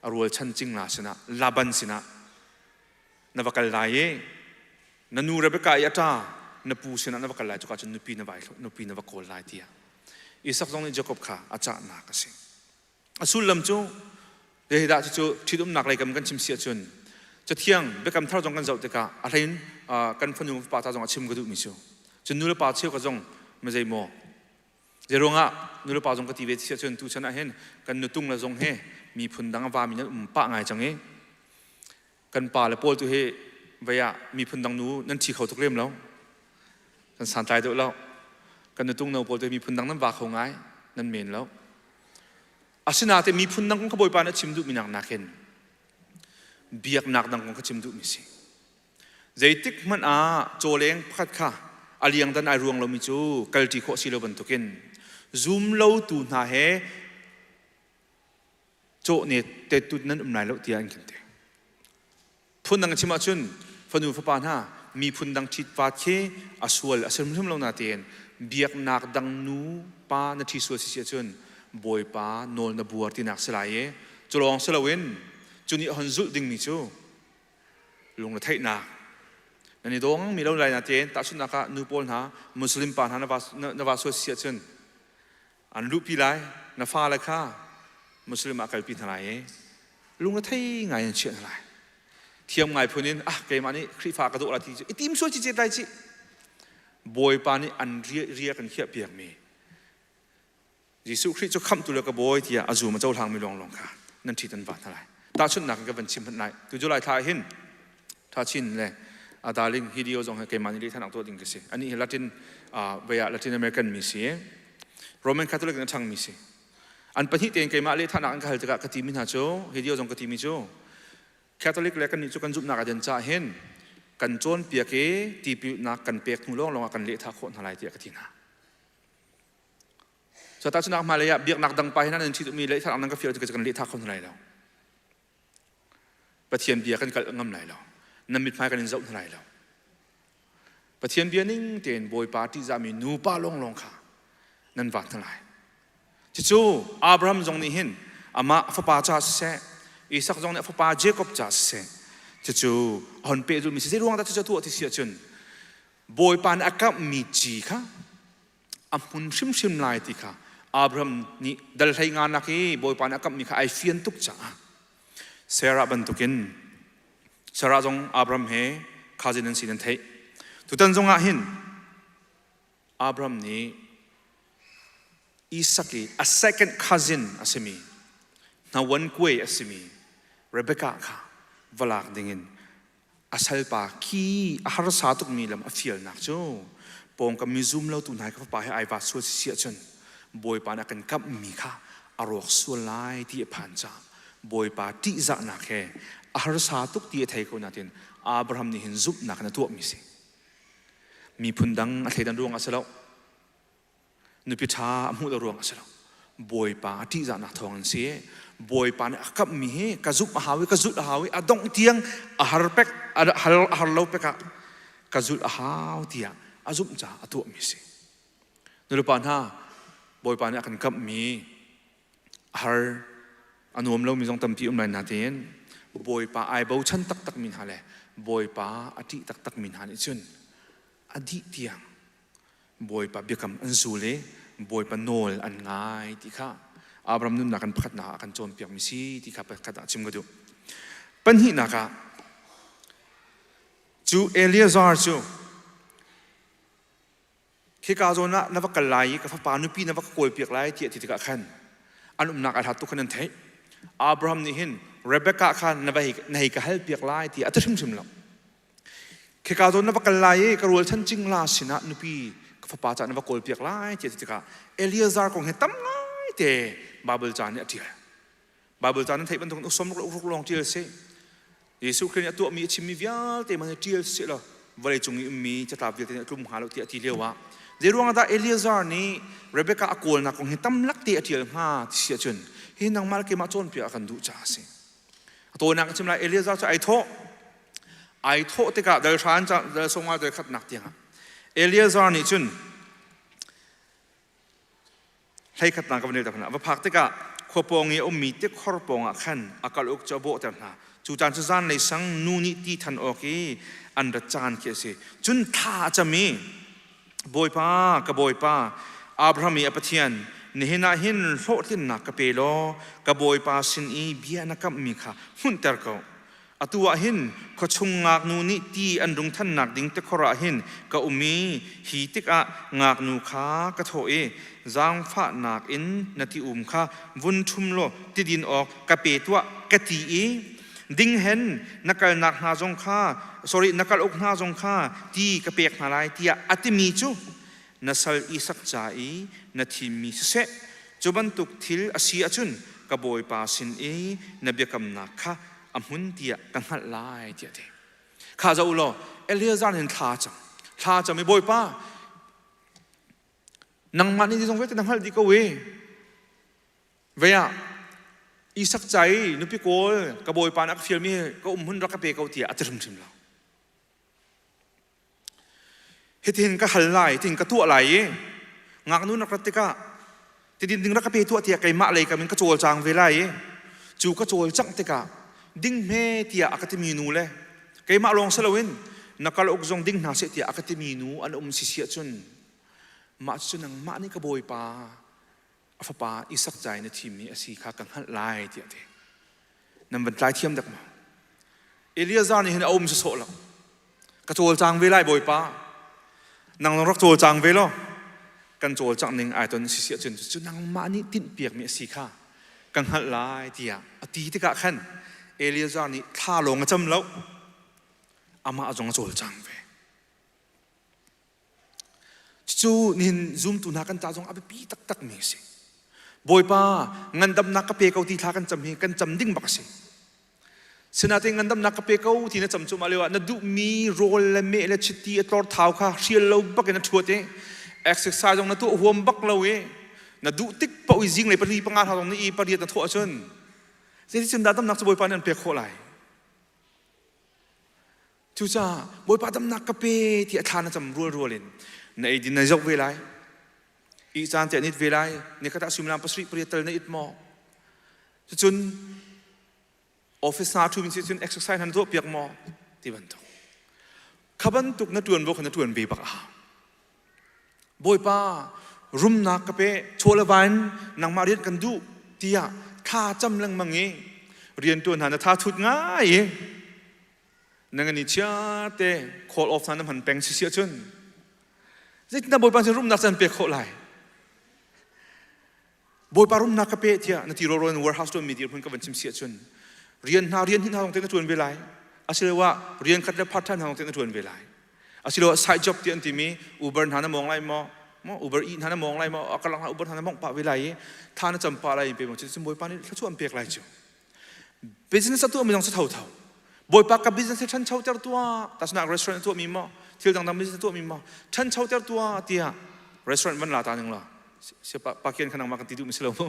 arul chan ching la sina Laban sina navakal lai e nanu Rebecca yata na pu sina navakal lai chuka chun nupi na vakol lai tia Isaac jong ni Jacob kha acha na ka si asul lam chu de da chu thidum nak lai kam kan chim sia chun cha thiang bekam thar jong kan zau te ka a hlein kan phanu pa ta jong a chim ga du mi chu chun nu le pa cheu ka jong ma jai mo zeronga nu le pa jong ka ti ve sia chun tu chana hen kan nu tung la jong he mi phun dang wa mi na pa ngai chang e kan pa le pol tu he vaya mi phun dang nu nan thi khau tuk lem lo kan san tai do lo kan nu tung no pol tu mi phun dang nan wa khau ngai nan men lo asina te mi phun dang ka boi pa na chim du mi nak na khen biak nak dang ka chim du mi si zaitik man a choleng phat kha อาเลียงดันไอรวงเรามีจูกัลติโคสิโลบันตุกินซูมเราตูน่าเฮโจเนตเตตุนั้นนายเราเตียนกันเตพุนดังชิมาชุนฟันูฟปานฮามีพุนดังชิดฟาเคอสวลอสมมุมเรานาเตียนเบียกนักดังนูปานาทีสวลสิเสียชุนบอยปาโนลนบัวที่นักสลายจุลองสลาวินจุนี่ฮันซุดิ่งมิจูลงในไทยนานั่นนี่ดงมีเราหลายนาเตียนตัดชุนนักนูปอลฮามุสลิมปานฮานวาสวลเสียชุนอันรูปีไลนฟ้าเลยค่ะมุสลิมอากัลปีนอะไรลุงก็ไทยไงยันเชื่ออะไรเทียมไงพูนินเกมอันนี้คริฟ้ากระโดดอะไรที่ทีมส่วนจีเจได้จีบอยปานี่อันเรียกันเขียบเปียกมียิสุคริสจะคำตัวเล็กบอยที่อาจูมาเจ้าทางไม่ลงค่ะนั่นที่ตันบาดอะไรตาชุนหนักกับวันชิมพันไหนตัวจุลัยทายหินท่าชินเลยอาดาลิงฮิดีโอจงเกมอันนี้ท่านอักตัวดิ่งกันสิอันนี้ละตินเวียละตินอเมริกันมีสิโรมันคาทอลิกนั่นทางมีสิอันปะที่เตียนเกมอะไรท่านอักกันจะกะติมินหาโจฮิดีโอจงกะติมิโจแคทอลิกเล็กกันนี่จุกันจุบนักเดินจ่าเห็นกันโจนเปียกตีปิวนักกันเปียกทุ่งลงกันเละท่าโคนอะไรเตียกที่น่ะสุดท้ายสุนัขมาเลยเบียกนักดังไปนั่นที่มีเละท่านั้นก็เฟี้ยวจะกันเละท่าโคนอะไรแล้วปะเทียนเบียกันกันงำไหนแล้วน้ำมิดไม้กันเจ้าอะไรแล้วปะเทียนเบียนิ่งเตียนบอยปาที่จะมีนูป้าลงค่ะนั่นวัดทั้งหลายจู่อับราฮัมจงนี้เห็นอามาฟปาจ่าเสอีสักจงเนี่ยฟปาเจคอบจ่าเสจู่อันเปรูมีเสียร่วงแต่จู่ตัวที่เสียจนบอยปานอากาศมีจีค่ะอัมพุนชิมลายที่ค่ะอับราฮัมนี่ดัลไทยงานนักบอยปานอากาศมีค่ะไอเฟียนตุกจ่าเซราบันตุกินเซราจงอับราฮัมเฮข้าจะนั่งสินันเททุกท่านจงอาหินอับราฮัมนี่Isaki, a second cousin asimi, na one kwe asimi, Rebecca ka, valak dingin, asal pa ki ahar satuk milam a feel nak jo, pong kami zoom lau tunai ka pa ai va suat sia chun, boy pa na kan kap mi ka, arok sulai ti pancha, boy pa ti za nak he, ahar satuk ti thai ko natin, Abraham ni hin zup nak na tuak mi si, mi pundang at hedan ruang asalaw. นุพิธามุดรวงสิลบอยปาที่จะนักทองเสียบอยปาเนี่ยกับมีกระจุบอาหารกระจุบอาหารอดงเตียงอาหารเป็กอาหารเล่าเป็กกระจุบอาหารเตียอาจุบจ่าตัวมีสินุรปานฮะบอยปาเนี่ยกันกับมีอาหารอนุมเรามีจงตั้มปีอุ้มเลยนาเตียนบอยปาไอเบาชันตักมินหาเลยบอยปาอดีตักมินหานี่จุนอดีเตียงบอยปะเบียกำอันซูเลบอยปะโนลอันง่ายที่ข้าอับราฮัมนุ่นนักกันพัฒนากันโจมเปียกมิซีที่ข้าไปขัดชิมกันดูปัญหานักจูเอเลียซาร์จูที่กาโจนะนับกันไล่กับฟ้านุปีนับกันโกยเปียกไล่ที่ที่ข้าขันอันนักอาทัตุขันนั้นเทอับราฮัมนี่เห็นเรเบคก้าขันนับให้กับเฮลเปียกไล่ที่อัตชิมแล้วที่กาโจนับกันไล่กับรัวชั้นจิงลาสินะนุปีฟ้าป่าจานว่าโกลเปียกไล่เจติกาเอลียซาร์คงเห็นตั้มง่ายแต่บาเบิลจานเนี่ยเดียวบาเบิลจานนั้นไทยมันต้องสมรุกลองเจียเสยิสุคริสต์ตัวมีชิมมีวิลแต่มันเจียเสแล้ววันนี้จงมีจะตาวิลแต่กลุ่มหาเราเตียทีเดียวว่าเดี๋ยวว่าแต่เอลียซาร์นี่เรเบคก้าโกลนักคงเห็นตั้มลักเตียทีเดียวห้าเสียจนเห็นนางมาร์เกมาโจนเปียกันดูจ้าเสตัวนักชิมไรเอลียซาร์จะไอโทติกาเดินชานจะเดินส่งมาโดยขัดนักเตียงเอเลียซาร์นี่จุนให้ขัดนางกับเนรแต่ขณะว่าพักติกะขวบปองเงี้ยมีติขรปองขันอากาศอุกจะโบแต่ขณะจูจานจุจานในสังนูนิตีทันโอเคอันดัจานเกี่ยสิจุนท่าจะมีบอยป้ากับบอยป้าอับราฮัมมีอภิเทียนนี่เห็นหินโลดที่นักกับเปโลกับบอยป้าสินอีเบียนักกับมีค่ะหุ่นเตอร์เกาอตัวหินขชงงากนูนิตีอันดุงท่านนักดิ่งตะขราหินกับอุมีฮีติกะงากนูขากระโถเอจางฟ้านักอินนาทีข้าวุนชุมโลติดินออกกะเปตัวกะตีอีดิ่งเห็นนักนักหาจงข้านักอกหาจงข้าตีกะเปกมาลายตีอัติมีจูนัสลอีสักใจนาทีมีเสจุบันตุกทิลอาศีอาจุนกะบอยปาสินเอนเบียกำนักข้าอมุนเตียกังหัดลายเตียเดข้าจะอุโลเอเลียซานเห็นท่าจัง ท่าจะไม่บ่อยป้านังมันนี่ที่ตรงเวทนังฮัลดีก็เวอีสักใจนุปิโกลกระบอยปานักฟิลมีก็หุ่นรักกระเปกเอาเตียอัตริมชิมเราเฮตินก็หันไหลทินก็ตัวไหลงานนู้นนักรัติกะที่ดินดึงรักกระเปตัวเตียไก่มาเลยกันมันก็โจลจางเวลาจูก็โจลจังติกะดิ้งเมเตียอักติมีนูเลยไก่มาลองสลาวินนักการอกจงดิ้งนาเสตียอักติมีนูอันสิเสียจุนมาจุนนังมานี่กระบอยปาอฟปาอีสักใจในทีมนี้สิข้ากังหันไล่เดียดนั่นเป็นไล่เทียมดักมาเอลียซานี่เห็นเอาสุดโซ่แล้วกระโจลจางเวลาบ่อยป้านังรักโจลจางเวลากันโจลจางหนึ่งไอตอนสิเสียจนนังมานี่ติดเปียกมีสิข้ากังหันไล่เดียตีที่กะขันเอลียซานี่ท่าลงจำแล้วอามาจงโจลจางเวจู่นินซูมตุนักกันตาจงอาไปปีตักมีสิบ่อยป้าเงินดำนักกระเปกเอาที่ท่ากันจำเฮกันจำดิ้งบักสิสนาที่เงินดำนักกระเปกเอาที่นั่นจำจุมาเลยวะนั่นดูมีโรลและเมและชิตีตอร์เท้าค่ะเชียร์เราบักกันทั่วเต้เอ็กซ์ไซส์ตรงนั้นตัวหัวบักเรานั่นดูติ๊กปะวิจิงเลยปรีปังงานตรงนี้ปรีนั่นทั่วชนสิ่งที่ฉันดำนักจะบ่อยป้านั่นเปกโคไลจู่จ้าบ่อยป้าดำนักกระเปที่ท่านั่นจำรัวๆเลยในดินในจกเวลาอีจานเจนิดเวลาเนี่ยก็ตัดสินลำพัสดุปริยัติในอิดมอจนออฟฟิศนาทูมินจนเอ็กซ์ไซส์นั้นตัวเปียกมอที่บันทุกขับันทุกนัดวนบกนัดวนบีบักบ่อยป้ารุมนักกระเปโชลวันนางมาเรียนกันดูที่อะท่าจำลังมังเงเรียนตัวนั้นท่าทุดง่ายนั่งกันนี่เชื่อเตะ call off นั้นมันแปลงเสียจนสิ่งนั้นบ่อยป้าจะรุมนักสันเปียกโคไลบ่อยปารุมนักกระเปะเทียนาทีโรโรนวัร์เฮาส์ตัวมีเดียร์เพิ่งกับวันชิมเสียจนเรียนที่น่าต้องเต้นตัวเวลาอาศัยว่าเรียนคัดเลือกพาร์ทไทม์น่าต้องเต้นตัวเวลาอาศัยว่าไซด์จ็อบที่อันที่มีอูเบอร์ท่านมองไรมั้งอูเบอร์อีท่านมองไรมั้งกำลังอูเบอร์ท่านมองปะเวลาท่านจำปะอะไรไปหมดจนบ่อยปานี่ถ้าช่วยอันเปียกไรจ้ะ business ตัวไม่ต้องเท่าบ่อยปากับ business ฉันเช่าเจ้าตัวแต่สนัก restaurant ตัวมีมั้งที่ต่างๆ business ตัวมีมั้งฉันเช่าเจ้าตัวเตีย restaurant มันหลาตาหนึ่งละเสียปากเกียนขนาดมากันติดดูมิสลามุ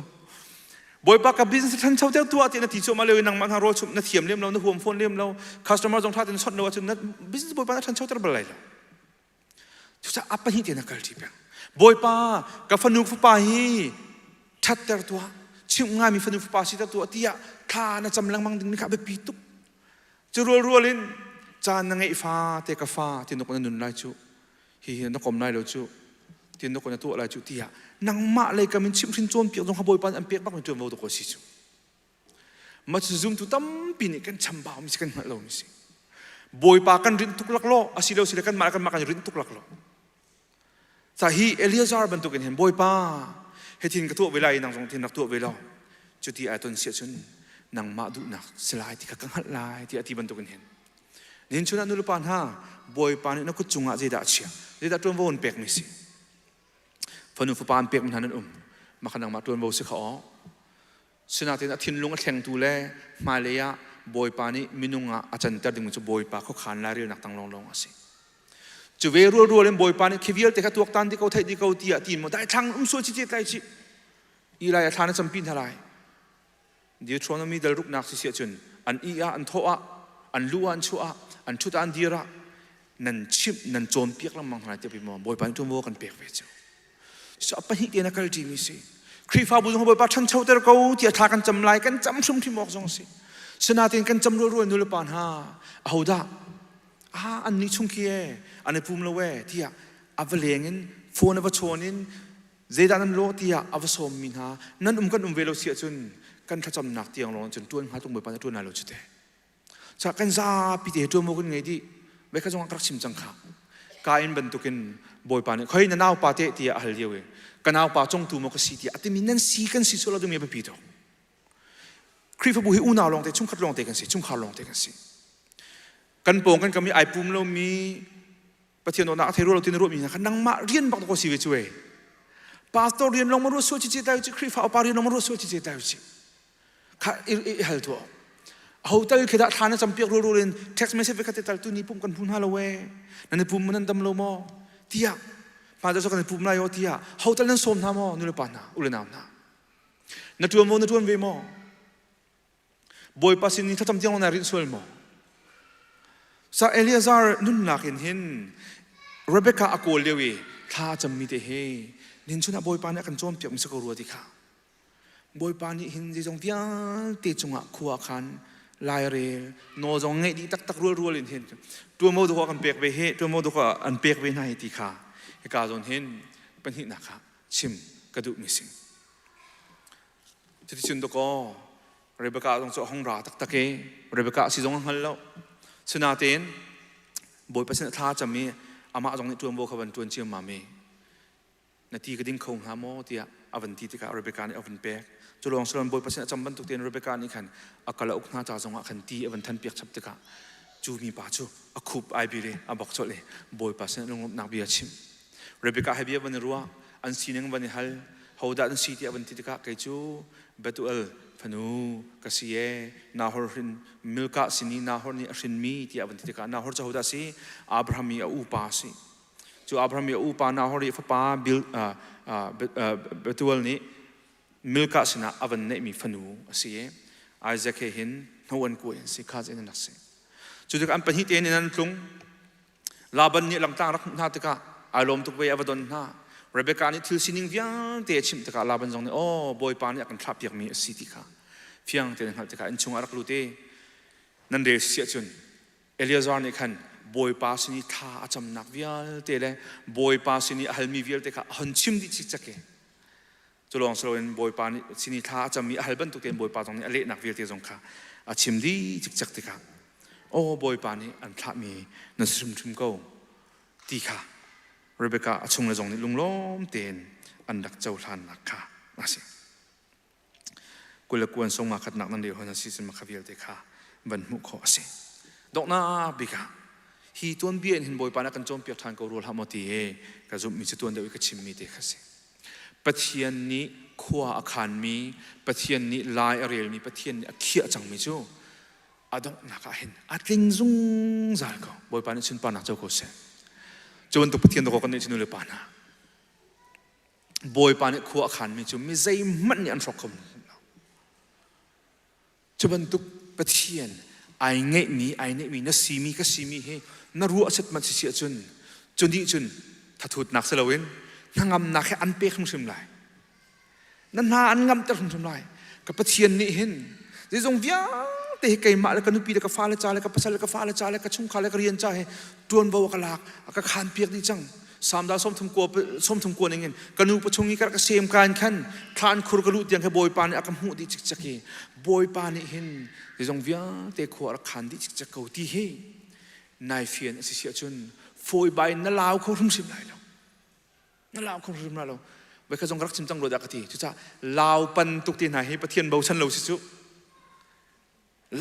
บ่อยปากกับ business ท่านเช่าเจ้าตัวที่นาทีโจมาเลยนังมันหารถชุบนาเทียมเลี้ยมเรานาห่วงโฟนเลี้ยมเรา customer จงท่าเป็นสดเราว่าจนนัด business บ่อยปากท่านเช่าเจ้าอะไรล่ะทุกอย่างapa ini dia nak kerja bangบ่อยปากกับฟันุฟุปาฮีทัดเตอร์ตัวชิมงานมีฟันุฟุปาสิเตอร์ตัวที่อะท่าน่ะจำลังมังดึงนี่ครับไปปีตุกจะรัวๆลินจานนังไอ้ฟ้าเตะกับฟ้าที่นกนันนุนไล่จูฮีนกอมไล่เราจูที่นกนันตัวไล่จูที่อะนังมาเลยก็มันชิมชินโจนเปียกตรงขบอยปันอันเปียกบักมันจวนวัวตัวคนสิจูมาจะซูมตัวตั้มปีนี่กันชัมบ่าวมิสกันมาเรามิสิบอยปากันรินทุกลักโลอาศิเลวศิเลกันมากันรินทุกลักโลสาฮีเอลียซาร์บรรทุกกันเห็นบอยปาเฮตินกระตัวเวลานังทรงทินนักตัวเวลาจุดที่ไอตอนเสียจนนังมาดูนักสลายที่กังหัดลายที่อธิบรรทุกกันเห็นเน้นชนะนุลปานฮะบอยปานี่นักกุจุงอาเจดาเชียเจดาตัววนเปียกมิสิฟันุฟปานเปียกมันหันมาขนังมาตัววนสิเขาสนาที่นักทินลุงแข่งตูเล่มาเลยะบอยปานี่มินุงอาจารย์ตัดดึงจุบอยปาเขาขานลายเรียนนักตั้งลงสิจุเวรัวเล่นบอยปานี่คิวิลแต่แค่ตัวตันที่เขาไทยที่เขาตีตีมันได้ทั้งสวยจิตใจจิอีไรทานจำปีนทลายเดี๋ยวชวนมีเดลุกนักเสียจนอันอีอาอันโตอาอันลูอันชัวอันชุดอันดีระนั่นชิมนั่นโจมเปียกลำมังหายจะไปมองบอยปานี่ตัวโมกันเปียกเวจ้าจะเอาไปหิเดียนักการจีมิสิครีฟ้าบุญของบอยปาฉันเช่าแต่เราที่ทากันจำลายกันจำชุ่มที่หมอกจงสิสนาตินกันจำรัวๆนุลปานฮาเอาด่าอันนี้ชุ่มเคียอันนี้ภูมิละเวที่อัฟเลงินโฟนอัฟชนินเจดานันโลที่อัฟสมมินฮานั่นกันเวลเสียจนกันถ้าจำหนักเตียงลงจนตัวหาตรงบอยปานตัวน่าเราจุดเดจากกันซาปิเตตัวโมกันไงดีเบคจงอักรักชิมจังขากายอินบรรทุกินบอยปานเคยนั่นเอาปาเตที่อัลเดียวกันเอาปาจงตัวโมกสีที่อัติมินันสีกันสีสุดเราดูมีไปปีโตครีฟบุหิอุณาลงแต่ชุ่มขัดลงแต่กันสิชุ่มขาลงแต่กันสิกันโป่งกันก็มีไอปุ่มเรามีประเทศโนนาเทโรเราที่นรวมมีนะขันนังมาเรียนบักตัวสิเวช่วยพาสตอร์เรียนลงมารู้ส่วนจิตใจจิครีฟเอาปาเรียนลงมารู้ส่วนจิตใจจิข้าเฮลตัว hotel kita thana champiak ro rin text message ka tal tu ni pum kan phun halawe nan pum man dam lo mo tia pa da so kan pum la yo tia hotel nan som tha mo nu le pa na ule na na tu mo na tu ve mo boy pasin ni thacham tiang na rin sol mo sa Eleazar nun lakin hin Rebecca akol lewi tha cham mi te he nin chuna boy pa na kan chom piak mi sa ko ru ti kha boy pa ni hin ji jong piang te chunga khuwa khan lai re no jong ngai di tak tak rual in hin tu mo do kan pek ve he tu mo do ka an pek ve nai ti kha he ka zon hin pan hi na kha chim ka du mi sing ti chun do ko Rebecca jong so hong ra tak tak ke Rebecca si jong hal lo suna ten boy pa sin tha cham mi ama jong ni tu mo khawan tuan chiam ma me na ti ka ding khong ha mo tia avan ti ka Rebecca ni avan pek chulong salon boy pasin acham ban tuk ten Rebecca ni khan akala ukna cha zonga khan ti avan than piak chap tika chu mi pa chu akhup ai bi le abok chole boy pasin lung nak bi achim Rebecca ha bi ban ruwa an sineng ban hal hoda an si ti avan ti tika kai chu betual phanu kasie nahor rin milka sini nahor ni asin mi ti avan ti tika nahor cha hoda si Abraham ya upa si chu Abraham ya upa nahor ya fa bil betual ni milka sina avan ne mi phanu asie Isaac hin noan ko en si khaz en nakse chu dik an pani te ni nan tlung laban ni lam tang rak na tika alom tuk we avadon na Rebecca ni thil sining vyang te chim tika laban jong ni oh boy pa ni akan thlap yak mi si tika fyang te hal tika an chung arak lu te nan de sia chun Eleazar ni khan boy pa sini tha acham nak vial te le boy pa sini halmi vial te kha han chim di chi chake chulong slowen boy pa ni sini tha acham mi halban tu ten boy pa jong ni ale nak vial te jong kha achim di chik chak te kha oh boy pa ni an tha mi na sum thum ko ti kha Rebecca achung la jong ni lunglom ten an dak chau hlan nak kha ase kula kuan song ma khat nak nan de hona season ma khavial te kha ban mu kho ase dok na bika hi ton bien hin boy pa na kan chom piak than ko rul ha mo ti he ka zum mi chuton de ka chim mi te kha se pathian ni khwa akhan mi pathian ni lai arel mi pathian ni akhia chang mi chu adong na ka hin atling zung zal ko boy pa ni chin pa na chau ko se chon to pathian do ko kan ni chinu le pa na boy pa ni khwa akhan mi chu mi zai man ni an rok khom chuban tu pathian ai ngai mi na si mi ka si mi he na ru achat man si chun chundi chun thatut nak salawin nangam na khe an pe khum sim lai nan na an ngam tar khum sim lai ka pathian ni hin ji jong via te kai ma la kanu pi ka fa la cha la ka pasal ka fa la cha la ka chung kha la ka rian cha he tuan bo ka lak ka khan piak ni chang samda som thum ko ningen kanu pachungi ka sem kan khan than khur ka lu tiang ke boy pan akam hu di chik chaki boy pan ni hin ji jong via te khor khan di chik chak ko ti he nai fian si sia chun foi bai na law kho rum sim lai lo na law kho rum lo bai ka jong rak chim chang lo da ka ti chu cha law pan tuk ti na he pathian bo chan lo si chu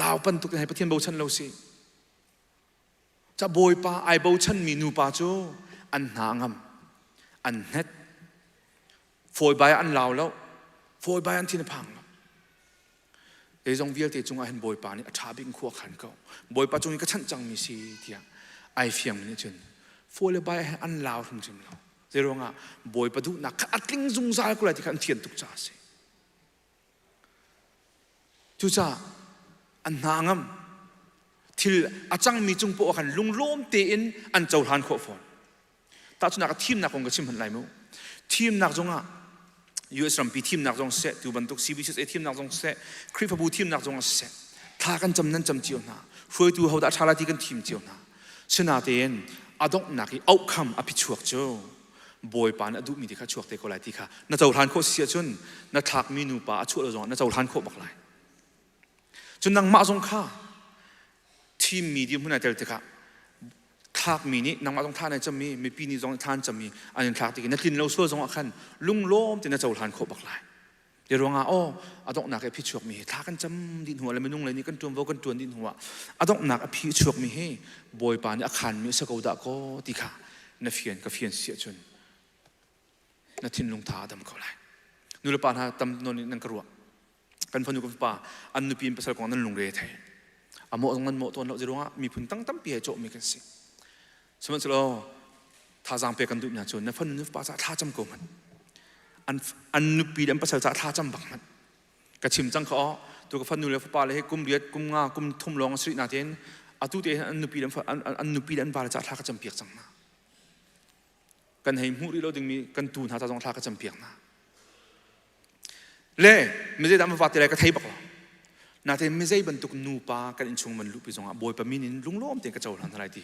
law pan tuk ti na he pathian bo chan lo si cha boy pa ai bo chan mi nu pa chu an hangam an het foi bai an law lo foi bai an tin phang e jong vial te chunga hen boy pa ni atha bing khuwa khan ko boy pa chung ka chan chang mi si tia ai fiam ni chun foi le bai an law thum chim lo zero nga boy pa du na atling zung zal ko la ti kan thian tuk cha se chu cha an hangam thil achang mi chung po khan lunglom te in an chau han kho phon ta chuna ka thim na kong ka chim han lai mo thim nak zonga US Rampi team nak jong set tu bantuk CBCS team nak jong set Kripabu team nak jong set tha kan cham nan cham chiu na hroi tu hoda thala ti kan team chiu na sina ten adok na ki outcome api chuak cho boy pan adu mi dikha chuak te ko lai ti kha na chau than kho sia chun na thak mi nu pa achu lo jong na chau than kho bak lai chun nang ma jong kha team medium huna tel te kha thak mi ni nang ma jong than cham mi pi ni jong than cham mi an thak ti na tin lo so jong khan lung lom tin na chau than kho bak lai de ronga o adok na ke phi chuak mi tha kan cham din huwa le menung le ni kan tum vo kan tuan din huwa adok na ka phi chuak mi he boy pa ni akhan mi sa ko da ko ti kha na fian ka fian sia chun na tin lung tha dam ko lai nu le pa na tam no ni nang ka ruwa kan phanu ko pa an nu pin pasal ko nan lung re thai โมตรงนั้นโมตัวเราจะรู้ว่ามีผลตั้มเปียโจมีกันสิสมัยเราท่าจางเปียกันดุเนี่ยจนนั่นฟันนึกภาษาท่าจำกูมันอันนุปีดันภาษาท่าจำบังมันกระชิมจังเขาตัวกับฟันนูเลฟปาเลยให้กุมเรียดกุมงากุมทุ่มลองสินาเทนอาตุเตอันนุปีดันบาลจะท่ากระจำเปียกจังมากันให้มูริเราดึงมีกันตูนหาจะต้องท่ากระจำเปียกนะเล่ไม่ใช่ทำมาฟัดอะไรก็ไทยบักหรอนาเทไม่ใช่บรรทุกนูปากันอินชงมันลุกไปจงอ่ะบอยปะมินินลุงล้อมเตียงกระโจนอะไรที่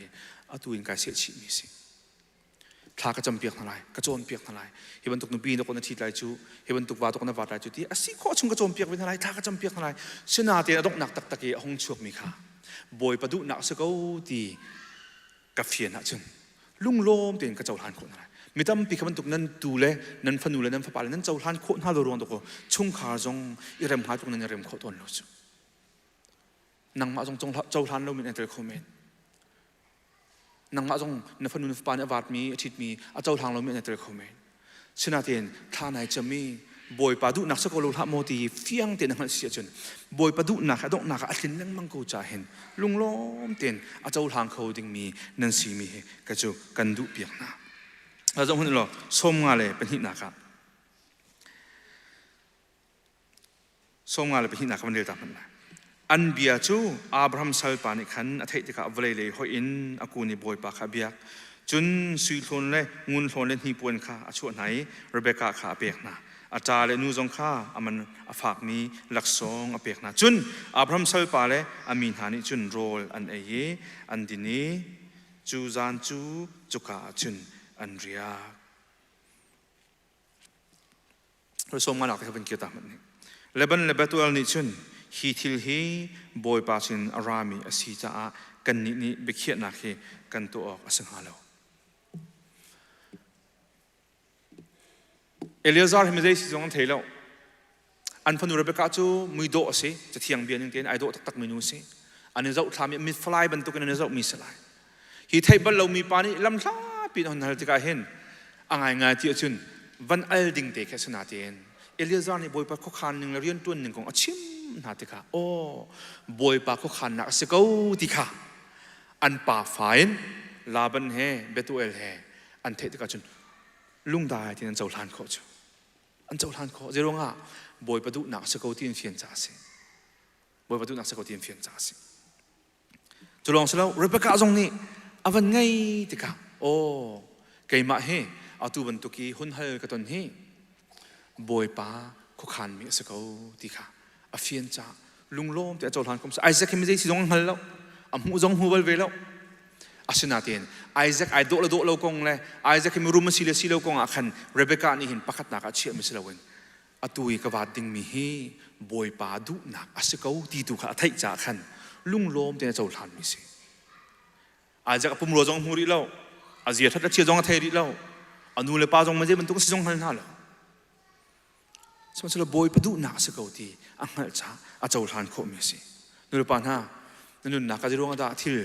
อาตุอินกายเสียชีมีสิท่ากระจำเปียกอะไรกระโจนเปียกอะไรเห็นบรรทุกนูปีนคนนั้นทีไรจูเห็นบรรทุกวาตคนนั้นวาไรจูที่อาศัยข้อชงกระโจนเปียกเป็นอะไรท่ากระจำเปียกอะไรเสนาเตียต้องหนักตักเกะห้องชวกมีค่ะบอยประดุหนักสักเอาตีกับเฟียนนะจึงลุงล้อมเตียงกระโจนหันคนอะไรไม่ต้องปีกมันตุกนั้นดูเลยนั้นฟันูเลยนั้นฟ้าเลยนั้นเจ้าท่านโคตรน่าดูรวงตัวก็ชุ่มขาจงอิเรมหาตรงนั้นอิเรมโคตรตัวนู้จูนังมาจงเจ้าท่านเรามีอันเตอร์คอมเมนต์นังมาจงนั้นฟันูนั้นฟ้าเนี่ยวาดมีอาทิตย์มีเจ้าทางเรามีอันเตอร์คอมเมนต์ชนะเตียนท่าไหนจะมีบอยปาดุนักสกุลทับโมตีเฟียงเตียนนักเสียจนบอยปาดุนักดอกนักอัดลินนั่งมังกูจ่าเห็นลุงล้อมเตียนเจ้าทางเขาดึงมีนันสีมีกระจูกันดุเปียกนะเราจะพูดถึงส้มงาเลยเป็นหินนะครับส้มงาเลยเป็นหินนะครับมันเรียกตามมันนะอันเบียจูอับราฮัมสัลปานิขันอาทิตย์ที่เขาเวลเลยหอยอินอากูนี่บอยปากขาเบียกจนสุยทนเลยงุนทนเลยที่ปวนข้าอาช่วงไหนเรเบคก้าขาเปียกนะอาจารย์เลยนูจงข้ามันฝากมีหลักสองเปียกนะจนอับราฮัมสัลปาเลยอามินหานิจนโรลอันเอเยอันดินีจูจานจูจุกาจนอันเรียเราส่งมาหลักที่เป็นเกี่ยวกับมันนี่เลบันเลเบตัวนี้ชนฮีทิลฮีบอยปาชินอารามีอาศิจากันนี่เบคียนักเฮกันตัวออกสังหารเราเอลียซาร์ไม่ได้สิจงเทเราอันพันธุเรเบกาจูมือโดสิจะเที่ยงเบียนยังเตียนไอโดตักมือนู้สิอันนี้เราทำมีฟลายบรรทุกอันนี้เรามีสลายฮีไทยบัลเรามีปานี่ลำท้าปีนหันหาที่กาเห็นอ่างไงที่จุนวันอัลดิงเตะแค่สนาเตียนเอลียซาร์นี่บอยปากเขาขันหนึ่งเรียนตัวหนึ่งของอาชิมนาที่กาโอ้บอยปากเขาขันนักสกาวที่กาอันป่าฝ่ายลาบันเฮเบตุเอลเฮอันเทที่กาจุนลุงได้ที่นั่นเจ้าทานเขาจูอันเจ้าทานเขาเจริญอ่ะบอยประดุนักสกาวที่เฟียนจ่าสิบอยประดุนักสกาวที่เฟียนจ่าสิจะลองสิแล้วเรเบคก้าตรงนี้อาวันไงที่กาโอ้เกี่ยมาเฮอาตูบันตุกีหุ่นเฮลกันตอนนี้บอยป้าคุขันมีสกาวที่กาอาเฟียนจ่าลุงล้อมแต่เจ้าทานคมไอแซคไม่ได้สิจงหันแล้วอาหูจงหัวเวลแล้วอาชินาเตียนไอแซคไอโดละโดละกงเลยไอแซคมีรูมสิเลสิเลกงอาคันเรเบคก้านี่เห็นปักนักอาเชียมิสลาเวนอาตุยกวาดดิ้งมีเฮบอยป้าดุนักอาสกาวที่ตุกาไทยจ่าคันลุงล้อมแต่เจ้าทานมีสิอาจจะปุ่มโรจงหูริเล่าอาเจียทัดเชียจงไทยริเล่าอนุเลปาจงมันจะมันต้องสิจงหันหน้าแล้วสมัยเราบอยประดุนักสกาวที่อังเฮจ้าอาเจ้าทานโคมีสินุเลปาหน้านั่นนักการจะรู้ว่าดาทิล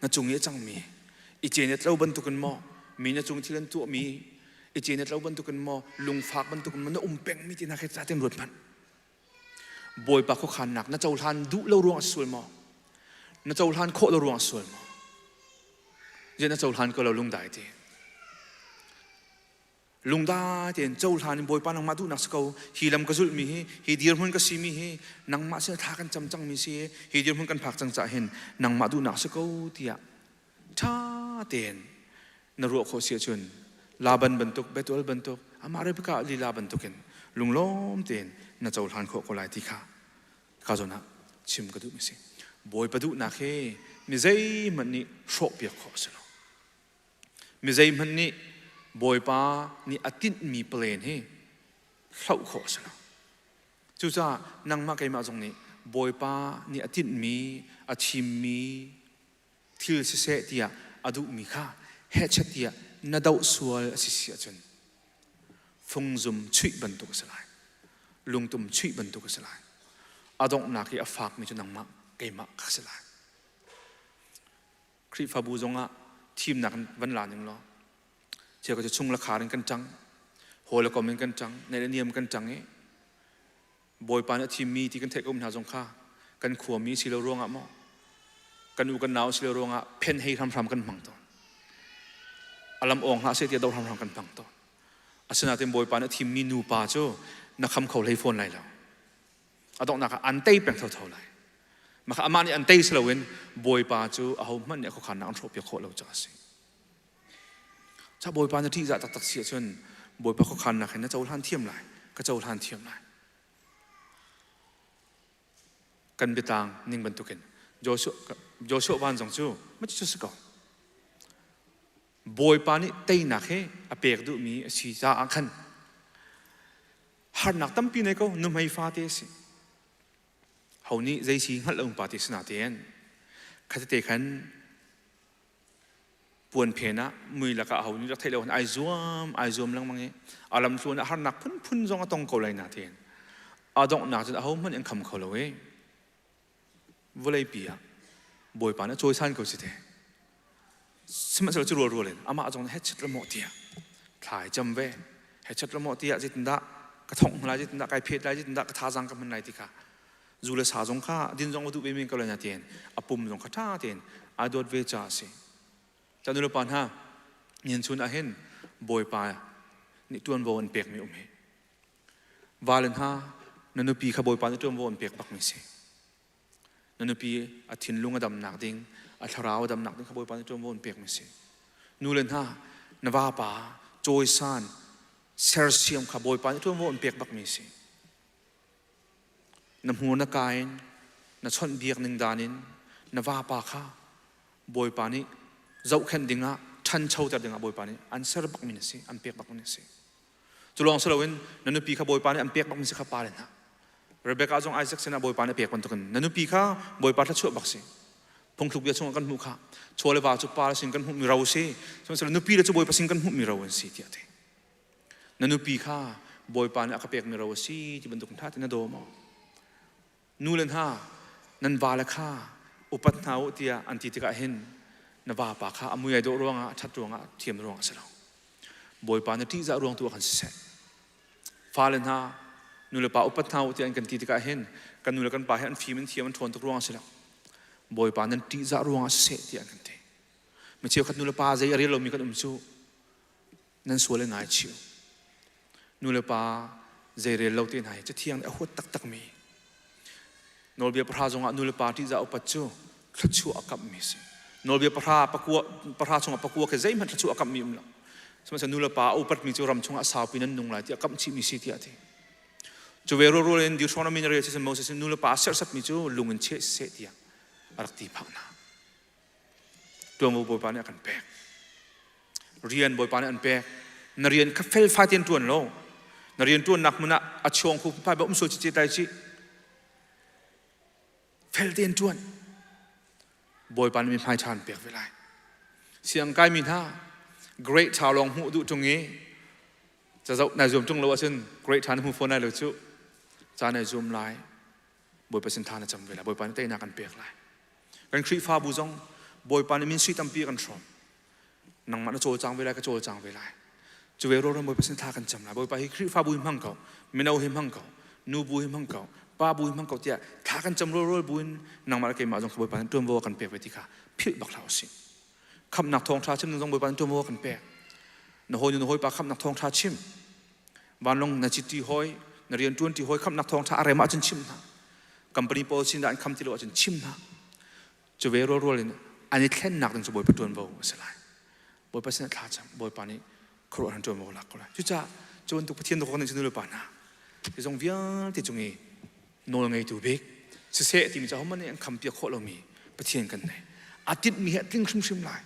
นั่นจงเยจังมีอีเจเนตเราบรรทุกันหม้อมีนั่นจงที่นั่นตัวมีอีเจเนตเราบรรทุกันหม้อลุงฝากบรรทุกันมันนั่นเป่งมีที่นักการจะเต็มรถมันบอยปากเขาขันหนักนั่นเจ้าทานดุเรารวงสวยหม้อนั่นเจ้าทานโคเรารวงสวยหม้อเจ้านั่นเจ้าทานก็เราลุงได้ที่ลุงได้ที่เจ้าทานบอยปานังมาดูนักสกาวฮีลำกระสุนมีฮีเดียร์มันก็ซีมีนังมาเสียท่ากันจำจังมีสิฮีเดียร์มันกันผักจังจะเห็นนังมาดูนักสกาวที่อะท่าเตียนนรกโคเสียชนลาบันบรรทุกเบตุลบรรทุกอามาเรบิกาลีลาบรรทุกเห็นลุงล้อมเตียนนั่นเจ้าทานโคโคไลที่ข้าข้าจนะชิมกระดูมีสิบอยประดูนักเฮมิใจมันนี่โชคเปียกขอสละมิใจมันนี่บอยป้านี่อาทิตย์มีเปลี่ยนให้เข้าขอสละจู่จ้านั่งมาไกลมาตรงนี้บอยป้านี่อาทิตย์มีอาทิมมีทิลเสเตียอดุมีข้าเฮชเตียนาดาวสวลสิเสียจนฟงซุมชุยบรรทุกสลายลุงตุ่มชุยบรรทุกสลายอาดงนักที่อาฝากมีจนนั่งมาไกลมาขัสลายคริฟาบูจงอ่ะทีมนักวันลานึงล้อเจ้าก็จะชุ่งราคากันจังโหแล้วก็มันกันจังในเนียมกันจังบอยปานทีมมีที่กันเทกอุมหาจงค่ากันขวมีสิเราร่วงอ่ะมั้ง กันอุกันหนาวเสียรงอ่ะเพนให้ทำกันพังตอนอารมณ์องหาเสียเดียวเราทำกันพังตอนอาสนะเต็มบอยปานทีมมีนูป่าโจนักคำเขาเลยโฟนไรแล้วอาต้องนักอันเต้เป็นเท่าไรมาอามานี่อันเต้สลาวินบอยป่าโจเอามันเนี่ยเขาขันนักอันทรพยโคเราจ้าสิถ้าบอยปานที่จะตักเสียจนบอยป่าเขาขันนักเห็นนะเจ้าท่านเทียมไรก็เจ้าท่านเทียมไรกันไปต่างนิ่งบรรทุกินโยโชวันจงจูไม่ใช่สุดก่อนบอยปานี่เต้หนักเฮอเปกดูมีสีจ้าอังคันหานักตั้มปีนี้ก็นุ่มให้ฟ้าเตสิเฮานี่ใจสีหัดลงปาติสนาเตียนขัดเตะขันปวนเพนะมือละก็เฮานี่รักไทยเราไอซวมลังมังเงอารมณ์ส่วนหานักพุ่นจงต้องเกาเลยนาเตียนอาดงนักจะเฮามันยังคำเขาเลยวัลย์ปีอะบอยปานะช่วยสั่นเขาสิเดสมัยเราจะรัวเลยอามาจงเฮ็ดชัดละหมดเดียถ่ายจำเว้เฮ็ดชัดละหมดเดียจิตนดากระทงลายจิตนดากายเพชรลายจิตนดากระทาจังกับมันไรติค่ะจูเลสาจงข้าดินจงวัตถุเบมิงก็เลยนาเตียนอปุ่มจงข้าท่าเตียนอาดวดเวจ่าสิจันนุรปานฮะเงินชุนอาเห็นบอยปานี่ตัวนโวนเปียกมีอุ้มเฮวาเลนฮะนันนุปีขบอยปานี่ตัวนโวนเปียกปักมิสินันปีอาทินลุงอดำหนักดิ้งอาทราวดำหนักดิ้งขบวยปานตัวมันเปียกไม่สินูเลนฮานวาปาโจยซานเซอร์เซียมขบวยปานตัวมันเปียกบักไม่สิน้ำหัวนักกายนัชนเบียกหนึ่งดานินนวาปาข้าบวยปานี่เจ้าแข่งดิ้งอ่ะทันเช่าแต่ดิ้งอ่ะบวยปานี่อันเซอร์บักไม่สิอันเปียกบักไม่สิจุลองสลาวินนันปีขบวยปานี่อันเปียกบักไม่สิข้าปาเลนฮะเรเบคก้าจงไอแซคเซนะบอยปานเปียกคนตุกันนันนุปีข้าบอยปานทัชชั่วบักสิพงทุกเดียชงกันหุข้าชัวเลวาจุปาสิงกันหุมีเราสิสมัยนั้นนุปีเลจุบอยปาสิงกันหุมีเราสิที่อะไรนันนุปีข้าบอยปานอักเปียกมีเราสิที่บรรทุกท่าที่นั่นโดมนูเลนฮานันวาเลข้าอุปัตนาวเตียอันติติกาเห็นนวาปาข้าอมุยไอโดรวงอ่ะชัดรวงอ่ะเทียมรวงอ่ะเสร็จแล้วบอยปานที่จะรวงตัวกันเสร็จฟาเลนฮานูเลปาอุปถัมภ์ที่อันกันตีติกาเห็นกันนูเลกันปาเห็นฟีมันเทียมันทวนตุกรวงเสร็จแล้วบอยปานั้นตีจะรวงเสร็จที่อันกันเตไม่เชื่อขัดนูเลปาใจเรียลเรามีกันจูนั่นส่วนเลยง่ายเชียวนูเลปาใจเรียลเราที่ไหนจะเที่ยงหัวตักมีโนเบียพระจงนูเลปาที่จะอุปจูขัดชัวกับมีสิโนเบียพระปะกัวพระจงปะกัวแค่ใจมันขัดชัวกับมีมั้งสมัยนูเลปาอุปมีจูรำชงอาสาปีนั้นนุ่งไรที่กับชิมีสิที่อะไรจูเวโรโรเลนดิวชอนมินเรียเซนโมเสสนูเลปาเซอร์สับมิจูลุงเงินเชสเซตียอารักตีพักนาตัวมูบอยปานี่กันแปกเรียนบอยปานี่อันแปกนเรียนคัฟเฟลฟาเตียนตัวนโลนเรียนตัวนักมันอัจฉริยะคู่พายแบบอุ้มโซจิตใจจีเฟลเตียนตัวนบอยปานี่มีพายชานแปกเวลาเสียงกายมีท่า great ชาวลองหูดูตรงนี้จะเจ้านายซูมจงรู้ว่าเช่น great ทานหูโฟนได้เลยจุจานายซูมไลน์บอยเปอร์เซ็นต์ทานจำเวลาบอยปานเต้นักกันเปียกไลน์กันครีฟ้าบุจงบอยปานมินซีตั้มปีกันชมนังมันโจจังเวลาก็โจจังเวลาจูเวโรบอยเปอร์เซ็นต์ทานกันจำไลน์บอยปานครีฟ้าบุยมังเก่าเมนเอาหิมังเก่านูบุยมังเก่าป้าบุยมังเก่าเตี้ยทานกันจำโรบุยนังมันก็เกี่ยมาจงบอยปานตัวโวกันเปียกไปที่ข้าพิบักเหล่าสิคำหนักทองชาชิมจงบอยปานตัวโวกันเปียกนโฮยูนโฮยปาคำหนักทองชาชิมบ้านลงนจิตที่หอยนเรียนจวนที่หอยคำนักทองชาอะไรมาจนชิมนะกัมปนีโพสินดานคำที่เราจนชิมนะจะเวโรโรเลยนะอันนี้แค่หนักถึงจะบอยประตูนบ่าวสลายบอยประสิทธิ์ท้าจำบอยปานี้ครัวหันตัวบ่าวหลักก็เลยจุจ้าจนตุกประเทศตุกคนในชนบุรีปานะที่จงเวียนที่จงเอโนลงไงตัวเบกเสียที่มีเจ้ามันเนี่ยคำเปียกโคเรามีประเทศกันไหนอาทิตย์มีเหตุติ้งชิมลาย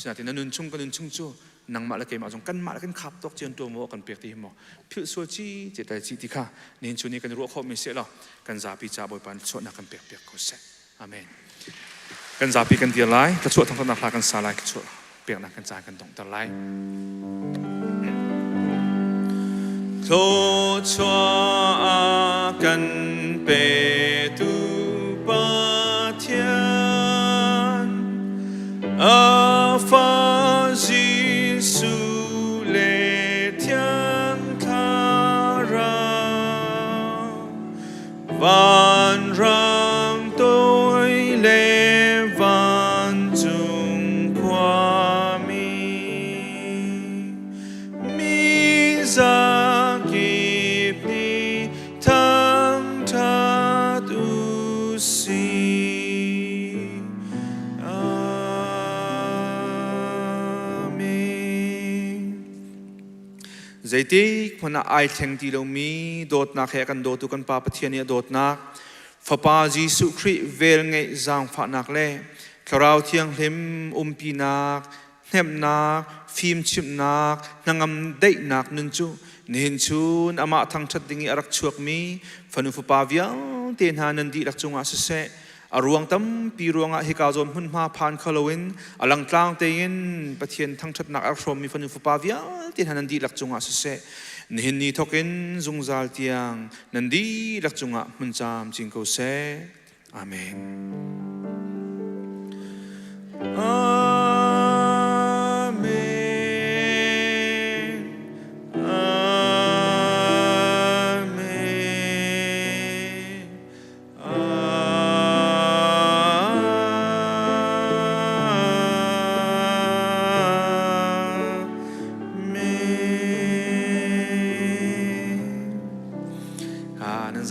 ฉะนั้นที่นั่นนุ่นชุ่มกันนุ่นชุ่มจู่นังมาแล้วเกมาจงกันมาแล้วกันขับตกเจียนตัวโมกันเปียกที่หมอพิวสวจีเจตใจจีที่ข้าเน้นชุนี้กันรู้ข้อมีเสียแล้วกันซาปีจ่าบอยปานสวดนักกันเปียกก็เสร็จอาเมนกันซาปีกันเดียร์ไลกระสวดทั้งนักลากันซาไลกระสวดเปียกนักกันจ่ายกันตรงตะไลโทชัวกันเปตุปะเทียนอาฟาจีสุเลเทียงคาราวันรังตัวเลวา dây tí phần ai thèn tí lâu mi đốt nạc hệ căn đốt tu căn pa pathian nia đốt nạc phá pa Giêsu Christ về ngay giang phá nạc lệ khảo rau thiêng lim pi nạc nem nạc phim chim nạc nangam dậy nạc nun chu nên chun ama thang chặt dingi arak chuak mi phanu phá pa viang tiền hà nan đi lạc chung a se aruang tam pi ruanga hikazon hun ma phan khalowin alang tlang tein pathian thang chat nak akhrom mi phanu phá pa viang tiền hà nan đi lạc chung a se nên ni thokin zungzal tiang nan đi lạc chung a mun cham ching ko se amen.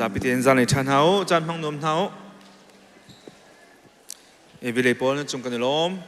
Zapitian zan chan hao chan hong nom hao e vile pol chung kan lom